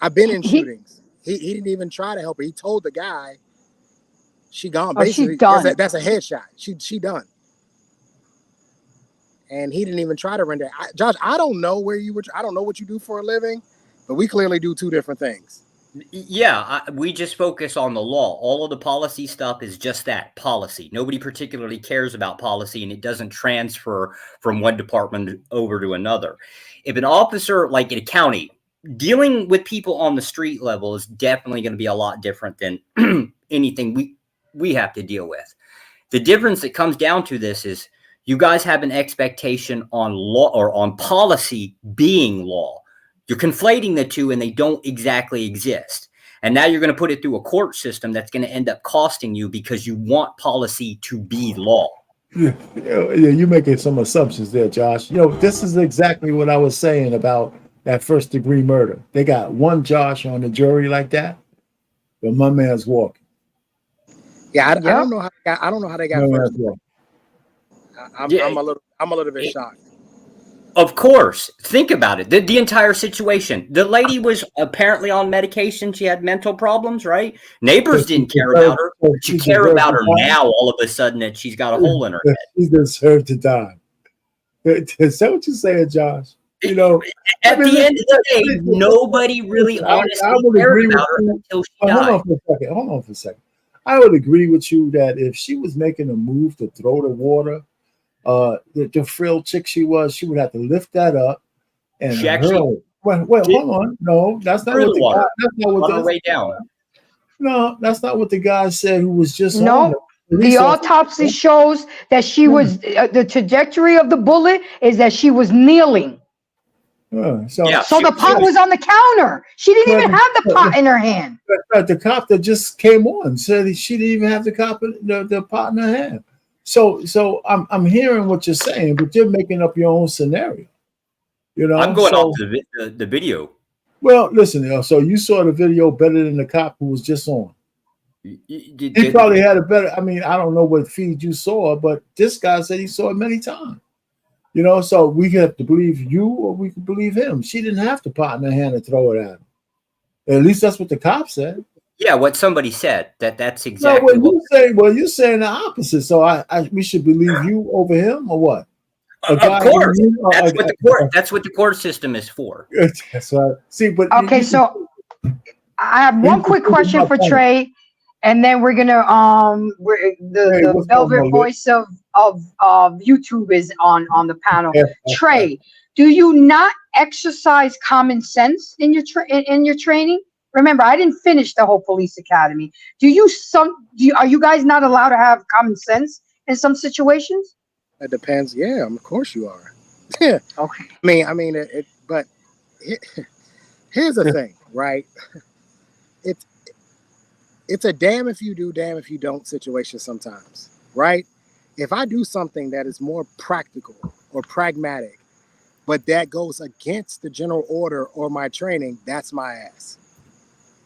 [SPEAKER 9] I've been in shootings. He didn't even try to help her. He told the guy, "She gone." Basically,
[SPEAKER 1] she done.
[SPEAKER 9] That's a headshot. She done. And he didn't even try to render. Josh, I don't know where you were. I don't know what you do for a living, but we clearly do two different things.
[SPEAKER 10] Yeah, we just focus on the law. All of the policy stuff is just that, policy. Nobody particularly cares about policy, and it doesn't transfer from one department over to another. If an officer, like in a county, dealing with people on the street level is definitely going to be a lot different than anything we have to deal with. The difference that comes down to this is you guys have an expectation on law or on policy being law. You're conflating the two, and they don't exactly exist. And now you're going to put it through a court system that's going to end up costing you because you want policy to be law.
[SPEAKER 8] Yeah, you're making some assumptions there, Josh. This is exactly what I was saying about that first-degree murder. They got one Josh on the jury like that, but my man's walking.
[SPEAKER 9] Yeah, I don't know how they got first. I'm a little bit shocked.
[SPEAKER 10] Of course. Think about it. The entire situation. The lady was apparently on medication. She had mental problems, right? Neighbors didn't care about her. But you care about her now all of a sudden that she's got a hole in her head.
[SPEAKER 8] She deserved to die. Is that what you're saying, Josh?
[SPEAKER 10] At the end of the day, nobody really honestly cared about her until she died.
[SPEAKER 8] Hold on for a second. I would agree with you that if she was making a move to throw the water, the frill chick she would have to lift that up and hurl it. Wait, hold on. No, that's not what the guy. That's not what the way down. No, that's not what the guy said. Who was just
[SPEAKER 1] the autopsy shows that she was the trajectory of the bullet is that she was kneeling. So the pot was on the counter. She didn't even have the pot in her hand.
[SPEAKER 8] But the cop that just came on said she didn't even have the pot in her hand. So I'm hearing what you're saying, but you're making up your own scenario.
[SPEAKER 10] I'm going off the video.
[SPEAKER 8] Well, listen, so you saw the video better than the cop who was just on. He probably had a better. I mean, I don't know what feed you saw, but this guy said he saw it many times. So we have to believe you or we can believe him. She didn't have to pot in her hand and throw it at him. At least that's what the cop said.
[SPEAKER 10] Yeah, what somebody said. That's exactly
[SPEAKER 8] you're saying the opposite. So we should believe you over him or what?
[SPEAKER 10] Of course. That's what the court system is for.
[SPEAKER 8] That's right. See, but
[SPEAKER 1] okay, so I have one quick question for Trey. And then we're gonna the
[SPEAKER 8] what's going
[SPEAKER 1] velvet
[SPEAKER 8] on, Liz?
[SPEAKER 1] voice of YouTube is on the panel.
[SPEAKER 8] Yeah.
[SPEAKER 1] Trey, do you not exercise common sense in your in your training? Remember, I didn't finish the whole police academy. Are you guys not allowed to have common sense in some situations?
[SPEAKER 9] It depends. Yeah, of course you are. Yeah.
[SPEAKER 1] Okay.
[SPEAKER 9] But here's the thing, right? It's a damn if you do, damn if you don't situation sometimes, right? If I do something that is more practical or pragmatic, but that goes against the general order or my training, that's my ass.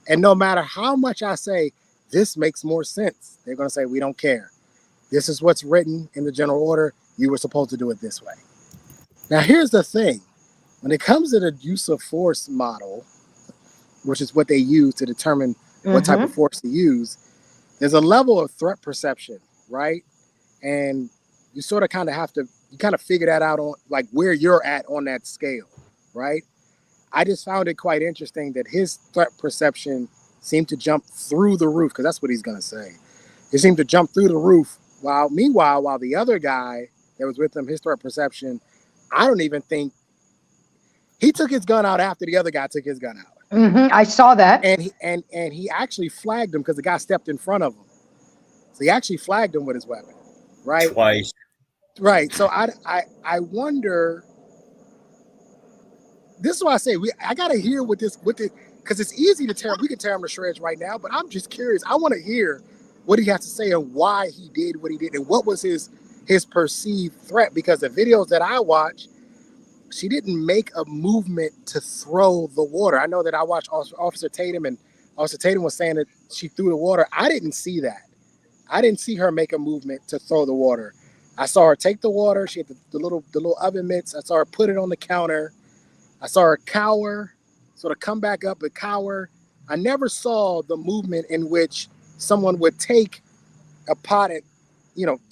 [SPEAKER 9] And no matter how much I say, this makes more sense, they're going to say, we don't care. This is what's written in the general order. You were supposed to do it this way. Now, here's the thing. When it comes to the use of force model, which is what they use to determine what type of force to use, there's a level of threat perception, right? And you sort of kind of have to, you kind of figure that out on like where you're at on that scale, right? I just found it quite interesting that his threat perception seemed to jump through the roof, because that's what he's going to say. It seemed to jump through the roof, while the other guy that was with him, his threat perception, I don't even think, he took his gun out after the other guy took his gun out.
[SPEAKER 1] I saw that.
[SPEAKER 9] And he actually flagged him because the guy stepped in front of him. So he actually flagged him with his weapon, right?
[SPEAKER 10] Twice.
[SPEAKER 9] Right. So I wonder. This is why I say I gotta hear what this because it's easy to tear. We can tear him to shreds right now, but I'm just curious. I want to hear what he has to say and why he did what he did and what was his perceived threat. Because the videos that I watch, she didn't make a movement to throw the water. I know that I watched Officer Tatum, and Officer Tatum was saying that she threw the water. I didn't see that. I didn't see her make a movement to throw the water. I saw her take the water. She had the little oven mitts. I saw her put it on the counter. I saw her cower, sort of come back up and cower. I never saw the movement in which someone would take a pot at,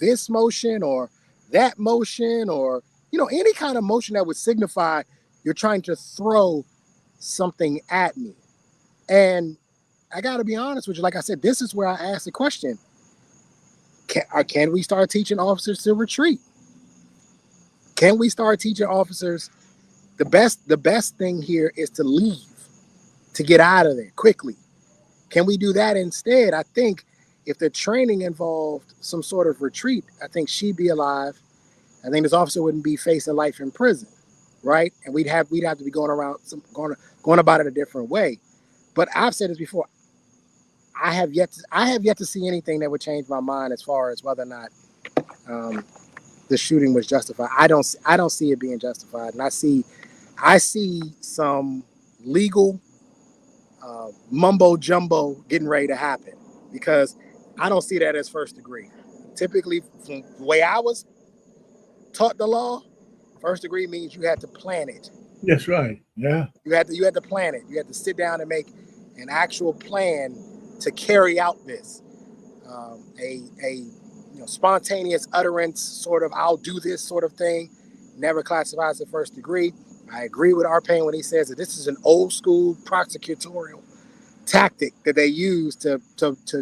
[SPEAKER 9] this motion or that motion, or, any kind of motion that would signify you're trying to throw something at me. And I got to be honest with you. Like I said, this is where I asked the question. Can we start teaching officers to retreat? Can we start teaching officers the best thing here is to leave, to get out of there quickly? Can we do that instead? I think if the training involved some sort of retreat, I think she'd be alive. I think this officer wouldn't be facing life in prison, right? And we'd have to be going about it a different way. But I've said this before. I have yet to see anything that would change my mind as far as whether or not the shooting was justified. I don't see it being justified, and I see some legal mumbo jumbo getting ready to happen, because I don't see that as first degree. Typically, from the way I was taught the law, first degree means you had to plan it.
[SPEAKER 8] That's right. Yeah.
[SPEAKER 9] You had to plan it. You had to sit down and make an actual plan to carry out this. Spontaneous utterance, sort of I'll do this sort of thing, never classifies as first degree. I agree with Arpain when he says that this is an old school prosecutorial tactic that they use to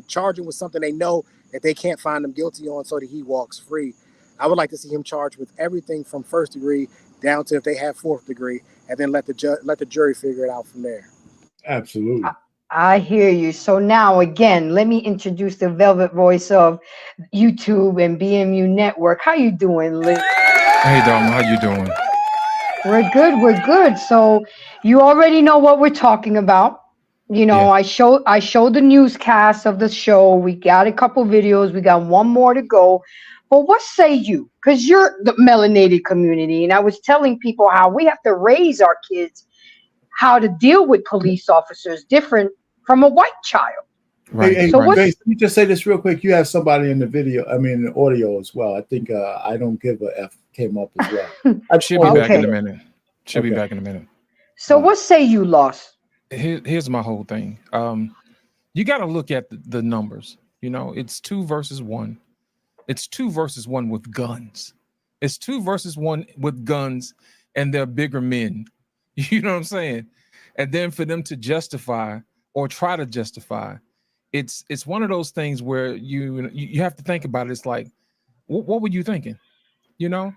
[SPEAKER 9] charge him with something they know that they can't find him guilty on, so that he walks free. I would like to see him charged with everything from first degree down to if they have fourth degree, and then let the jury figure it out from there.
[SPEAKER 8] Absolutely.
[SPEAKER 1] I hear you. So now again, let me introduce the velvet voice of YouTube and BMU Network. How you doing, Liz?
[SPEAKER 12] Hey, Dom, how you doing?
[SPEAKER 1] We're good. We're good. So you already know what we're talking about.
[SPEAKER 12] Yeah.
[SPEAKER 1] I showed the newscast of the show. We got a couple videos. We got one more to go. But what say you? Because you're the melanated community, and I was telling people how we have to raise our kids how to deal with police officers different from a white child.
[SPEAKER 8] Right. Hey,
[SPEAKER 1] so
[SPEAKER 8] Grace, let me just say this real quick. You have somebody in the video, in the audio as well. I think I Don't Give a F came up as well.
[SPEAKER 12] She'll be back in a minute. She'll be back in a minute.
[SPEAKER 1] So what say you, Loss?
[SPEAKER 12] Here's my whole thing. You got to look at the numbers. It's 2 versus 1. It's 2 versus 1 with guns. It's 2 versus 1 with guns, and they're bigger men. You know what I'm saying? And then for them to justify or try to justify it's one of those things where you have to think about it. It's like, what were you thinking? You know,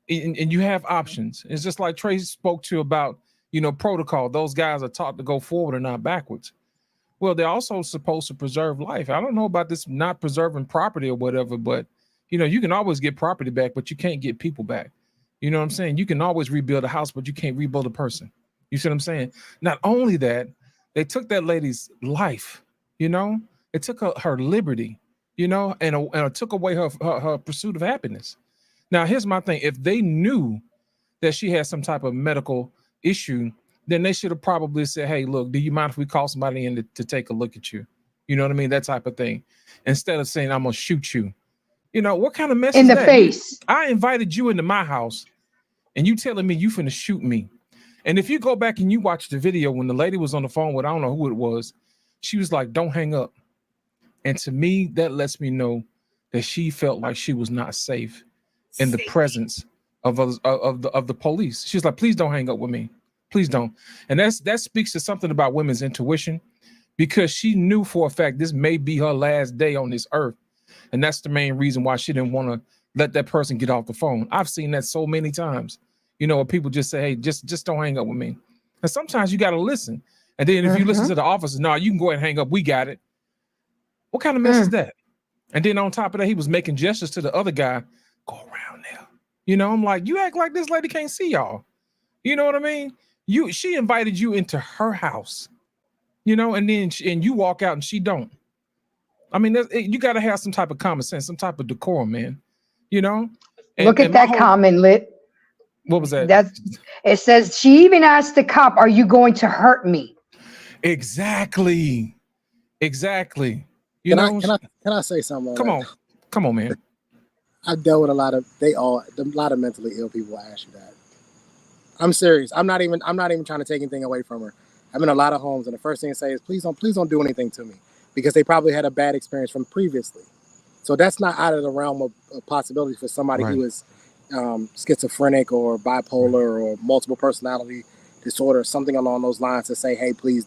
[SPEAKER 12] and you have options. It's just like Trey spoke to about, protocol. Those guys are taught to go forward and not backwards. Well, they're also supposed to preserve life. I don't know about this not preserving property or whatever, but you can always get property back, but you can't get people back. You know what I'm saying? You can always rebuild a house, but you can't rebuild a person. You see what I'm saying? Not only that, they took that lady's life, it took her liberty, and it took away her pursuit of happiness. Now, here's my thing. If they knew that she had some type of medical issue, then they should have probably said, hey, look, do you mind if we call somebody in to take a look at you? You know what I mean? That type of thing. Instead of saying, I'm going to shoot you. What kind of mess
[SPEAKER 1] in
[SPEAKER 12] is
[SPEAKER 1] the
[SPEAKER 12] that?
[SPEAKER 1] face?
[SPEAKER 12] I invited you into my house and you telling me you finna shoot me. And if you go back and you watch the video when the lady was on the phone with, I don't know who it was, she was like, don't hang up. And to me, that lets me know that she felt like she was not safe in the presence of the police. She's like, please don't hang up with me. Please don't. And that speaks to something about women's intuition, because she knew for a fact this may be her last day on this earth. And that's the main reason why she didn't want to let that person get off the phone. I've seen that so many times, where people just say, hey, just don't hang up with me. And sometimes you got to listen. And then if you listen to the officer, no, you can go ahead and hang up. We got it. What kind of mess is that? And then on top of that, he was making gestures to the other guy, go around there. I'm like, you act like this lady can't see y'all. You know what I mean? She invited you into her house, and then you walk out and she don't. I mean, you got to have some type of common sense, some type of decorum, man.
[SPEAKER 1] Look at that comment, Lit.
[SPEAKER 12] What was that?
[SPEAKER 1] It says she even asked the cop, "Are you going to hurt me?"
[SPEAKER 12] Exactly.
[SPEAKER 9] Can I say something?
[SPEAKER 12] Come on, man.
[SPEAKER 9] I've dealt with a lot of mentally ill people. Ask you that. I'm serious. I'm not even trying to take anything away from her. I'm in a lot of homes, and the first thing they say is, please don't do anything to me, because they probably had a bad experience from previously. So that's not out of the realm of possibility for somebody who is schizophrenic or bipolar or multiple personality disorder, or something along those lines, to say, hey, please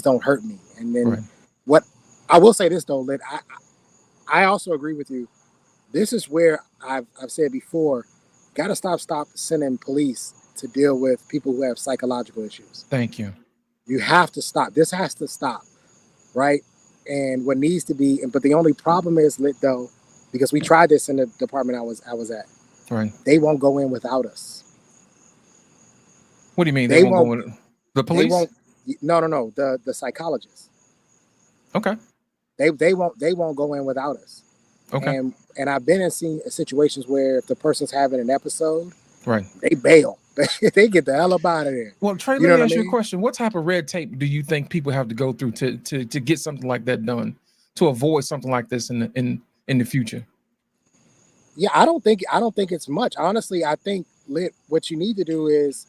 [SPEAKER 9] don't hurt me. And then what I will say this though, Lit, I also agree with you. This is where I've said before, got to stop sending police to deal with people who have psychological issues.
[SPEAKER 12] Thank you.
[SPEAKER 9] You have to stop. This has to stop, right? And what needs to be, but the only problem is, Lit, though, because we tried this in the department I was at.
[SPEAKER 12] Right.
[SPEAKER 9] They won't go in without us.
[SPEAKER 12] What do you mean they won't go in? The police?
[SPEAKER 9] No. The psychologists.
[SPEAKER 12] Okay.
[SPEAKER 9] They won't go in without us.
[SPEAKER 12] Okay.
[SPEAKER 9] And I've been in situations where if the person's having an episode,
[SPEAKER 12] right,
[SPEAKER 9] they bail. They get the hell up out of there.
[SPEAKER 12] Well, Trey, let me ask you a question. What type of red tape do you think people have to go through to get something like that done, to avoid something like this in the future?
[SPEAKER 9] Yeah, I don't think it's much. Honestly, I think, Lit, what you need to do is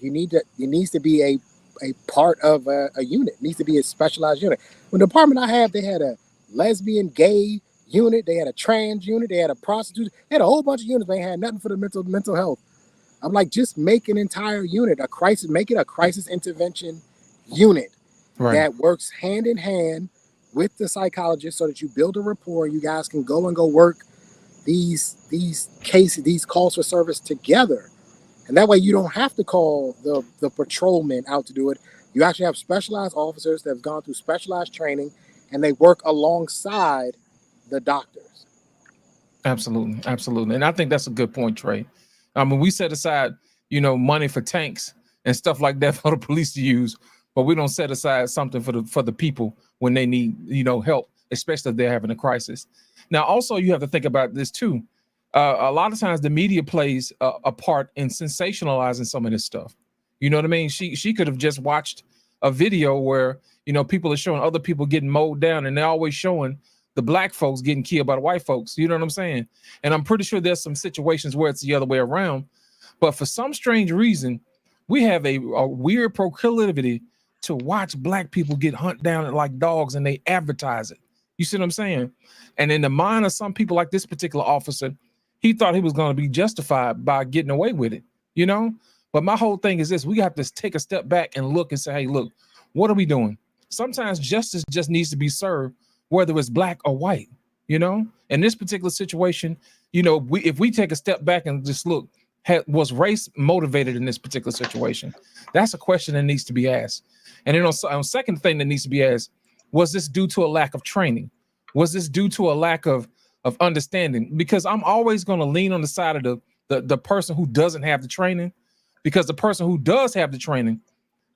[SPEAKER 9] it needs to be a part of a unit. It needs to be a specialized unit. When the department I have, they had a lesbian, gay unit, they had a trans unit, they had a prostitute, they had a whole bunch of units. They had nothing for the mental health. I'm like, just make an entire unit, make it a crisis intervention unit that works hand in hand with the psychologist, so that you build a rapport. You guys can go work these cases, these calls for service together. And that way you don't have to call the patrolman out to do it. You actually have specialized officers that have gone through specialized training, and they work alongside the doctors.
[SPEAKER 12] Absolutely. And I think that's a good point, Trey. I mean, we set aside, money for tanks and stuff like that for the police to use, but we don't set aside something for the people when they need, help, especially if they're having a crisis. Now, also, you have to think about this too. A lot of times the media plays a part in sensationalizing some of this stuff. You know what I mean? She could have just watched a video where, people are showing other people getting mowed down, and they're always showing the black folks getting killed by the white folks. You know what I'm saying? And I'm pretty sure there's some situations where it's the other way around. But for some strange reason, we have a weird proclivity to watch black people get hunted down like dogs, and they advertise it. You see what I'm saying? And in the mind of some people, like this particular officer, he thought he was going to be justified by getting away with it, But my whole thing is this: we have to take a step back and look and say, hey, look, what are we doing? Sometimes justice just needs to be served, whether it's black or white. You know, in this particular situation, you know, if we take a step back and just look, was race motivated in this particular situation? That's a question that needs to be asked. And then on second thing that needs to be asked, was this due to a lack of training? Was this due to a lack of understanding? Because I'm always going to lean on the side of the person who doesn't have the training, because the person who does have the training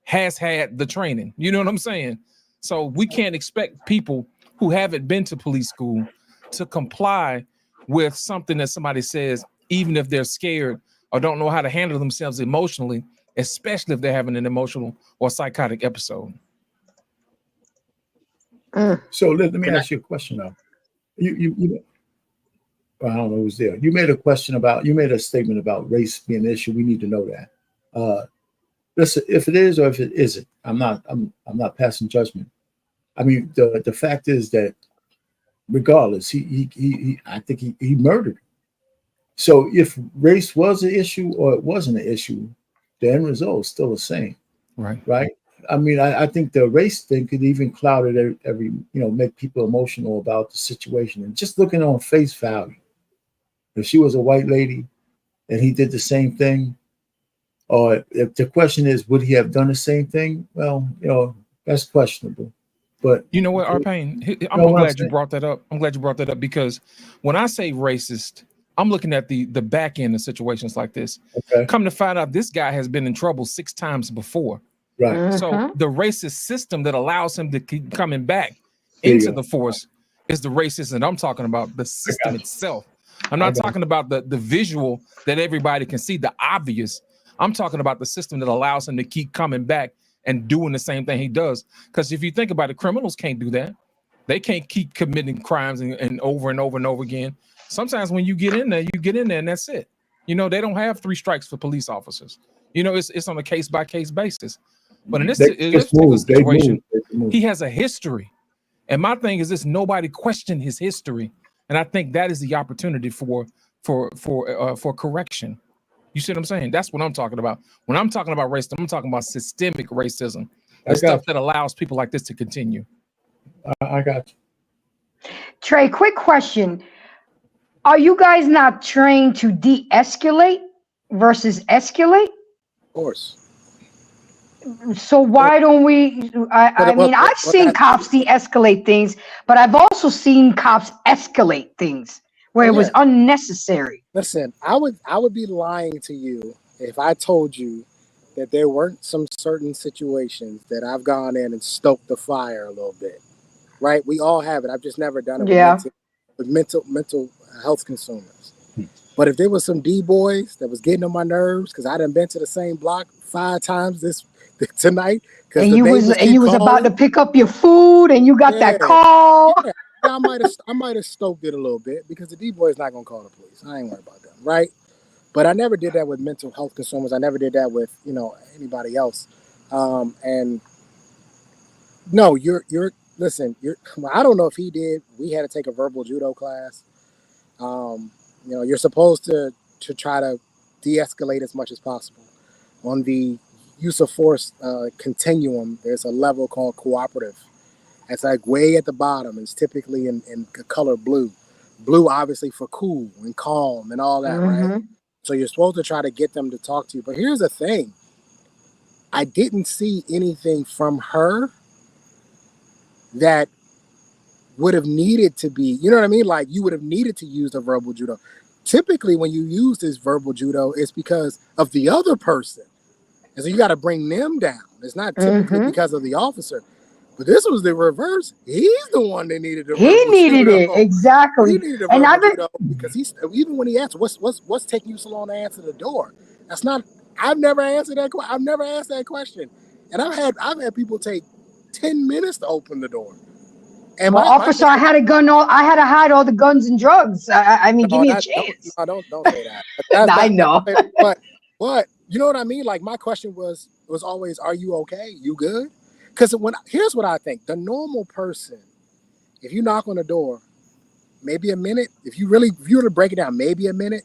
[SPEAKER 12] has had the training. You know what I'm saying? So we can't expect people who haven't been to police school to comply with something that somebody says, even if they're scared or don't know how to handle themselves emotionally, especially if they're having an emotional or psychotic episode.
[SPEAKER 8] So let me ask you a question now. You well, I don't know who's there. You made a statement about race being an issue. We need to know that. Listen, if it is or if it isn't, I'm not passing judgment. I mean, the fact is that regardless, I think he murdered. So if race was an issue or it wasn't an issue, the end result is still the same. Right. I mean, I think the race thing could even cloud it every, make people emotional about the situation. And just looking on face value, if she was a white lady and he did the same thing, or if the question is, would he have done the same thing? Well, that's questionable. But
[SPEAKER 12] you know what, Arpain, I'm glad you brought that up. I'm glad you brought that up, because when I say racist, I'm looking at the back end of situations like this.
[SPEAKER 8] Okay.
[SPEAKER 12] Come to find out, this guy has been in trouble 6 times before.
[SPEAKER 8] Right.
[SPEAKER 12] So the racist system that allows him to keep coming back into the force is the racism that I'm talking about, the system itself. I'm not talking about the visual that everybody can see, the obvious. I'm talking about the system that allows him to keep coming back and doing the same thing he does. Because if you think about it, criminals can't do that. They can't keep committing crimes and over and over and over again. Sometimes when you get in there, and that's it. They don't have 3 strikes for police officers. It's on a case-by-case basis. But in this particular situation, he has a history. And my thing is this: nobody questioned his history. And I think that is the opportunity for correction. You see what I'm saying? That's what I'm talking about. When I'm talking about racism, I'm talking about systemic racism. The stuff that allows people like this to continue.
[SPEAKER 8] I got you.
[SPEAKER 1] Trey, quick question. Are you guys not trained to de-escalate versus escalate?
[SPEAKER 9] Of course.
[SPEAKER 1] So why don't we, I've seen cops de-escalate things, but I've also seen cops escalate things where it was unnecessary.
[SPEAKER 9] Listen, I would be lying to you if I told you that there weren't some certain situations that I've gone in and stoked the fire a little bit, right? We all have it. I've just never done it with mental health consumers. But if there was some D-boys that was getting on my nerves because I done been to the same block 5 times tonight.
[SPEAKER 1] And you was about to pick up your food and you got that call.
[SPEAKER 9] Yeah. I might have stoked it a little bit because the D-boy is not gonna call the police. I ain't worried about them, right? But I never did that with mental health consumers. I never did that with anybody else. And no, listen. I don't know if he did. We had to take a verbal judo class. You're supposed to try to de-escalate as much as possible. On the use of force continuum, there's a level called cooperative. It's like way at the bottom. It's typically in the color blue. Blue, obviously, for cool and calm and all that, right? So you're supposed to try to get them to talk to you. But here's the thing. I didn't see anything from her that would have needed to be, you know what I mean? Like, you would have needed to use the verbal judo. Typically, when you use this verbal judo, it's because of the other person. And so you got to bring them down. It's not typically because of the officer. But this was the reverse. He's the one that needed it.
[SPEAKER 1] He needed it, exactly.
[SPEAKER 9] He needed a verbal judo because even when he asked, what's taking you so long to answer the door? That's not. I've never answered that. I've never asked that question, and I've had people take 10 minutes to open the door. And
[SPEAKER 1] officer, I had a gun. I had to hide all the guns and drugs. Give me a chance.
[SPEAKER 9] Don't say that.
[SPEAKER 1] I know.
[SPEAKER 9] But you know what I mean? Like, my question was always, are you okay? You good? Because here's what I think. The normal person, if you knock on the door, maybe a minute. If you were to break it down, maybe a minute.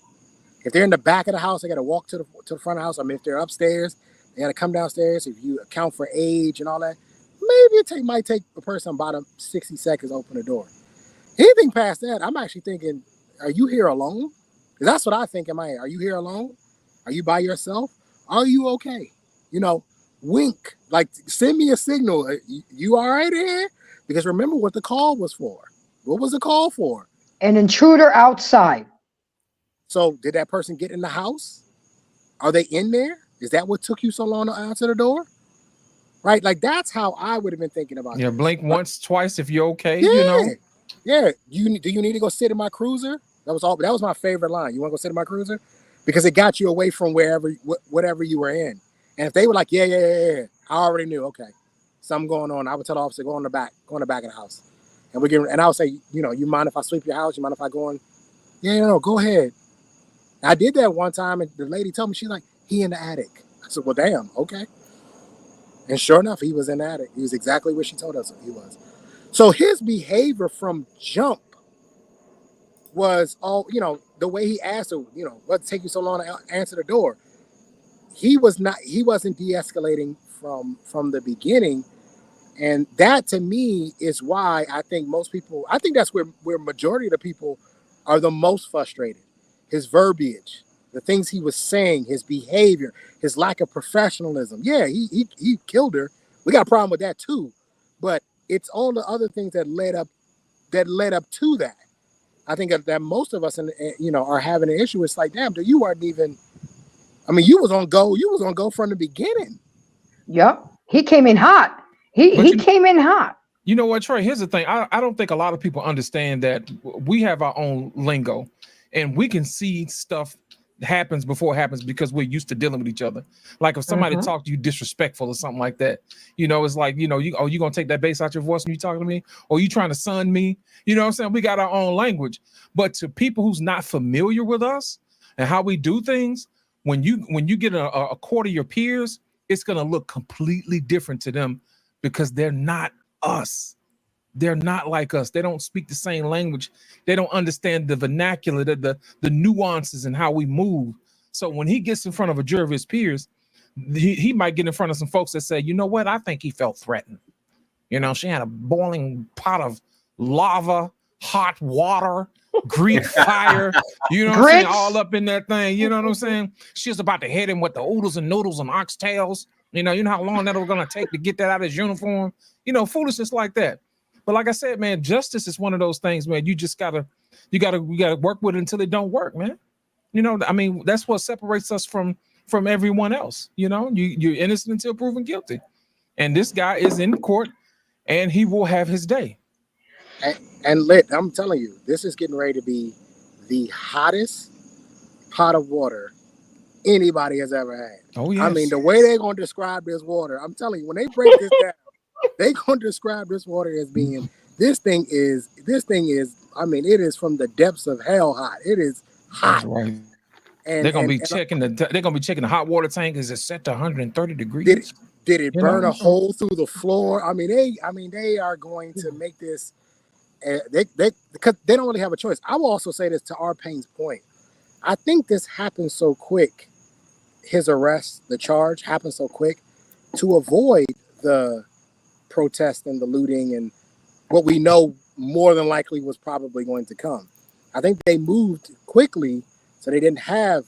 [SPEAKER 9] If they're in the back of the house, they got to walk to the front of the house. I mean, if they're upstairs, they got to come downstairs. If you account for age and all that, maybe it might take a person about 60 seconds to open the door. Anything past that, I'm actually thinking, are you here alone? Because that's what I think in my head. Are you here alone? Are you by yourself? Are you okay? You know, wink, like send me a signal. You all right here? Because remember what the call was for. What was the call for?
[SPEAKER 1] An intruder outside.
[SPEAKER 9] So did that person get in the house? Are they in there? Is that what took you so long to answer the door? Right? Like that's how I would have been thinking about it.
[SPEAKER 12] Yeah, blink once, twice if you're okay,
[SPEAKER 9] Yeah.
[SPEAKER 12] you know.
[SPEAKER 9] Yeah. Do you need to go sit in my cruiser? That was my favorite line. You want to go sit in my cruiser? Because it got you away from whatever you were in. And if they were like, yeah, I already knew, okay, something going on. I would tell the officer, go in the back of the house. And I would say, you know, you mind if I sweep your house? You mind if I go in? Yeah, no, go ahead. I did that one time, and the lady told me, she's like, he in the attic. I said, well, damn, okay. And sure enough, he was in the attic. He was exactly where she told us he was. So his behavior from jump was all, you know, the way he asked her, you know, what's taking so long to answer the door? He wasn't de-escalating from the beginning. And that to me is why I think that's where majority of the people are the most frustrated. His verbiage, the things he was saying, his behavior, his lack of professionalism. Yeah, he killed her. We got a problem with that too. But it's all the other things that led up to that. I think that most of us, are having an issue. It's like, damn, dude, you weren't even. I mean, you was on go. You was on go from the beginning.
[SPEAKER 1] Yep, he came in hot. He came in hot.
[SPEAKER 12] You know what, Trey? Here's the thing. I don't think a lot of people understand that we have our own lingo, and we can see stuff happens before it happens because we're used to dealing with each other. Like if somebody talked to you disrespectful or something like that, you know, it's like, you know, you gonna take that bass out your voice when you talking to me, or you trying to son me? You know what I'm saying? We got our own language, but to people who's not familiar with us and how we do things, when you get a quarter of your peers, it's gonna look completely different to them because they're not us. They're not like us. They don't speak the same language. They don't understand the vernacular, the nuances and how we move. So when he gets in front of a jury of his peers, he might get in front of some folks that say, you know what? I think he felt threatened. You know, she had a boiling pot of lava, hot water, Greek fire, you know what I'm saying? All up in that thing. You know what I'm saying? She was about to hit him with the oodles and noodles and oxtails. You know how long that was going to take to get that out of his uniform? You know, foolishness like that. But like I said, man, justice is one of those things, man. You gotta work with it until it don't work, man. You know, I mean, that's what separates us from everyone else. You know, you're innocent until proven guilty. And this guy is in court and he will have his day.
[SPEAKER 9] And Lit, I'm telling you, this is getting ready to be the hottest pot of water anybody has ever had.
[SPEAKER 12] Oh, yes.
[SPEAKER 9] I mean, the way they're going to describe this water, I'm telling you, when they break this down, they're going to describe this water as being, this thing is, I mean, it is from the depths of hell hot. It is hot.
[SPEAKER 12] That's right. And they're going to be checking the hot water tank. Is it set to 130 degrees?
[SPEAKER 9] Did it burn a hole through the floor? I mean, they are going to make this, because they don't really have a choice. I will also say this to Arpane's point. I think this happened so quick. His arrest, the charge happened so quick to avoid the protest and the looting and what we know more than likely was probably going to come. I think they moved quickly so they didn't have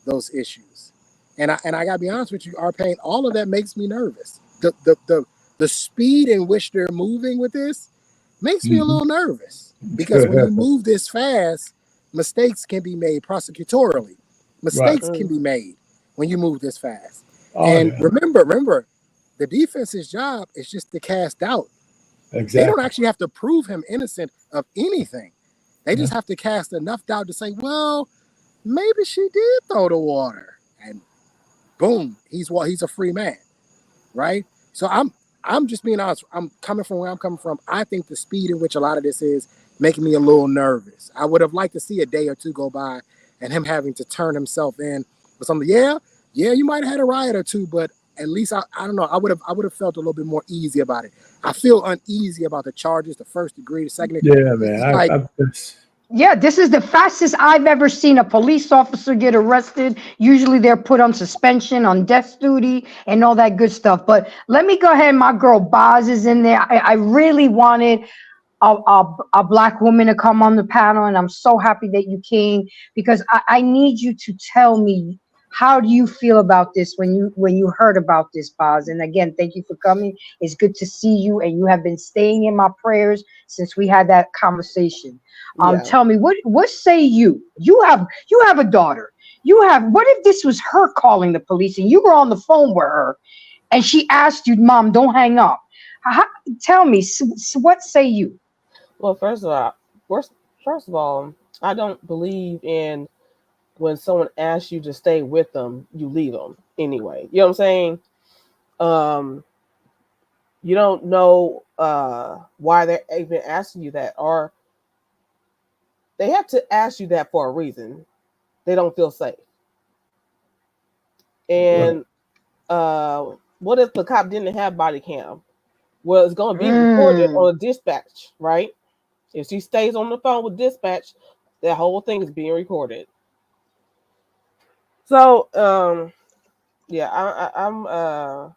[SPEAKER 9] those issues. And I gotta be honest with you, Arpane, all of that makes me nervous. The speed in which they're moving with this makes me a little nervous, because when you move this fast, mistakes can be made prosecutorially. Mistakes can be made when you move this fast. Remember, the defense's job is just to cast doubt.
[SPEAKER 8] Exactly.
[SPEAKER 9] They don't actually have to prove him innocent of anything. They just have to cast enough doubt to say, well, maybe she did throw the water, and boom, he's a free man, right? So I'm just being honest. I'm coming from where I'm coming from. I think the speed in which a lot of this is making me a little nervous. I would have liked to see a day or two go by and him having to turn himself in with something. Yeah, you might have had a riot or two, but at least I don't know. I would have felt a little bit more easy about it. I feel uneasy about the charges, the first degree, the second degree.
[SPEAKER 8] Yeah, man.
[SPEAKER 1] Yeah, this is the fastest I've ever seen a police officer get arrested. Usually they're put on suspension, on death duty, and all that good stuff. But let me go ahead. My girl Boz is in there. I really wanted a black woman to come on the panel, and I'm so happy that you came because I need you to tell me, how do you feel about this when you heard about this, Boz? And again, thank you for coming. It's good to see you, and you have been staying in my prayers since we had that conversation.
[SPEAKER 13] Yeah.
[SPEAKER 1] Tell me, what say you? You have a daughter. What if this was her calling the police and you were on the phone with her and she asked you, Mom, don't hang up? Tell me, what say you?
[SPEAKER 13] Well, first of all, I don't believe in when someone asks you to stay with them, you leave them anyway. You know what I'm saying? You don't know why they're even asking you that, or they have to ask you that for a reason. They don't feel safe. And what if the cop didn't have body cam? Well, it's going to be recorded on a dispatch, right? If she stays on the phone with dispatch, that whole thing is being recorded. So, yeah, I'm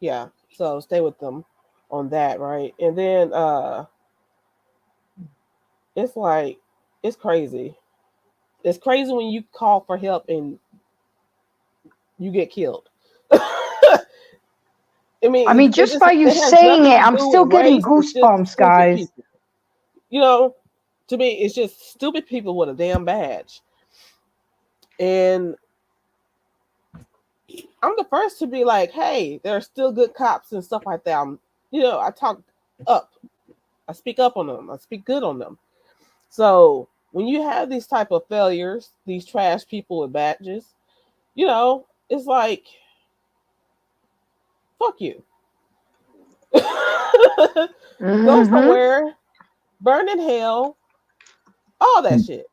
[SPEAKER 13] yeah. So stay with them on that, right? And then it's like, it's crazy. It's crazy when you call for help and you get killed. I mean,
[SPEAKER 1] just by you saying it, I'm still getting goosebumps, guys.
[SPEAKER 13] People. You know, to me, it's just stupid people with a damn badge. And I'm the first to be like, hey, there are still good cops and stuff like that. I talk up. I speak up on them. I speak good on them. So when you have these type of failures, these trash people with badges, it's like, fuck you. Go somewhere, burn in hell, all that shit.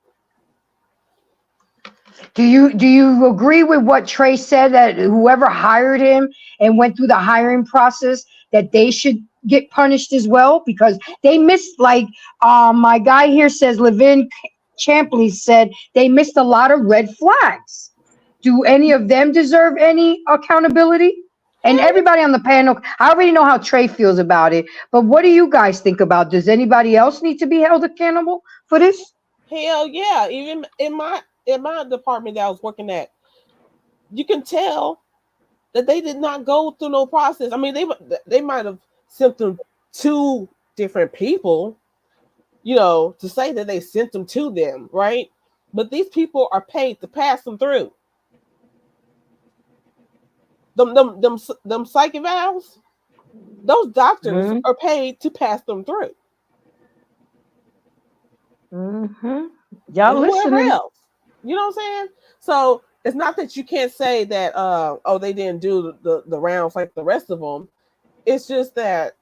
[SPEAKER 1] Do you agree with what Trey said, that whoever hired him and went through the hiring process, that they should get punished as well? Because they missed, like my guy here says, Levin Champley said, they missed a lot of red flags. Do any of them deserve any accountability? And everybody on the panel, I already know how Trey feels about it, but what do you guys think about? Does anybody else need to be held accountable for this?
[SPEAKER 13] Hell yeah. Even in my department that I was working at, you can tell that they did not go through no process. I mean, they might have sent them to different people, to say that they sent them to them, right? But these people are paid to pass them through. Them psych evals, those doctors are paid to pass them through.
[SPEAKER 1] Y'all listening?
[SPEAKER 13] Else. You know what I'm saying? So it's not that you can't say that they didn't do the rounds like the rest of them. It's just that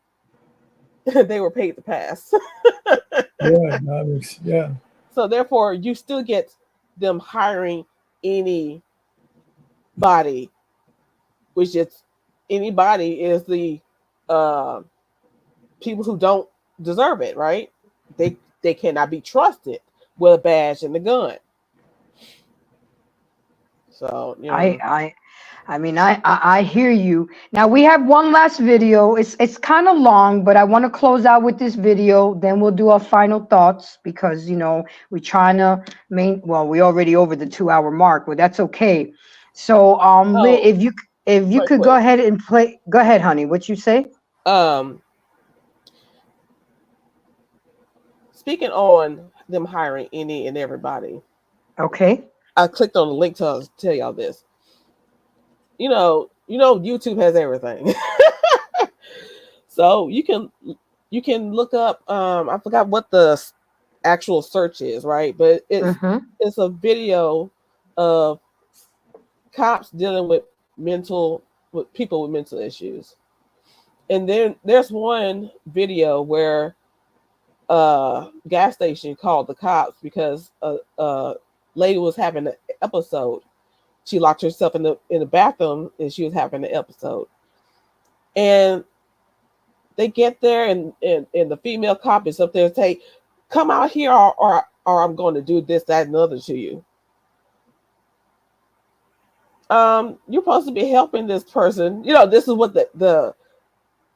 [SPEAKER 13] they were paid to pass.
[SPEAKER 8] Yeah.
[SPEAKER 13] So therefore, you still get them hiring anybody, which is anybody is the people who don't deserve it, right? They cannot be trusted with a badge and a gun. So
[SPEAKER 1] I mean, I hear you. Now we have one last video. It's kind of long, but I want to close out with this video. Then we'll do our final thoughts because we're trying to we're already over the 2-hour mark, but that's okay. So if you could go ahead and play. Go ahead, honey. What you say?
[SPEAKER 13] Speaking on them hiring any and everybody.
[SPEAKER 1] Okay.
[SPEAKER 13] I clicked on the link to tell y'all this. YouTube has everything. So you can look up, I forgot what the actual search is, right? But it's a video of cops dealing with people with mental issues. And then there's one video where gas station called the cops because a lady was having an episode. She locked herself in the bathroom and she was having an episode. And they get there and the female cop is up there saying, come out here, or I'm going to do this, that, and the other to you. You're supposed to be helping this person. You know, this is what the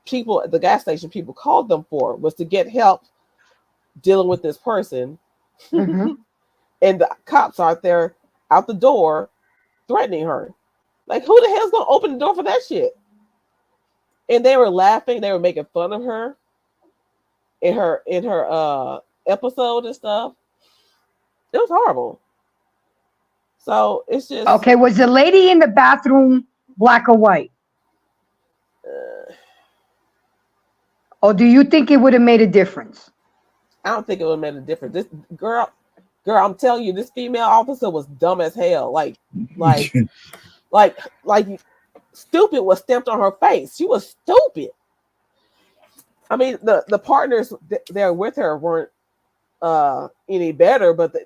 [SPEAKER 13] people at the gas station people called them for, was to get help dealing with this person.
[SPEAKER 1] Mm-hmm.
[SPEAKER 13] And the cops out there out the door threatening her. Like, who the hell's gonna open the door for that shit? And they were laughing, they were making fun of her in her episode and stuff. It was horrible. So it's just
[SPEAKER 1] Okay, was the lady in the bathroom black or white? Or do you think it would have made a difference?
[SPEAKER 13] I don't think it would have made a difference. This girl, I'm telling you, this female officer was dumb as hell. Like stupid was stamped on her face. She was stupid. I mean, the partners there with her weren't any better, but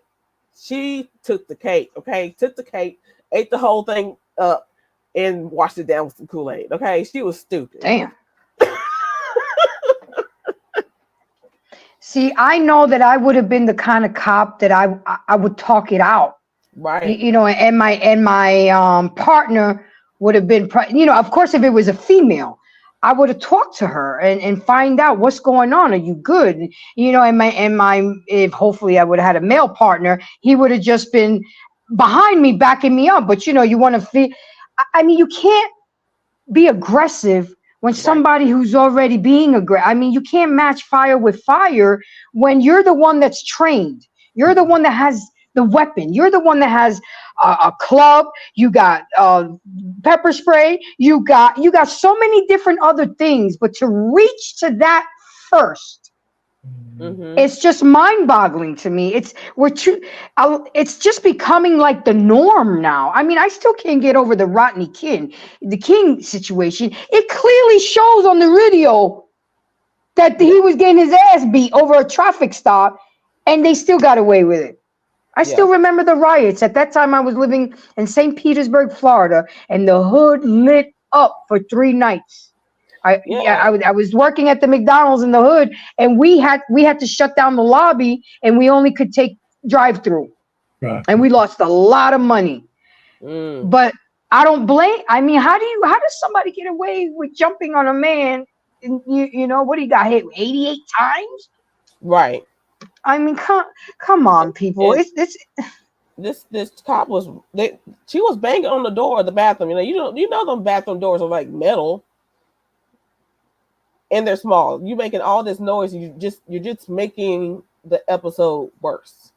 [SPEAKER 13] she took the cake. Okay, took the cake, ate the whole thing up, and washed it down with some Kool-Aid. Okay, she was stupid.
[SPEAKER 1] Damn. See, I know that I would have been the kind of cop that I would talk it out,
[SPEAKER 13] right?
[SPEAKER 1] You know, and my partner would have been, you know, of course, if it was a female, I would have talked to her and find out what's going on. Are you good? You know, if hopefully I would have had a male partner, he would have just been behind me, backing me up. But you know, you want to feel. I mean, you can't be aggressive when somebody who's already being aggressive. I mean, you can't match fire with fire when you're the one that's trained. You're the one that has the weapon. You're the one that has a club. You got pepper spray. You got so many different other things. But to reach to that first, it's just mind-boggling to me. It's just becoming like the norm now. I mean, I still can't get over the Rodney King situation. It clearly shows on the video that he was getting his ass beat over a traffic stop, and they still got away with it. I still remember the riots. At that time, I was living in St. Petersburg, Florida, and the hood lit up for 3 nights. I was working at the McDonald's in the hood, and we had to shut down the lobby, and we only could take drive-through, and we lost a lot of money. But I don't blame. I mean, how does somebody get away with jumping on a man? And you know what, he got hit 88 times,
[SPEAKER 13] right?
[SPEAKER 1] I mean, come on, people.
[SPEAKER 13] This cop she was banging on the door of the bathroom. You know them bathroom doors are like metal. And they're small. You're making all this noise. You're just making the episode worse,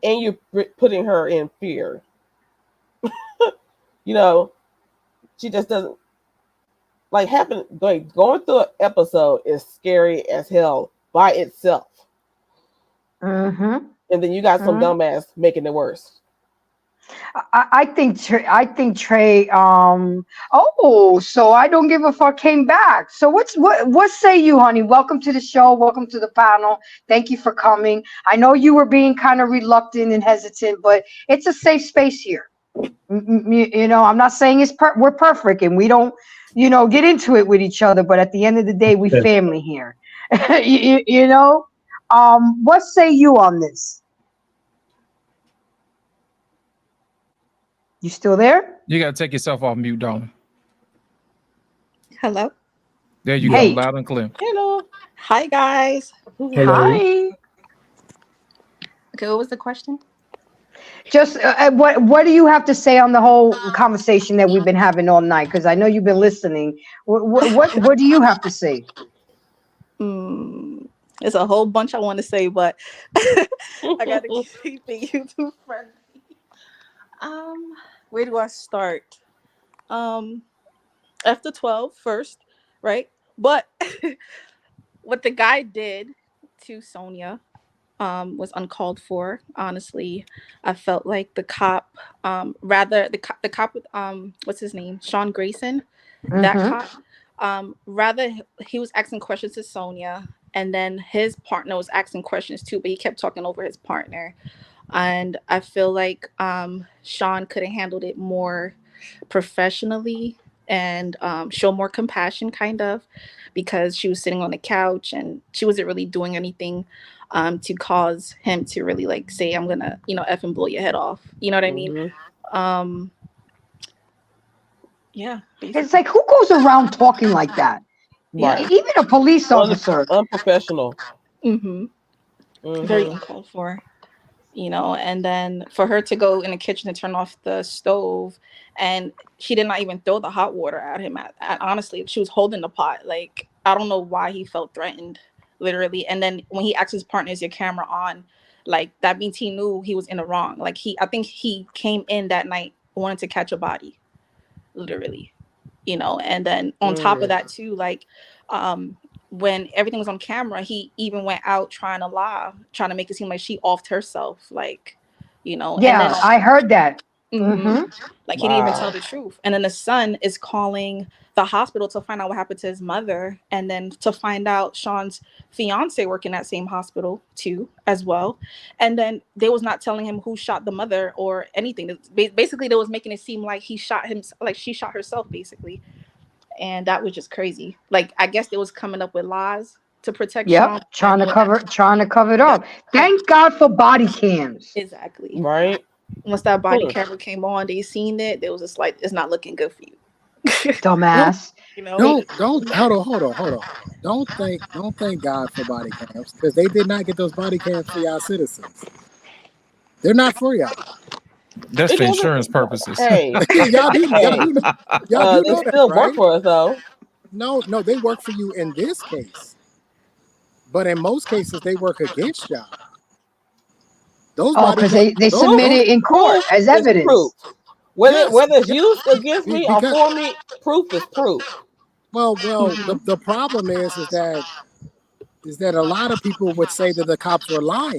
[SPEAKER 13] and you're putting her in fear. You know, she just doesn't like going through an episode is scary as hell by itself. And then you got some dumbass making it worse.
[SPEAKER 1] I think Trey. So I don't give a fuck came back. So what say you, honey? Welcome to the show. Welcome to the panel. Thank you for coming. I know you were being kind of reluctant and hesitant, but it's a safe space here. You know, I'm not saying we're perfect and we don't, you know, get into it with each other. But at the end of the day, we family here. you know, what say you on this? You still there?
[SPEAKER 12] You gotta take yourself off mute, darling.
[SPEAKER 14] Hello.
[SPEAKER 12] There you go, loud and clear.
[SPEAKER 14] Hello. Hi, guys.
[SPEAKER 1] Hello. Hi.
[SPEAKER 14] Okay, what was the question?
[SPEAKER 1] Just what do you have to say on the whole conversation that we've been having all night? Because I know you've been listening. What do you have to say?
[SPEAKER 14] There's a whole bunch I want to say, but I gotta keep it YouTube friendly. Where do I start? After 12 first, right? But what the guy did to Sonia was uncalled for. Honestly, I felt like the cop, rather the cop with what's his name, Sean Grayson, that cop, rather he was asking questions to Sonia, and then his partner was asking questions too, but he kept talking over his partner. And I feel like Sean could have handled it more professionally and show more compassion, kind of, because she was sitting on the couch and she wasn't really doing anything to cause him to really like say, I'm gonna, F and blow your head off. You know what I mean? Yeah.
[SPEAKER 1] It's like, who goes around talking like that?
[SPEAKER 13] Right.
[SPEAKER 1] Even a police officer.
[SPEAKER 13] Unprofessional.
[SPEAKER 14] Very uncalled for. And then for her to go in the kitchen and turn off the stove, and she did not even throw the hot water at him. Honestly, she was holding the pot. Like, I don't know why he felt threatened, literally. And then when he asked his partner, "Is your camera on?" Like, that means he knew he was in the wrong. Like, I think he came in that night wanting to catch a body, literally. And then on top of that too, like, when everything was on camera, he even went out trying to lie, trying to make it seem like she offed herself, like,
[SPEAKER 1] Yeah,
[SPEAKER 14] and then,
[SPEAKER 1] I heard that.
[SPEAKER 14] like, he didn't even tell the truth. And then the son is calling the hospital to find out what happened to his mother, and then to find out Sean's fiance worked in that same hospital too, as well. And then they was not telling him who shot the mother or anything. Basically, they was making it seem like he shot him, like she shot herself, basically. And that was just crazy. Like, I guess they was coming up with lies to protect Sean.
[SPEAKER 1] Trying to cover it up. Thank God for body cams.
[SPEAKER 14] Exactly.
[SPEAKER 13] Right.
[SPEAKER 14] Once that body camera came on, they seen it. There was just like, it's not looking good for you.
[SPEAKER 1] Dumbass.
[SPEAKER 9] Don't hold on. Don't thank God for body cams, because they did not get those body cams for y'all citizens. They're not for y'all.
[SPEAKER 12] That's for insurance purposes.
[SPEAKER 13] Hey,
[SPEAKER 9] y'all do know
[SPEAKER 13] they
[SPEAKER 9] that,
[SPEAKER 13] still
[SPEAKER 9] right?
[SPEAKER 13] work for us though.
[SPEAKER 9] No, they work for you in this case, but in most cases they work against y'all. Those
[SPEAKER 1] because they submit it in court as evidence.
[SPEAKER 13] Proof. Whether it's used against me or for me, proof is proof.
[SPEAKER 9] Well, the problem is that a lot of people would say that the cops were lying.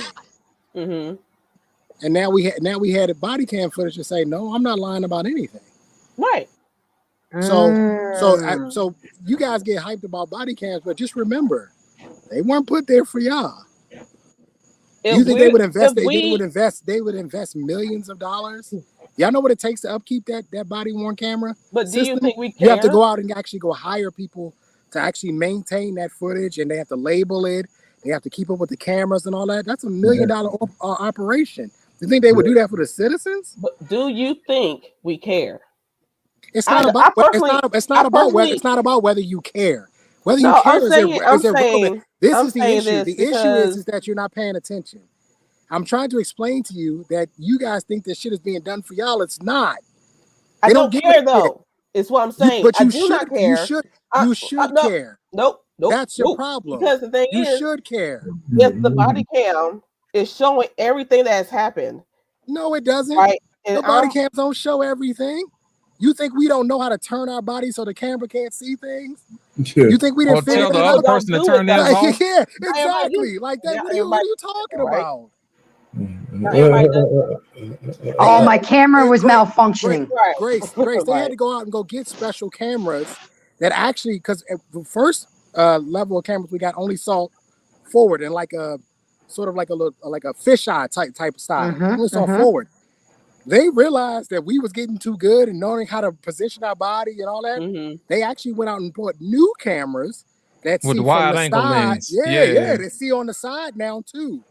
[SPEAKER 9] And now we had a body cam footage to say, no, I'm not lying about anything.
[SPEAKER 13] Right.
[SPEAKER 9] So you guys get hyped about body cams, but just remember, they weren't put there for y'all. You think they would invest? They would invest millions of dollars. Y'all know what it takes to upkeep that body worn camera.
[SPEAKER 13] But
[SPEAKER 9] system?
[SPEAKER 13] Do you think we care?
[SPEAKER 9] You have to go out and actually go hire people to actually maintain that footage, and they have to label it. They have to keep up with the cameras and all that. That's $1 million operation. You think they would do that for the citizens?
[SPEAKER 13] But do you think we care?
[SPEAKER 9] It's not about whether you care. Whether you care is irrelevant. This is the issue. The issue is that you're not paying attention. I'm trying to explain to you that you guys think this shit is being done for y'all. It's not.
[SPEAKER 13] I don't care though. It's what I'm saying.
[SPEAKER 9] But you
[SPEAKER 13] do not care.
[SPEAKER 9] You should care.
[SPEAKER 13] Nope.
[SPEAKER 9] That's your problem.
[SPEAKER 13] Because the thing
[SPEAKER 9] you
[SPEAKER 13] is,
[SPEAKER 9] should care.
[SPEAKER 13] If the body cam is showing everything that has happened.
[SPEAKER 9] No, it doesn't.
[SPEAKER 13] Right.
[SPEAKER 9] The body cams don't show everything. You think we don't know how to turn our bodies so the camera can't see things? You think we didn't figure
[SPEAKER 12] tell the other person to turn theirs off?
[SPEAKER 9] Yeah, exactly. Like that. What are you talking about?
[SPEAKER 1] Oh, my camera was malfunctioning.
[SPEAKER 9] Grace, they had to go out and go get special cameras that actually, because the first level of cameras we got only saw forward and like a sort of like a fisheye type of style. Only saw forward. They realized that we was getting too good and knowing how to position our body and all that. They actually went out and bought new cameras that see
[SPEAKER 12] with
[SPEAKER 9] from
[SPEAKER 12] wide
[SPEAKER 9] the
[SPEAKER 12] angle
[SPEAKER 9] side.
[SPEAKER 12] lens.
[SPEAKER 9] Yeah, they see on the side now too,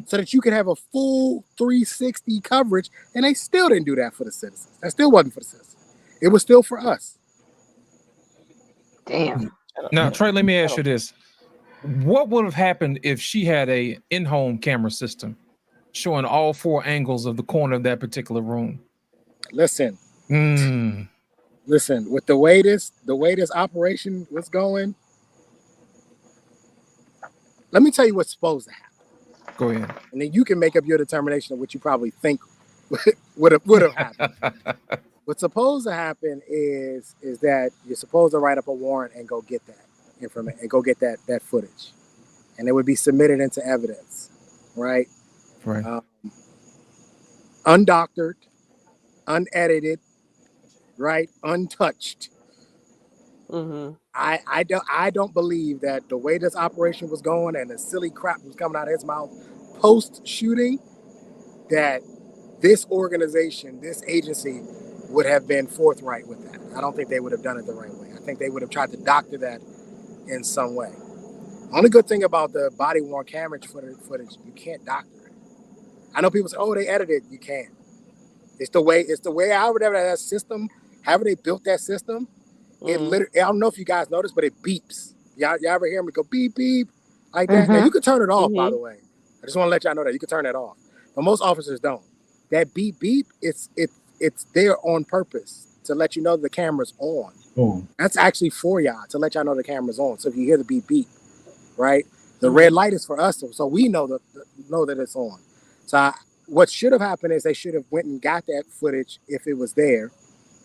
[SPEAKER 9] so that you can have a full 360 coverage. And they still didn't do that for the citizens. That still wasn't for the citizens. It was still for us.
[SPEAKER 1] Damn.
[SPEAKER 12] Now, Trey, let me ask you this: what would have happened if she had a in-home camera system showing all 4 angles of the corner of that particular room?
[SPEAKER 9] Listen, with the way this operation was going, let me tell you what's supposed to happen.
[SPEAKER 12] Go ahead.
[SPEAKER 9] And then you can make up your determination of what you probably think would have happened. What's supposed to happen is that you're supposed to write up a warrant and go get that information and go get that footage, and it would be submitted into evidence, right?
[SPEAKER 12] Right.
[SPEAKER 9] Undoctored, unedited, right? Untouched. I don't believe that the way this operation was going and the silly crap was coming out of his mouth post shooting, that this organization, this agency would have been forthright with that. I don't think they would have done it the right way. I think they would have tried to doctor that in some way. Only good thing about the body worn camera footage, you can't doctor it. I know people say, "Oh, they edited." You can't. It's the way. However that system, however they built that system, it literally. I don't know if you guys noticed, but it beeps. Y'all ever hear me go beep beep like that? Now you can turn it off, by the way. I just want to let y'all know that you can turn that off, but most officers don't. That beep beep, it's there on purpose to let you know the camera's on. That's actually for y'all to let y'all know the camera's on. So if you hear the beep beep, right, the red light is for us, so we know that it's on. So what should have happened is they should have went and got that footage if it was there,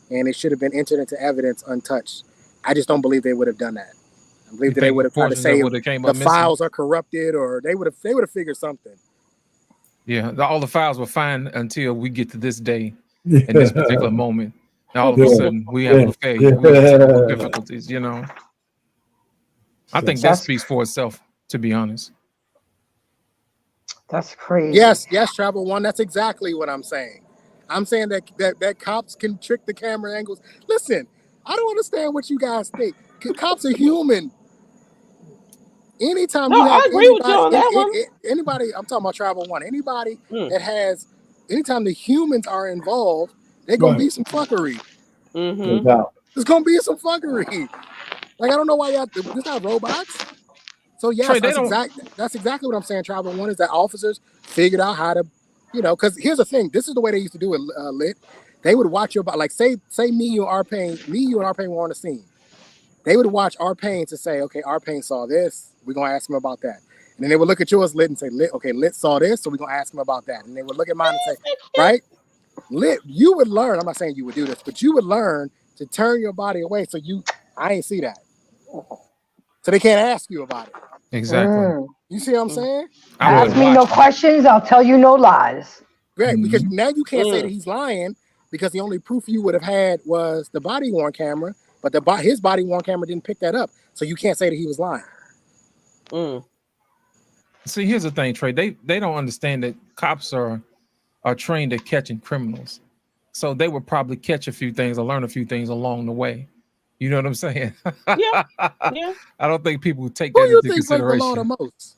[SPEAKER 9] and it should have been entered into evidence untouched. I just don't believe they would have done that. I believe that they would have tried to say the files are corrupted, or they would have figured something.
[SPEAKER 12] Yeah, all the files were fine until we get to this day, in this particular moment. And all of a sudden, we have a failure. We have technical difficulties, you know. I think that speaks for itself, to be honest.
[SPEAKER 1] That's crazy.
[SPEAKER 9] Yes, Travel One. That's exactly what I'm saying. I'm saying that cops can trick the camera angles. Listen, I don't understand what you guys think. Cops are human. Anytime you have
[SPEAKER 13] I agree with you on that one.
[SPEAKER 9] Anybody, I'm talking about Travel One. Anybody that has, anytime the humans are involved, they're gonna be some fuckery. There's gonna be some fuckery. Like, I don't know why y'all. It's not robots. So yes,
[SPEAKER 12] Trey,
[SPEAKER 9] that's exactly what I'm saying. Travel One is that officers figured out how to, because here's the thing. This is the way they used to do it. Lit. They would watch your, like, say me, you, and Arpain were on the scene. They would watch Arpain to say, okay, Arpain saw this. We're gonna ask him about that. And then they would look at yours, Lit, and say, Lit, okay, Lit saw this, so we're gonna ask him about that. And they would look at mine and say, right, Lit, you would learn. I'm not saying you would do this, but you would learn to turn your body away. So I ain't see that. So they can't ask you about it.
[SPEAKER 12] Exactly.
[SPEAKER 9] You see what I'm saying?
[SPEAKER 1] Ask me no questions, I'll tell you no lies.
[SPEAKER 9] Right, because now you can't say that he's lying, because the only proof you would have had was the body worn camera, but his body worn camera didn't pick that up. So you can't say that he was lying.
[SPEAKER 12] See, here's the thing, Trey. They don't understand that cops are trained at catching criminals. So they would probably catch a few things or learn a few things along the way. You know what I'm saying?
[SPEAKER 13] Yeah.
[SPEAKER 12] I don't think people would take that into consideration.
[SPEAKER 9] Break the law the most?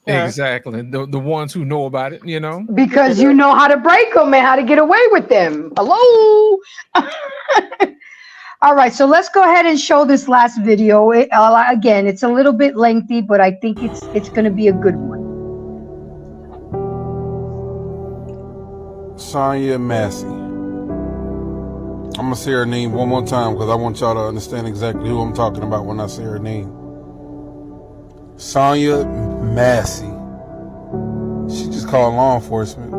[SPEAKER 12] Exactly. The ones who know about it,
[SPEAKER 1] Because you know how to break them and how to get away with them. Hello. All right, so let's go ahead and show this last video. Again, it's a little bit lengthy, but I think it's going to be a good one.
[SPEAKER 15] Sonya Massey. I'm going to say her name one more time because I want y'all to understand exactly who I'm talking about when I say her name. Sonya Massey. She just called law enforcement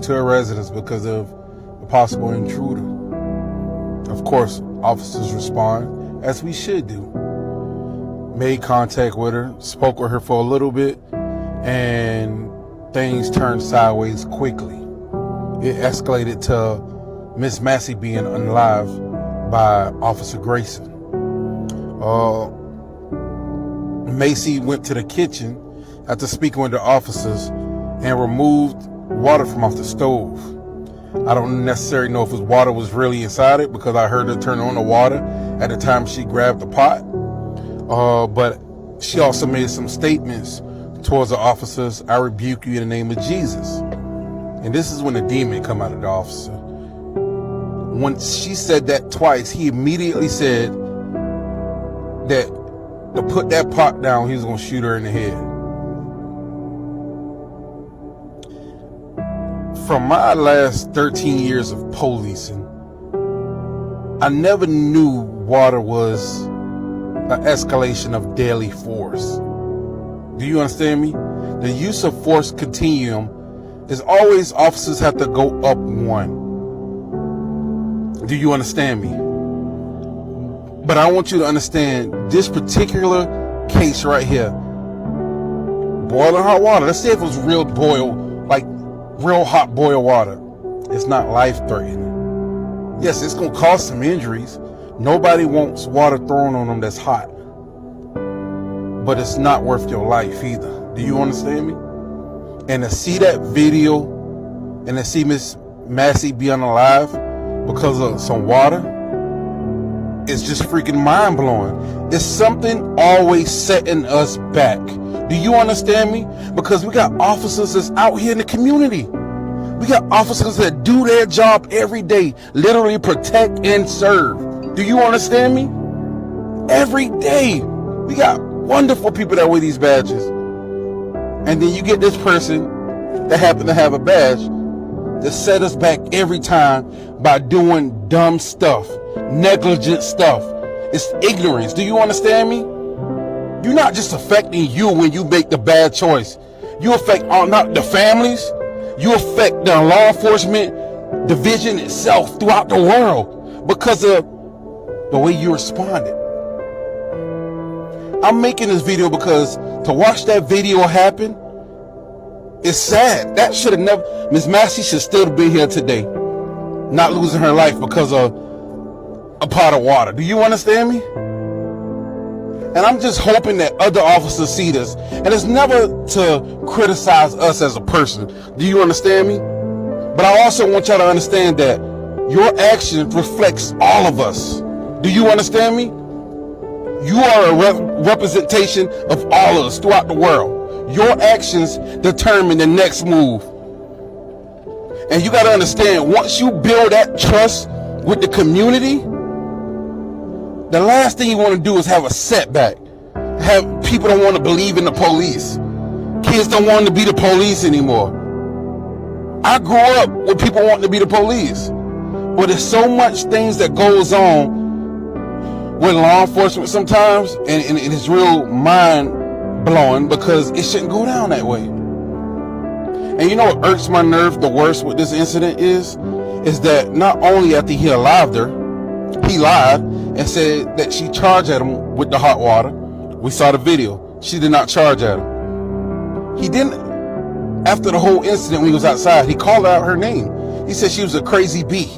[SPEAKER 15] to her residence because of a possible intruder. Of course, officers respond, as we should do. Made contact with her, spoke with her for a little bit, and things turned sideways quickly. It escalated to Miss Massey being unalived by Officer Grayson. Macy went to the kitchen after speaking with the officers and removed water from off the stove. I don't necessarily know if his water was really inside it because I heard her turn on the water at the time she grabbed the pot. But she also made some statements towards the officers. I rebuke you in the name of Jesus. And this is when the demon come out of the officer. When she said that twice, he immediately said that to put that pot down, he was going to shoot her in the head. From my last 13 years of policing, I never knew water was an escalation of deadly force. Do you understand me? The use of force continuum is always officers have to go up one. Do you understand me? But I want you to understand this particular case right here. Boiling hot water. Let's say if it was real hot boiled water. It's not life-threatening. Yes, it's going to cause some injuries. Nobody wants water thrown on them that's hot. But it's not worth your life either. Do you understand me? And to see that video and to see Miss Massey be unalive because of some water, is just freaking mind-blowing. It's something always setting us back. Do you understand me? Because we got officers that's out here in the community. We got officers that do their job every day, literally protect and serve. Do you understand me? Every day. We got wonderful people that wear these badges. And then you get this person that happen to have a badge that set us back every time by doing dumb stuff, negligent stuff. It's ignorance. Do you understand me? You're not just affecting you when you make the bad choice. You affect not the families. You affect the law enforcement division itself throughout the world because of the way you responded. I'm making this video because to watch that video happen, it's sad. That should have never, Miss Massey should still have been here today, not losing her life because of a pot of water. Do you understand me? And I'm just hoping that other officers see this. And it's never to criticize us as a person. Do you understand me? But I also want y'all to understand that your action reflects all of us. Do you understand me? You are a representation of all of us throughout the world. Your actions determine the next move. And you got to understand, once you build that trust with the community, the last thing you want to do is have a setback. Have people don't want to believe in the police. Kids don't want to be the police anymore. I grew up with people wanting to be the police. But there's so much things that goes on with law enforcement sometimes, and it's real mind-blowing because it shouldn't go down that way. And you know what irks my nerve the worst with this incident is that not only after he allowed her, he lied and said that she charged at him with the hot water. We saw the video. She did not charge at him. He didn't. After the whole incident when he was outside, he called out her name. He said she was a crazy bee.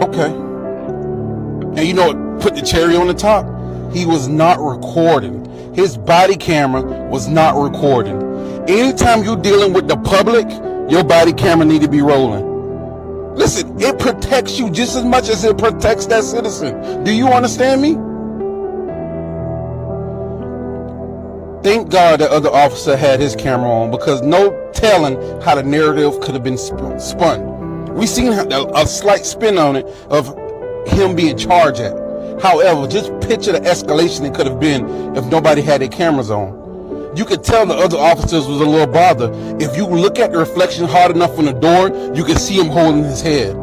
[SPEAKER 15] Okay. And you know what put the cherry on the top? He was not recording. His body camera was not recording. Anytime you're dealing with the public, your body camera need to be rolling. Listen, it protects you just as much as it protects that citizen. Do you understand me? Thank God that other officer had his camera on, because no telling how the narrative could have been spun. We seen a slight spin on it of him being charged at. However, just picture the escalation it could have been if nobody had their cameras on. You could tell the other officers was a little bothered. If you look at the reflection hard enough from the door, you can see him holding his head.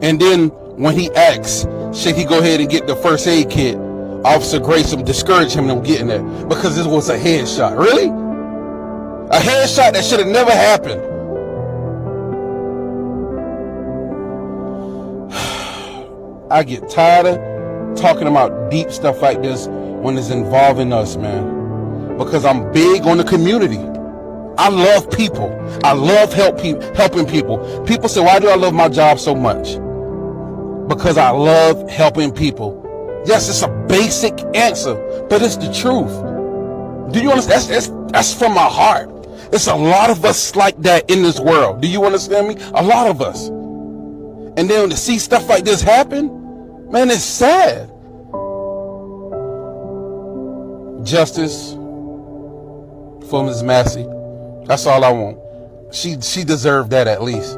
[SPEAKER 15] And then when he asks, should he go ahead and get the first aid kit, Officer Grayson discouraged him from getting it because this was a headshot. Really? A headshot that should have never happened. I get tired of talking about deep stuff like this when it's involving us, man. Because I'm big on the community. I love people. I love helping people. People say, why do I love my job so much? Because I love helping people. Yes, it's a basic answer, but it's the truth. Do you understand? That's from my heart. There's a lot of us like that in this world. Do you understand me? A lot of us. And then to see stuff like this happen, man, it's sad. Justice for Ms. Massey. That's all I want. She deserved that at least.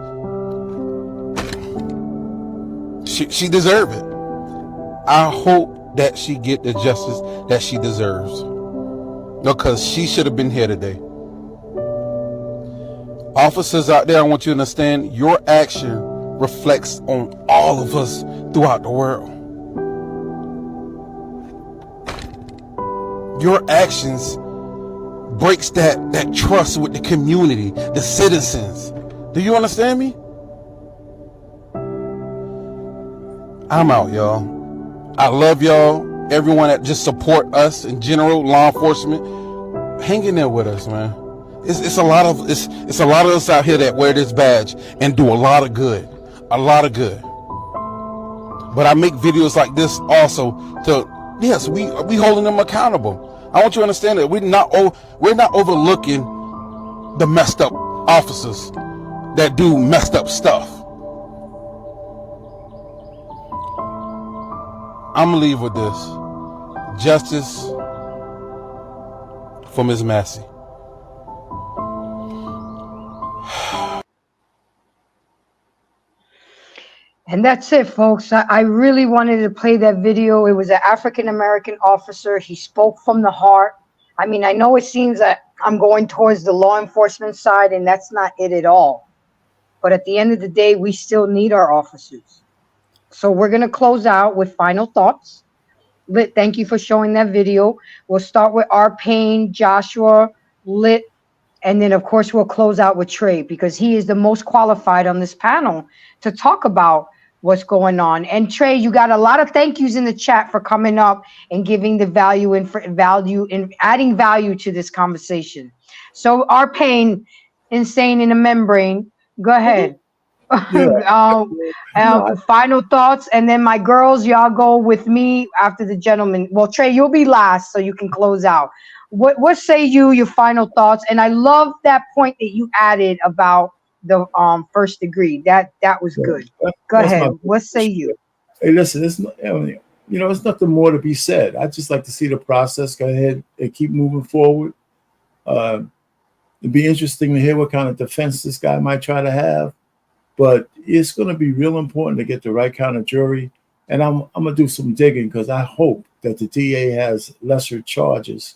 [SPEAKER 15] She deserved it. I hope that she get the justice that she deserves. Because she should have been here today. Officers out there, I want you to understand, your action reflects on all of us throughout the world. Your actions breaks that trust with the community, the citizens. Do you understand me? I'm out, y'all. I love y'all. Everyone that just support us in general, law enforcement, hang in there with us, man. It's a lot of us out here that wear this badge and do a lot of good. A lot of good. But I make videos like this also to, yes, we holding them accountable. I want you to understand that we're not overlooking the messed up officers that do messed up stuff. I'm gonna leave with this: justice for Ms. Massey.
[SPEAKER 1] And that's it, folks. I really wanted to play that video. It was an African-American officer. He spoke from the heart. I mean, I know it seems that I'm going towards the law enforcement side, and that's not it at all. But at the end of the day, we still need our officers. So we're going to close out with final thoughts. Lit, thank you for showing that video. We'll start with R. Payne, Joshua, Lit, and then, of course, we'll close out with Trey because he is the most qualified on this panel to talk about what's going on. And Trey, you got a lot of thank yous in the chat for coming up and giving the value and adding value to this conversation. So R. Payne, Insane in a Membrane, go ahead. Final thoughts, and then my girls, y'all go with me after the gentleman. Well, Trey, you'll be last so you can close out. What say you, your final thoughts? And I love that point that you added about the first degree. That was good. Go ahead. What say you?
[SPEAKER 8] Hey, listen, it's not, it's nothing more to be said. I just like to see the process go ahead and keep moving forward. It'd be interesting to hear what kind of defense this guy might try to have, but it's going to be real important to get the right kind of jury. And I'm gonna do some digging because I hope that the DA has lesser charges,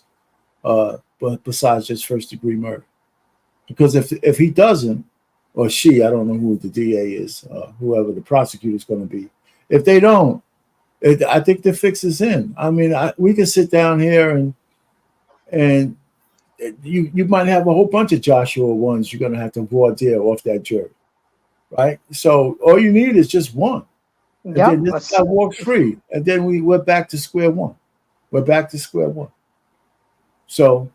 [SPEAKER 8] but besides just first degree murder. Because if he doesn't, or she, I don't know who the DA is, whoever the prosecutor is going to be. If they don't, I think the fix is in. I mean, we can sit down here and you might have a whole bunch of Joshua ones you're going to have to voir dire off that jury, right? So all you need is just one. And then this guy walks free, and then we're back to square one. We're back to square one. So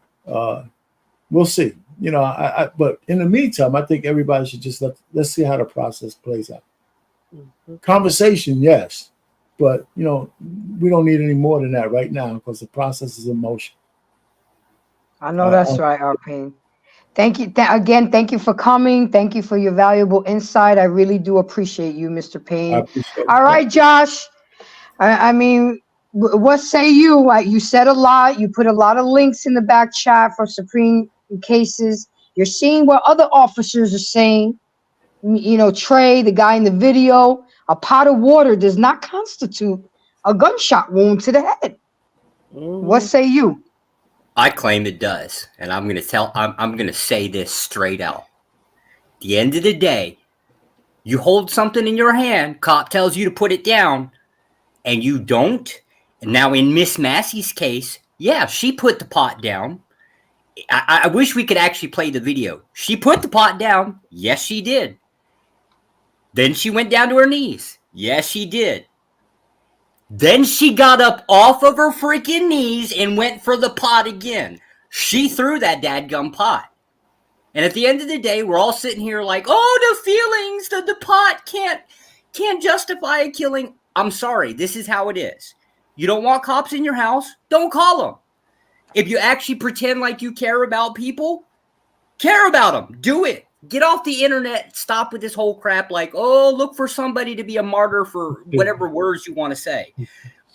[SPEAKER 8] we'll see. But in the meantime, I think everybody should just let's see how the process plays out. Conversation, yes, but we don't need any more than that right now because the process is in motion.
[SPEAKER 1] I know that's right, Arpine. Thank you again. Thank you for coming. Thank you for your valuable insight. I really do appreciate you, Mr. Payne. All right, Josh. I mean, what say you? You said a lot. You put a lot of links in the back chat for Supreme cases. You're seeing what other officers are saying. Trey, the guy in the video, a pot of water does not constitute a gunshot wound to the head. What say you?
[SPEAKER 10] I claim it does, and I'm gonna say this straight out. At the end of the day, you hold something in your hand, cop tells you to put it down, and you don't. And now in Miss Massey's case, yeah, she put the pot down. I wish we could actually play the video. She put the pot down. Yes, she did. Then she went down to her knees. Yes, she did. Then she got up off of her freaking knees and went for the pot again. She threw that dadgum pot. And at the end of the day, we're all sitting here like, oh, the feelings, the pot can't justify a killing. I'm sorry. This is how it is. You don't want cops in your house? Don't call them. If you actually pretend like you care about people, care about them. Do it. Get off the internet. Stop with this whole crap like, oh, look for somebody to be a martyr for whatever words you want to say.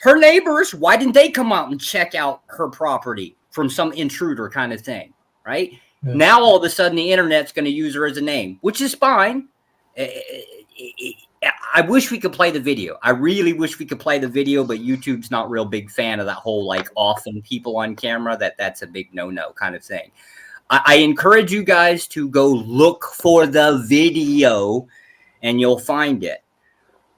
[SPEAKER 10] Her neighbors, why didn't they come out and check out her property from some intruder kind of thing, right? Yeah. Now, all of a sudden, the internet's going to use her as a name, which is fine. I wish we could play the video. I really wish we could play the video, but YouTube's not real big fan of that whole like offing people on camera. That's a big no-no kind of thing. I encourage you guys to go look for the video and you'll find it.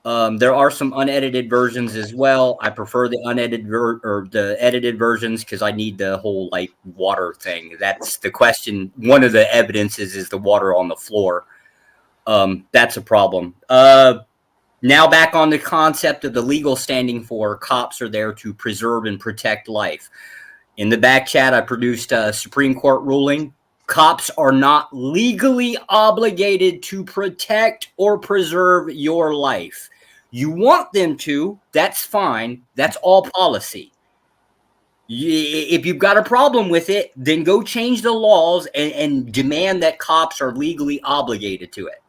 [SPEAKER 10] There are some unedited versions as well. I prefer the unedited or the edited versions because I need the whole like water thing. That's the question. One of the evidences is the water on the floor. That's a problem. Now back on the concept of the legal standing for cops are there to preserve and protect life. In the back chat, I produced a Supreme Court ruling. Cops are not legally obligated to protect or preserve your life. You want them to, that's fine. That's all policy. If you've got a problem with it, then go change the laws and demand that cops are legally obligated to it.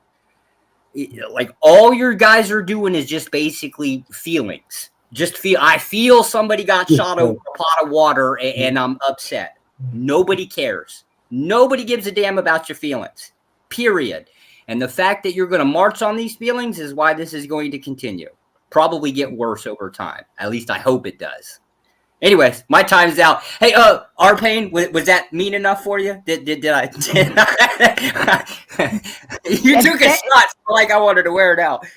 [SPEAKER 10] Like all your guys are doing is just basically feelings. I feel somebody got shot over a pot of water and I'm upset. Nobody cares. Nobody gives a damn about your feelings, period. And the fact that you're going to march on these feelings is why this is going to continue. Probably get worse over time. At least I hope it does. Anyways, my time's out. Hey, R-Pain, was that mean enough for you? Did I? You took a shot like I wanted to wear it out.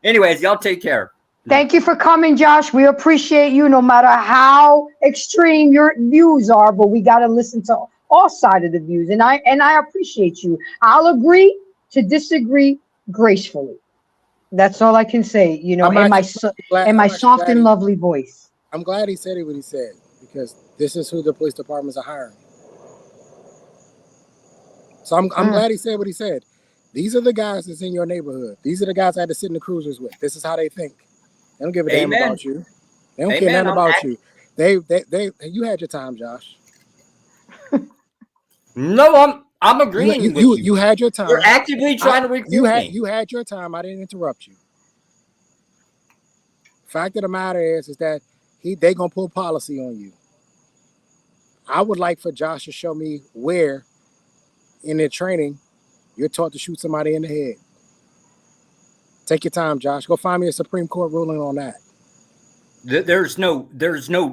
[SPEAKER 10] Anyways, y'all take care.
[SPEAKER 1] Thank you for coming, Josh. We appreciate you no matter how extreme your views are, but we got to listen to all sides of the views. And I appreciate you. I'll agree to disagree gracefully. That's all I can say, you know, in my soft and lovely voice.
[SPEAKER 9] I'm glad he said what he said, because this is who the police departments are hiring. So I'm glad he said what he said. These are the guys that's in your neighborhood. These are the guys I had to sit in the cruisers with. This is how they think. They don't give a damn about you. They don't care nothing about you. They you had your time, Josh.
[SPEAKER 10] No, I'm agreeing with you.
[SPEAKER 9] You had your time.
[SPEAKER 10] You're actively trying to recruit me.
[SPEAKER 9] You had your time. I didn't interrupt you. Fact of the matter is that they gonna pull policy on you. I would like for Josh to show me where in their training you're taught to shoot somebody in the head. Take your time, Josh. Go find me a Supreme Court ruling on that.
[SPEAKER 10] There's no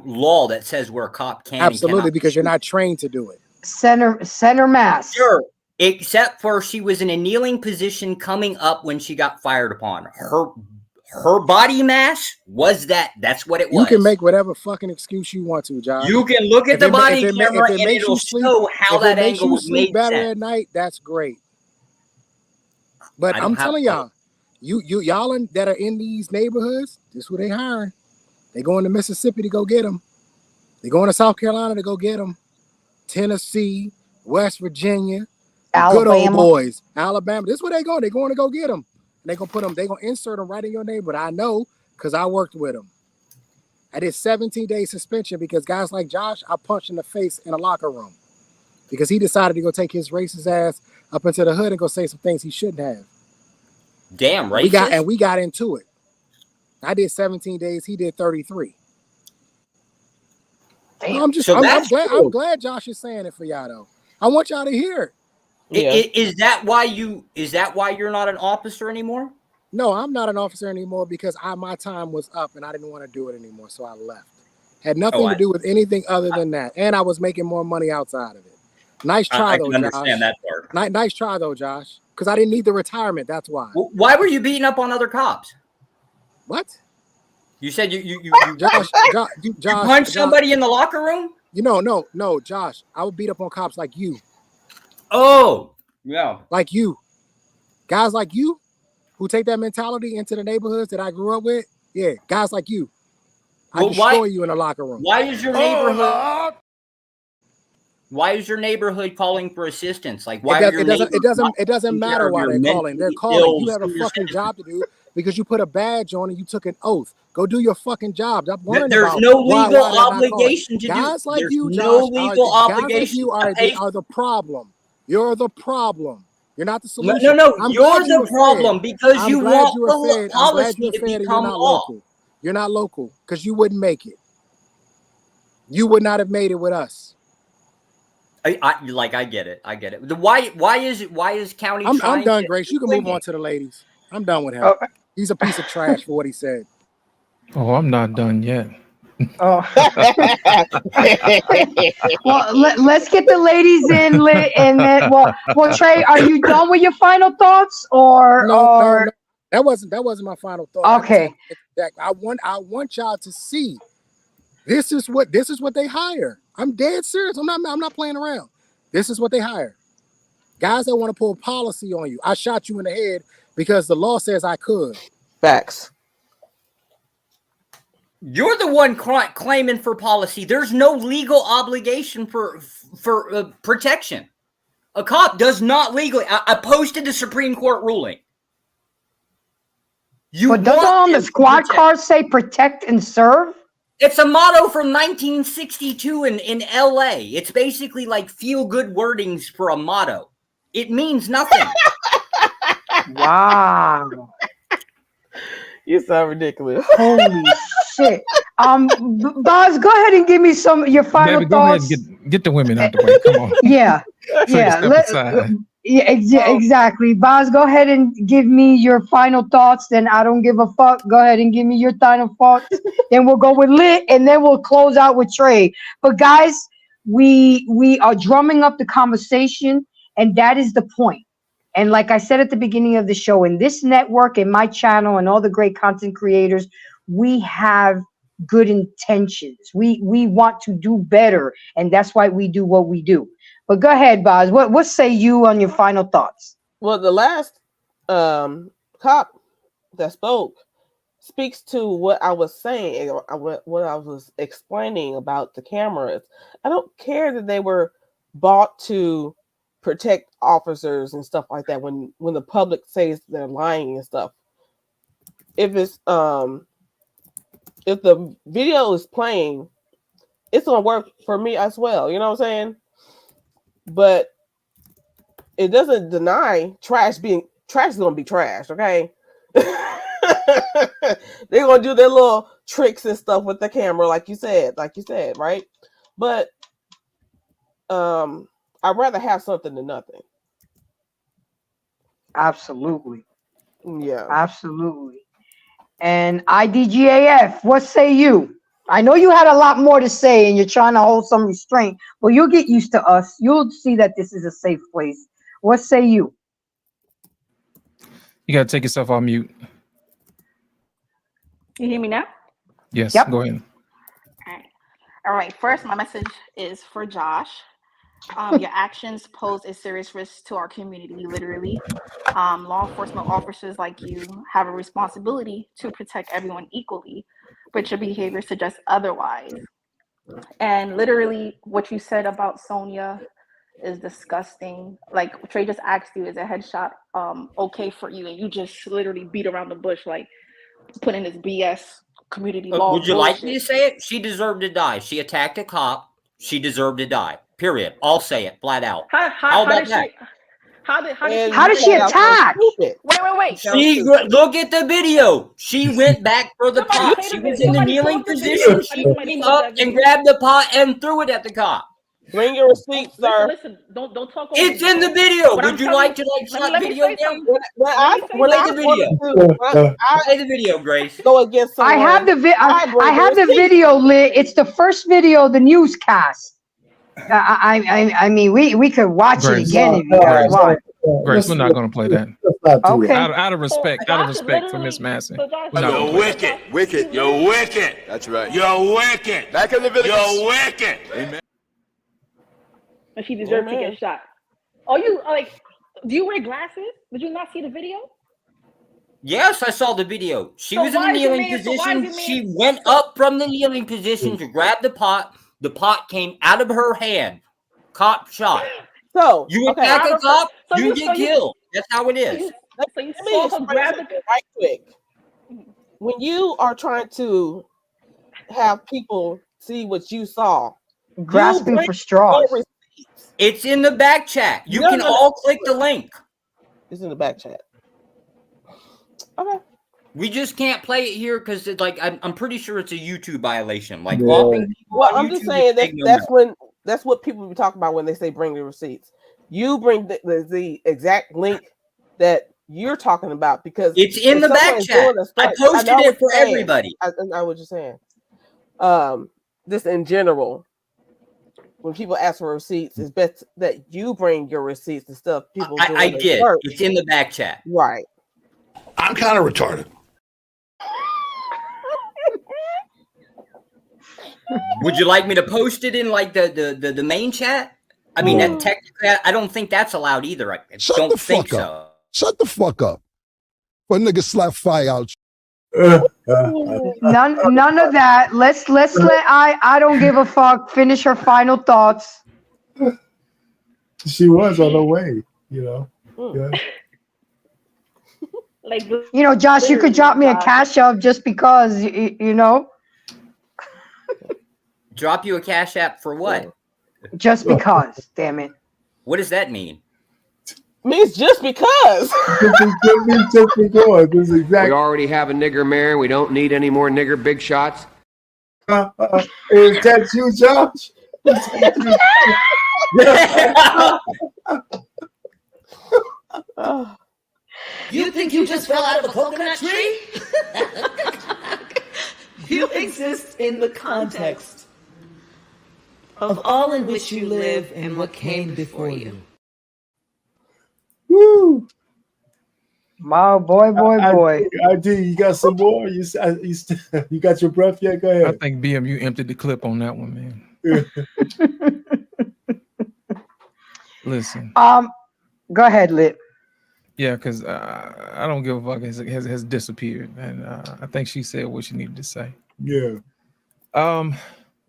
[SPEAKER 10] law that says where a cop can.
[SPEAKER 9] Absolutely, because you're not trained to do it.
[SPEAKER 1] Center mass.
[SPEAKER 10] Sure. Except for she was in a kneeling position coming up when she got fired upon. Her body mass was that's what it was.
[SPEAKER 9] You can make whatever fucking excuse you want to, Josh.
[SPEAKER 10] You can look at the body camera and it'll show how that angle was made
[SPEAKER 9] better at night. That's great. But I'm telling y'all, y'all that are in these neighborhoods, this is who they hiring. They going to Mississippi to go get them. They going to South Carolina to go get them. Tennessee, West Virginia, good old boys, Alabama. This is where they go. They're going to go get them. They're going to put them, they're going to insert them right in your neighborhood. I know because I worked with them. I did 17-day suspension because guys like Josh, I punched in the face in a locker room because he decided to go take his racist ass up into the hood and go say some things he shouldn't have.
[SPEAKER 10] Damn, racist.
[SPEAKER 9] We got into it. I did 17 days. He did 33. Damn. I'm glad Josh is saying it for y'all though. I want y'all to hear it.
[SPEAKER 10] Yeah. Is that why you're not an officer anymore?
[SPEAKER 9] No, I'm not an officer anymore because my time was up and I didn't want to do it anymore, so I left. Had nothing to do with anything other than that, and I was making more money outside of it. Nice try, though, Josh. I can understand that part. Nice try, though, Josh. Because I didn't need the retirement. That's why.
[SPEAKER 10] Why were you beating up on other cops?
[SPEAKER 9] What?
[SPEAKER 10] You said you
[SPEAKER 9] Josh,
[SPEAKER 10] punched somebody in the locker room?
[SPEAKER 9] No, Josh. I would beat up on cops like you.
[SPEAKER 10] Oh, yeah.
[SPEAKER 9] Like you. Guys like you who take that mentality into the neighborhoods that I grew up with. Yeah, guys like you. I destroy you in the locker room.
[SPEAKER 10] Why is your neighborhood calling for assistance? Like why
[SPEAKER 9] it doesn't matter why they're calling. They're calling. You have a fucking job to do because you put a badge on and you took an oath. Go do your fucking job.
[SPEAKER 10] There's no legal obligation to do.
[SPEAKER 9] Guys like you, Josh, are the problem. You're the problem. You're not the solution.
[SPEAKER 10] No, you're the problem because you want the policy to become law.
[SPEAKER 9] You're not local because you wouldn't make it. You would not have made it with us.
[SPEAKER 10] I get it. I get it. Why is county?
[SPEAKER 9] I'm done, Grace. You can move on to the ladies. I'm done with him. Oh. He's a piece of trash for what he said.
[SPEAKER 12] Oh, I'm not done yet.
[SPEAKER 1] Oh. Well, let's get the ladies in, and then well, Trey, are you done with your final thoughts, or
[SPEAKER 9] no. That wasn't my final thought.
[SPEAKER 1] Okay.
[SPEAKER 9] I want y'all to see. This is what they hire. I'm dead serious. I'm not playing around. This is what they hire. Guys that want to pull policy on you. I shot you in the head because the law says I could.
[SPEAKER 13] Facts.
[SPEAKER 10] You're the one claiming for policy. There's no legal obligation for protection. A cop does not legally. I posted the Supreme Court ruling.
[SPEAKER 1] But doesn't on the squad car say "protect and serve"?
[SPEAKER 10] It's a motto from 1962 in LA. It's basically like feel-good wordings for a motto. It means nothing.
[SPEAKER 1] Wow.
[SPEAKER 13] You sound ridiculous.
[SPEAKER 1] Holy shit. Boz, go ahead and give me your final
[SPEAKER 12] Baby, go ahead
[SPEAKER 1] thoughts.
[SPEAKER 12] and get the women out the way. Come on.
[SPEAKER 1] Yeah,
[SPEAKER 12] Take a
[SPEAKER 1] yeah.
[SPEAKER 12] step aside.
[SPEAKER 1] Exactly. Boz, go ahead and give me your final thoughts. Then I don't give a fuck. Go ahead and give me your final thoughts. Then we'll go with Lit, and then we'll close out with Trey. But guys, we are drumming up the conversation, and that is the point. And like I said at the beginning of the show, in this network, in my channel, and all the great content creators, we have good intentions. We want to do better, and that's why we do what we do. But go ahead, Boz. What say you on your final thoughts?
[SPEAKER 13] Well, the last cop that spoke speaks to what I was saying, what I was explaining about the cameras. I don't care that they were bought to protect officers and stuff like that. When the public says they're lying and stuff, if it's if the video is playing, it's gonna work for me as well. You know what I'm saying? But it doesn't deny trash is gonna be trash. Okay. They're gonna do their little tricks and stuff with the camera, like you said, right? But I'd rather have something than nothing.
[SPEAKER 1] Absolutely.
[SPEAKER 13] Yeah.
[SPEAKER 1] Absolutely. And IDGAF, what say you? I know you had a lot more to say and you're trying to hold some restraint, but you'll get used to us. You'll see that this is a safe place. What say you?
[SPEAKER 12] You got to take yourself off mute.
[SPEAKER 14] You hear me now?
[SPEAKER 12] Yes,
[SPEAKER 1] Yep.
[SPEAKER 12] go ahead.
[SPEAKER 14] All right. First, my message is for Josh. Your actions pose a serious risk to our community, literally. Law enforcement officers like you have a responsibility to protect everyone equally, but your behavior suggests otherwise. And literally, what you said about Sonia is disgusting. Like Trey just asked you, is a headshot okay for you? And you just literally beat around the bush, like putting this BS community law.
[SPEAKER 10] Would you like me to say it? She deserved to die. She attacked a cop. She deserved to die. Period. I'll say it flat out. How about that?
[SPEAKER 14] How
[SPEAKER 1] did she attack?
[SPEAKER 14] Wait.
[SPEAKER 10] Look at the video. She went back for the pot. She was in the kneeling position. She came up and grabbed the pot and threw it at the cop.
[SPEAKER 13] Bring your receipts, sir.
[SPEAKER 14] Listen, don't talk.
[SPEAKER 10] It's in the video. Would you like to shut video down? Play the video, Grace.
[SPEAKER 13] Go against someone.
[SPEAKER 1] I have the video Lit. It's the first video of the newscast. I mean, we could watch it again if you guys want.
[SPEAKER 12] Grace, we're not going to play that.
[SPEAKER 1] Okay.
[SPEAKER 12] Out of respect for Miss Massey.
[SPEAKER 16] You're wicked. You're wicked. That's right. You're wicked. Back in the village. You're wicked. Amen.
[SPEAKER 14] And she deserved to get shot. Oh, do you wear glasses? Did you not see the video?
[SPEAKER 10] Yes, I saw the video. She was in the kneeling position. She went up from the kneeling position to grab the pot. The pot came out of her hand. Cop shot.
[SPEAKER 13] So
[SPEAKER 10] you attack a cop, you get killed. That's how it is.
[SPEAKER 13] Let me explain something right quick. When you are trying to have people see what you saw,
[SPEAKER 1] grasping for straws.
[SPEAKER 10] It's in the back chat. You can all click the link.
[SPEAKER 13] It's in the back chat. Okay.
[SPEAKER 10] We just can't play it here because it's like I'm pretty sure it's a YouTube violation. Like,
[SPEAKER 13] well, I'm just saying that's what people be talking about when they say bring the receipts. You bring the exact link that you're talking about because
[SPEAKER 10] it's in the back chat. I posted it for everybody.
[SPEAKER 13] I know what you're saying. Just in general, when people ask for receipts, it's best that you bring your receipts and stuff. People,
[SPEAKER 10] I did. It's in the back chat.
[SPEAKER 13] Right.
[SPEAKER 16] I'm kind of retarded.
[SPEAKER 10] Would you like me to post it in like the main chat? I mean, that technically, I don't think that's allowed either. I don't think so.
[SPEAKER 17] Shut the fuck up. But nigga slap fire out.
[SPEAKER 1] None of that. Let's let I don't give a fuck finish her final thoughts.
[SPEAKER 8] She was on her way, you know. Yeah.
[SPEAKER 14] Like,
[SPEAKER 1] Josh, you could drop me a cash up just because, you know.
[SPEAKER 10] Drop you a cash app for what?
[SPEAKER 1] Just because, damn it.
[SPEAKER 10] What does that mean?
[SPEAKER 13] Means just because.
[SPEAKER 8] Just because. This is exactly.
[SPEAKER 18] We already have a nigger mayor. We don't need any more nigger big shots.
[SPEAKER 8] Is that you, Josh?
[SPEAKER 18] You think you just fell out of a coconut tree? You exist in the context of all in which you live and what came before you.
[SPEAKER 8] Woo!
[SPEAKER 1] My boy.
[SPEAKER 8] I do. You got some more? You got your breath yet? Go
[SPEAKER 12] I
[SPEAKER 8] ahead.
[SPEAKER 12] think BM, emptied the clip on that one, man. Listen.
[SPEAKER 1] Go ahead, Lit.
[SPEAKER 12] Yeah, because I don't give a fuck. Has disappeared, and I think she said what she needed to say.
[SPEAKER 8] Yeah.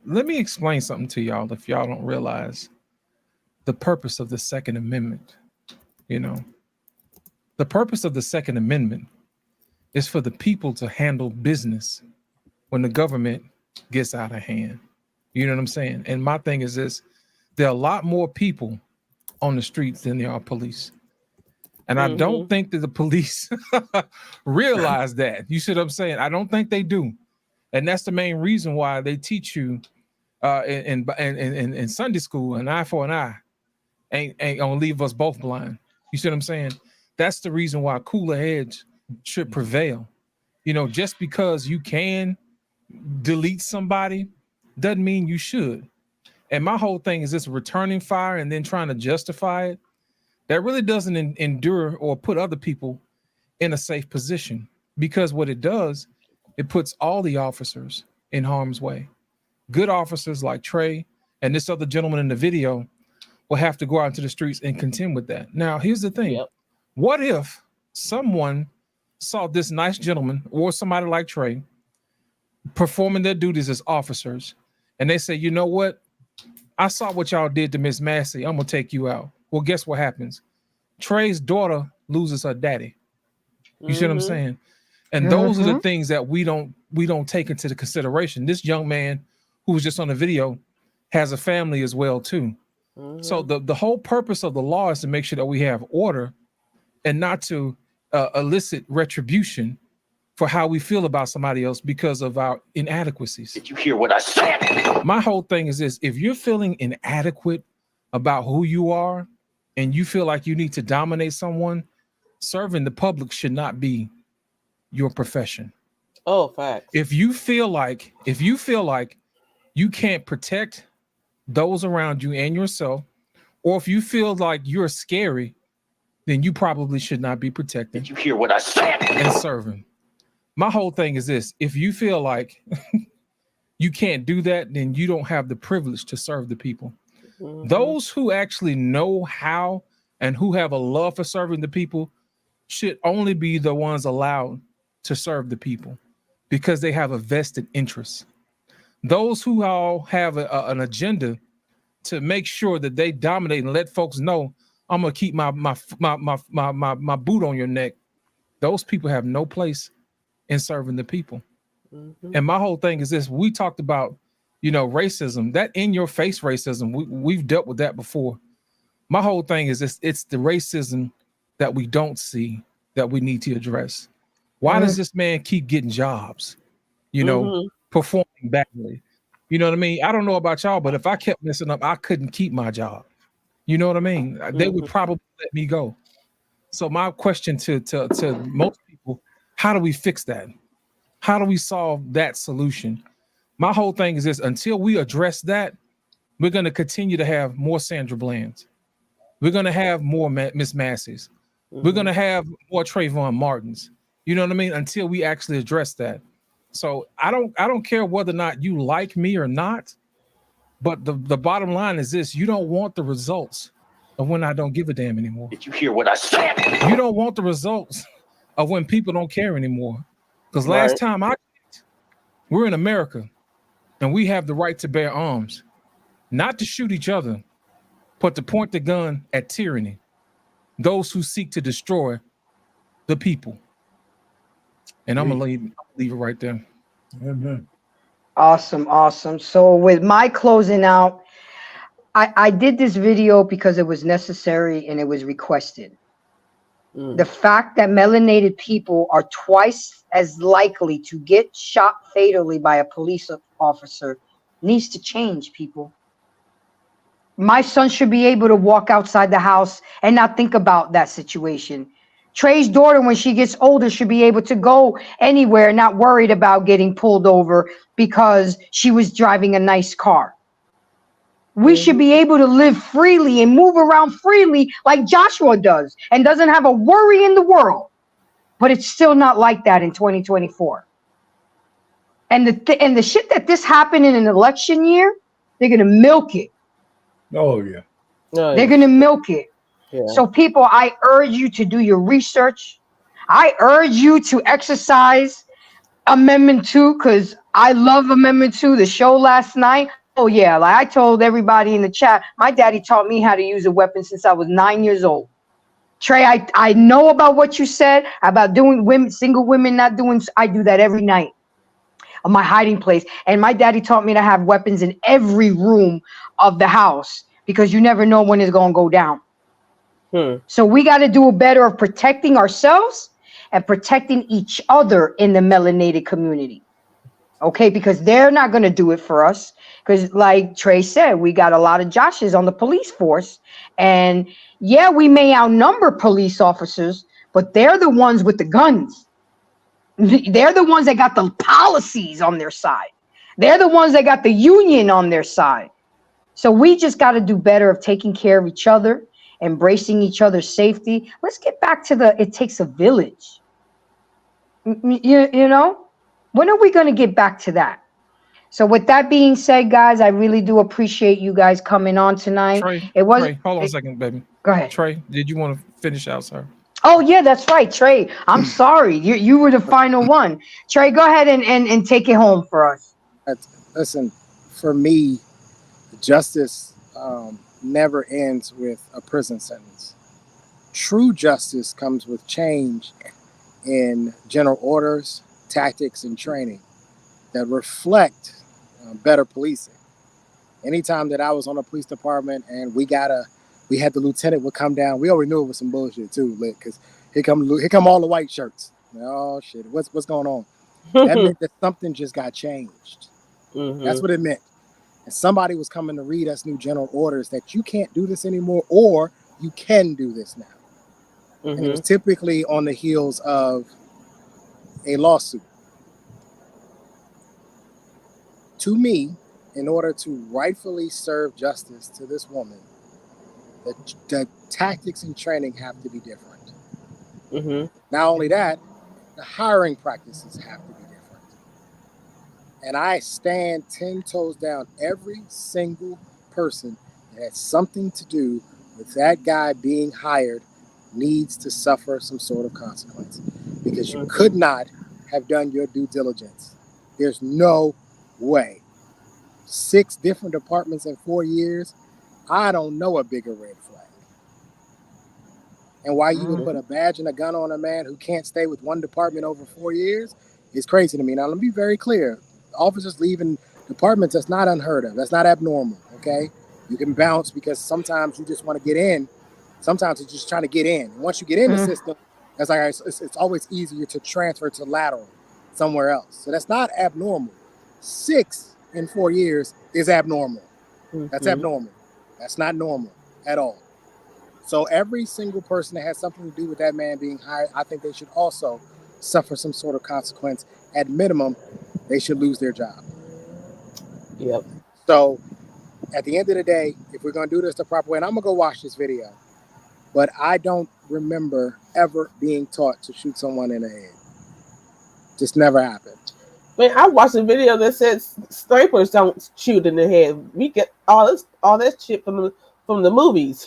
[SPEAKER 12] Let me explain something to y'all if y'all don't realize the purpose of the Second Amendment. You know, the purpose of the Second Amendment is for the people to handle business when the government gets out of hand. You know what I'm saying? And my thing is this: there are a lot more people on the streets than there are police. And I don't think that the police realize that. You see what I'm saying? I don't think they do. And that's the main reason why they teach you in Sunday school, an eye for an eye ain't gonna leave us both blind. You see what I'm saying? That's the reason why cooler heads should prevail. You know, just because you can delete somebody doesn't mean you should. And my whole thing is this: returning fire and then trying to justify it. That really doesn't endure or put other people in a safe position, because what it does, it puts all the officers in harm's way. Good officers like Trey and this other gentleman in the video will have to go out into the streets and contend with that. Now, here's the thing. Yep. What if someone saw this nice gentleman or somebody like Trey performing their duties as officers, and they say, you know what? I saw what y'all did to Miss Massey. I'm going to take you out. Well, guess what happens? Trey's daughter loses her daddy. You see what I'm saying? And those are the things that we don't take into the consideration. This young man who was just on the video has a family as well too. So the whole purpose of the law is to make sure that we have order and not to elicit retribution for how we feel about somebody else because of our inadequacies.
[SPEAKER 16] Did you hear what I said?
[SPEAKER 12] My whole thing is this: if you're feeling inadequate about who you are and you feel like you need to dominate someone, serving the public should not be your profession.
[SPEAKER 13] Oh, facts.
[SPEAKER 12] If you feel like you can't protect those around you and yourself, or if you feel like you're scary, then you probably should not be protecting.
[SPEAKER 16] Did you hear what I said?
[SPEAKER 12] And serving. My whole thing is this: if you feel like you can't do that, then you don't have the privilege to serve the people. Those who actually know how and who have a love for serving the people should only be the ones allowed to serve the people because they have a vested interest. Those who all have an agenda to make sure that they dominate and let folks know, I'm gonna keep my boot on your neck. Those people have no place in serving the people. And my whole thing is this: we talked about, racism, that in your face racism. We've dealt with that before. My whole thing is this: it's the racism that we don't see that we need to address. Why does this man keep getting jobs, performing badly? You know what I mean? I don't know about y'all, but if I kept messing up, I couldn't keep my job. You know what I mean? They would probably let me go. So my question to most people: how do we fix that? How do we solve that solution? My whole thing is this: until we address that, we're going to continue to have more Sandra Blands. We're going to have more Miss Masseys. We're going to have more Trayvon Martins. You know what I mean? Until we actually address that. So I don't care whether or not you like me or not, but the bottom line is this: you don't want the results of when I don't give a damn anymore.
[SPEAKER 16] Did you hear what I said?
[SPEAKER 12] You don't want the results of when people don't care anymore. Because last time I checked, we're in America and we have the right to bear arms, not to shoot each other, but to point the gun at tyranny, those who seek to destroy the people. And I'm gonna leave it right there.
[SPEAKER 8] Amen.
[SPEAKER 1] Awesome. So with my closing out, I did this video because it was necessary and it was requested. The fact that melanated people are twice as likely to get shot fatally by a police officer needs to change, people. My son should be able to walk outside the house and not think about that situation. Trey's daughter, when she gets older, should be able to go anywhere, not worried about getting pulled over because she was driving a nice car. We should be able to live freely and move around freely like Joshua does and doesn't have a worry in the world. But it's still not like that in 2024. And the shit that this happened in an election year, they're going to milk it.
[SPEAKER 8] Oh, yeah.
[SPEAKER 1] They're going to milk it.
[SPEAKER 13] Yeah.
[SPEAKER 1] So people, I urge you to do your research. I urge you to exercise Amendment 2 because I love Amendment 2. The show last night. Oh, yeah. Like I told everybody in the chat, my daddy taught me how to use a weapon since I was 9 years old. Trey, I know about what you said about doing single women not doing. I do that every night on my hiding place. And my daddy taught me to have weapons in every room of the house because you never know when it's going to go down. So we got to do a better of protecting ourselves and protecting each other in the melanated community. Okay, because they're not going to do it for us. Because like Trey said, we got a lot of Joshes on the police force. And yeah, we may outnumber police officers, but they're the ones with the guns. They're the ones that got the policies on their side. They're the ones that got the union on their side. So we just got to do better of taking care of each other, embracing each other's safety. Let's get back to it takes a village. You know, when are we going to get back to that? So with that being said, guys, I really do appreciate you guys coming on tonight.
[SPEAKER 12] Trey, hold on a second, baby.
[SPEAKER 1] Go ahead.
[SPEAKER 12] Trey, did you want to finish out, sir?
[SPEAKER 1] Oh, yeah, that's right, Trey. I'm sorry. You were the final one. Trey, go ahead and take it home for us.
[SPEAKER 9] Listen, for me, justice never ends with a prison sentence. True justice comes with change in general orders, tactics, and training that reflect better policing. Anytime that I was on a police department and we had the lieutenant would come down, we already knew it was some bullshit too, lit, because here come all the white shirts. Oh shit, what's going on? That meant that something just got changed. That's what it meant. And somebody was coming to read us new general orders that you can't do this anymore, or you can do this now. And it was typically on the heels of a lawsuit. To me, in order to rightfully serve justice to this woman, the tactics and training have to be different. Not only that, the hiring practices have to be different. And I stand 10 toes down. Every single person that has something to do with that guy being hired needs to suffer some sort of consequence, because you could not have done your due diligence. There's no way. 6 different departments in 4 years. I don't know a bigger red flag. And why you would put a badge and a gun on a man who can't stay with one department over 4 years is crazy to me. Now, let me be very clear. Officers leaving departments, that's not unheard of. That's not abnormal, okay? You can bounce because sometimes you just want to get in. Sometimes you're just trying to get in. And once you get in the system, that's like it's always easier to transfer to lateral somewhere else. So that's not abnormal. 6 in 4 years is abnormal. That's abnormal. That's not normal at all. So every single person that has something to do with that man being hired, I think they should also suffer some sort of consequence. At minimum, they should lose their job.
[SPEAKER 13] Yep.
[SPEAKER 9] So at the end of the day, if we're going to do this the proper way, and I'm going to go watch this video, but I don't remember ever being taught to shoot someone in the head. Just never happened.
[SPEAKER 13] Man, I watched a video that said snipers don't shoot in the head. We get all that shit from the movies.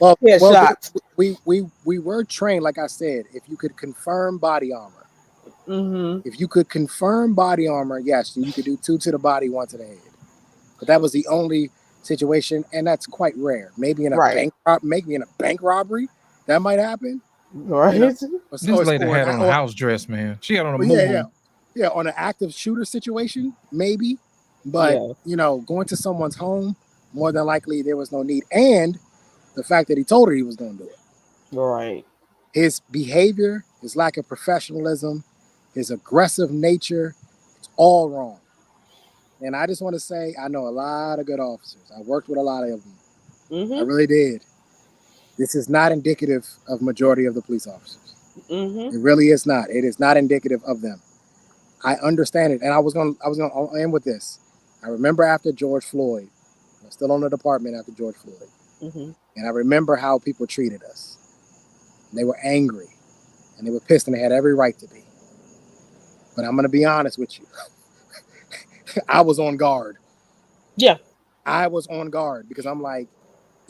[SPEAKER 9] Well,
[SPEAKER 13] shots.
[SPEAKER 9] We were trained, like I said, if you could confirm body armor. If you could confirm body armor, yes, you could do 2 to the body, 1 to the head. But that was the only situation, and that's quite rare. Maybe in a bank robbery, that might happen.
[SPEAKER 13] Right.
[SPEAKER 9] You know?
[SPEAKER 12] This lady had on a house dress, man. She had on a moo-moo.
[SPEAKER 9] Yeah, on an active shooter situation, maybe. But, you know, going to someone's home, more than likely there was no need. And the fact that he told her he was going to do it.
[SPEAKER 13] Right.
[SPEAKER 9] His behavior, his lack of professionalism, his aggressive nature, it's all wrong. And I just want to say, I know a lot of good officers. I worked with a lot of them. I really did. This is not indicative of majority of the police officers. It really is not. It is not indicative of them. I understand it. And I was gonna end with this. I remember after George Floyd, I was still on the department after George Floyd. And I remember how people treated us. And they were angry and they were pissed, and they had every right to be. But I'm gonna be honest with you. I was on guard.
[SPEAKER 13] Yeah.
[SPEAKER 9] I was on guard because I'm like,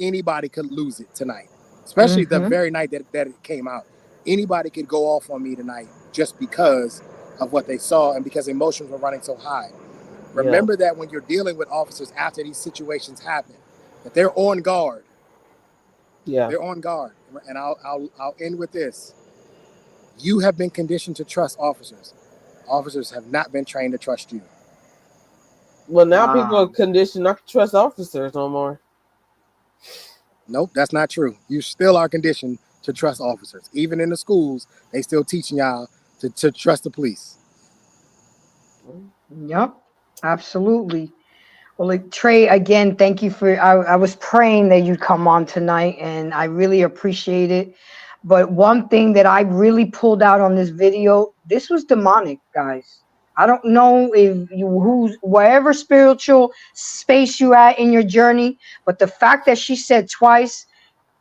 [SPEAKER 9] anybody could lose it tonight. Especially the very night that it came out. Anybody could go off on me tonight just because of what they saw and because emotions were running so high. Remember that when you're dealing with officers after these situations happen, that they're on guard.
[SPEAKER 13] Yeah.
[SPEAKER 9] They're on guard. And I'll end with this. You have been conditioned to trust officers. Officers have not been trained to trust you.
[SPEAKER 13] Well, now people are conditioned not to trust officers no more.
[SPEAKER 9] Nope, that's not true. You still are conditioned to trust officers. Even in the schools, they still teaching y'all to trust the police.
[SPEAKER 1] Yep, absolutely. Well, like, Trey, again, thank you for, I was praying that you'd come on tonight, and I really appreciate it. But one thing that I really pulled out on this video, this was demonic, guys. I don't know if wherever spiritual space you at in your journey, but the fact that she said twice,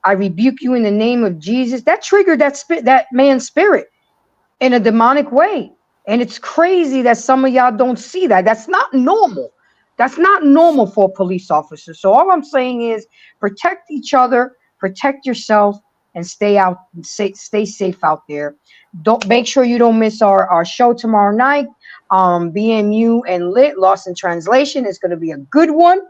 [SPEAKER 1] I rebuke you in the name of Jesus, that triggered that man's spirit in a demonic way. And it's crazy that some of y'all don't see that. That's not normal. That's not normal for a police officer. So all I'm saying is protect each other, protect yourself, and stay safe out there. Don't make sure you don't miss our show tomorrow night. BMU and Lit, Lost in Translation, is going to be a good one.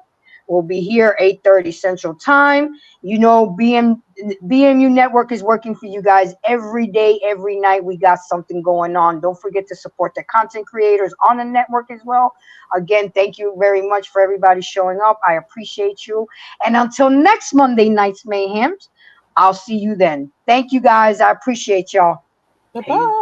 [SPEAKER 1] We'll be here 8:30 Central Time. You know, BMU Network is working for you guys every day, every night. We got something going on. Don't forget to support the content creators on the network as well. Again, thank you very much for everybody showing up. I appreciate you. And until next Monday night's Mayhems, I'll see you then. Thank you, guys. I appreciate y'all.
[SPEAKER 13] Bye-bye.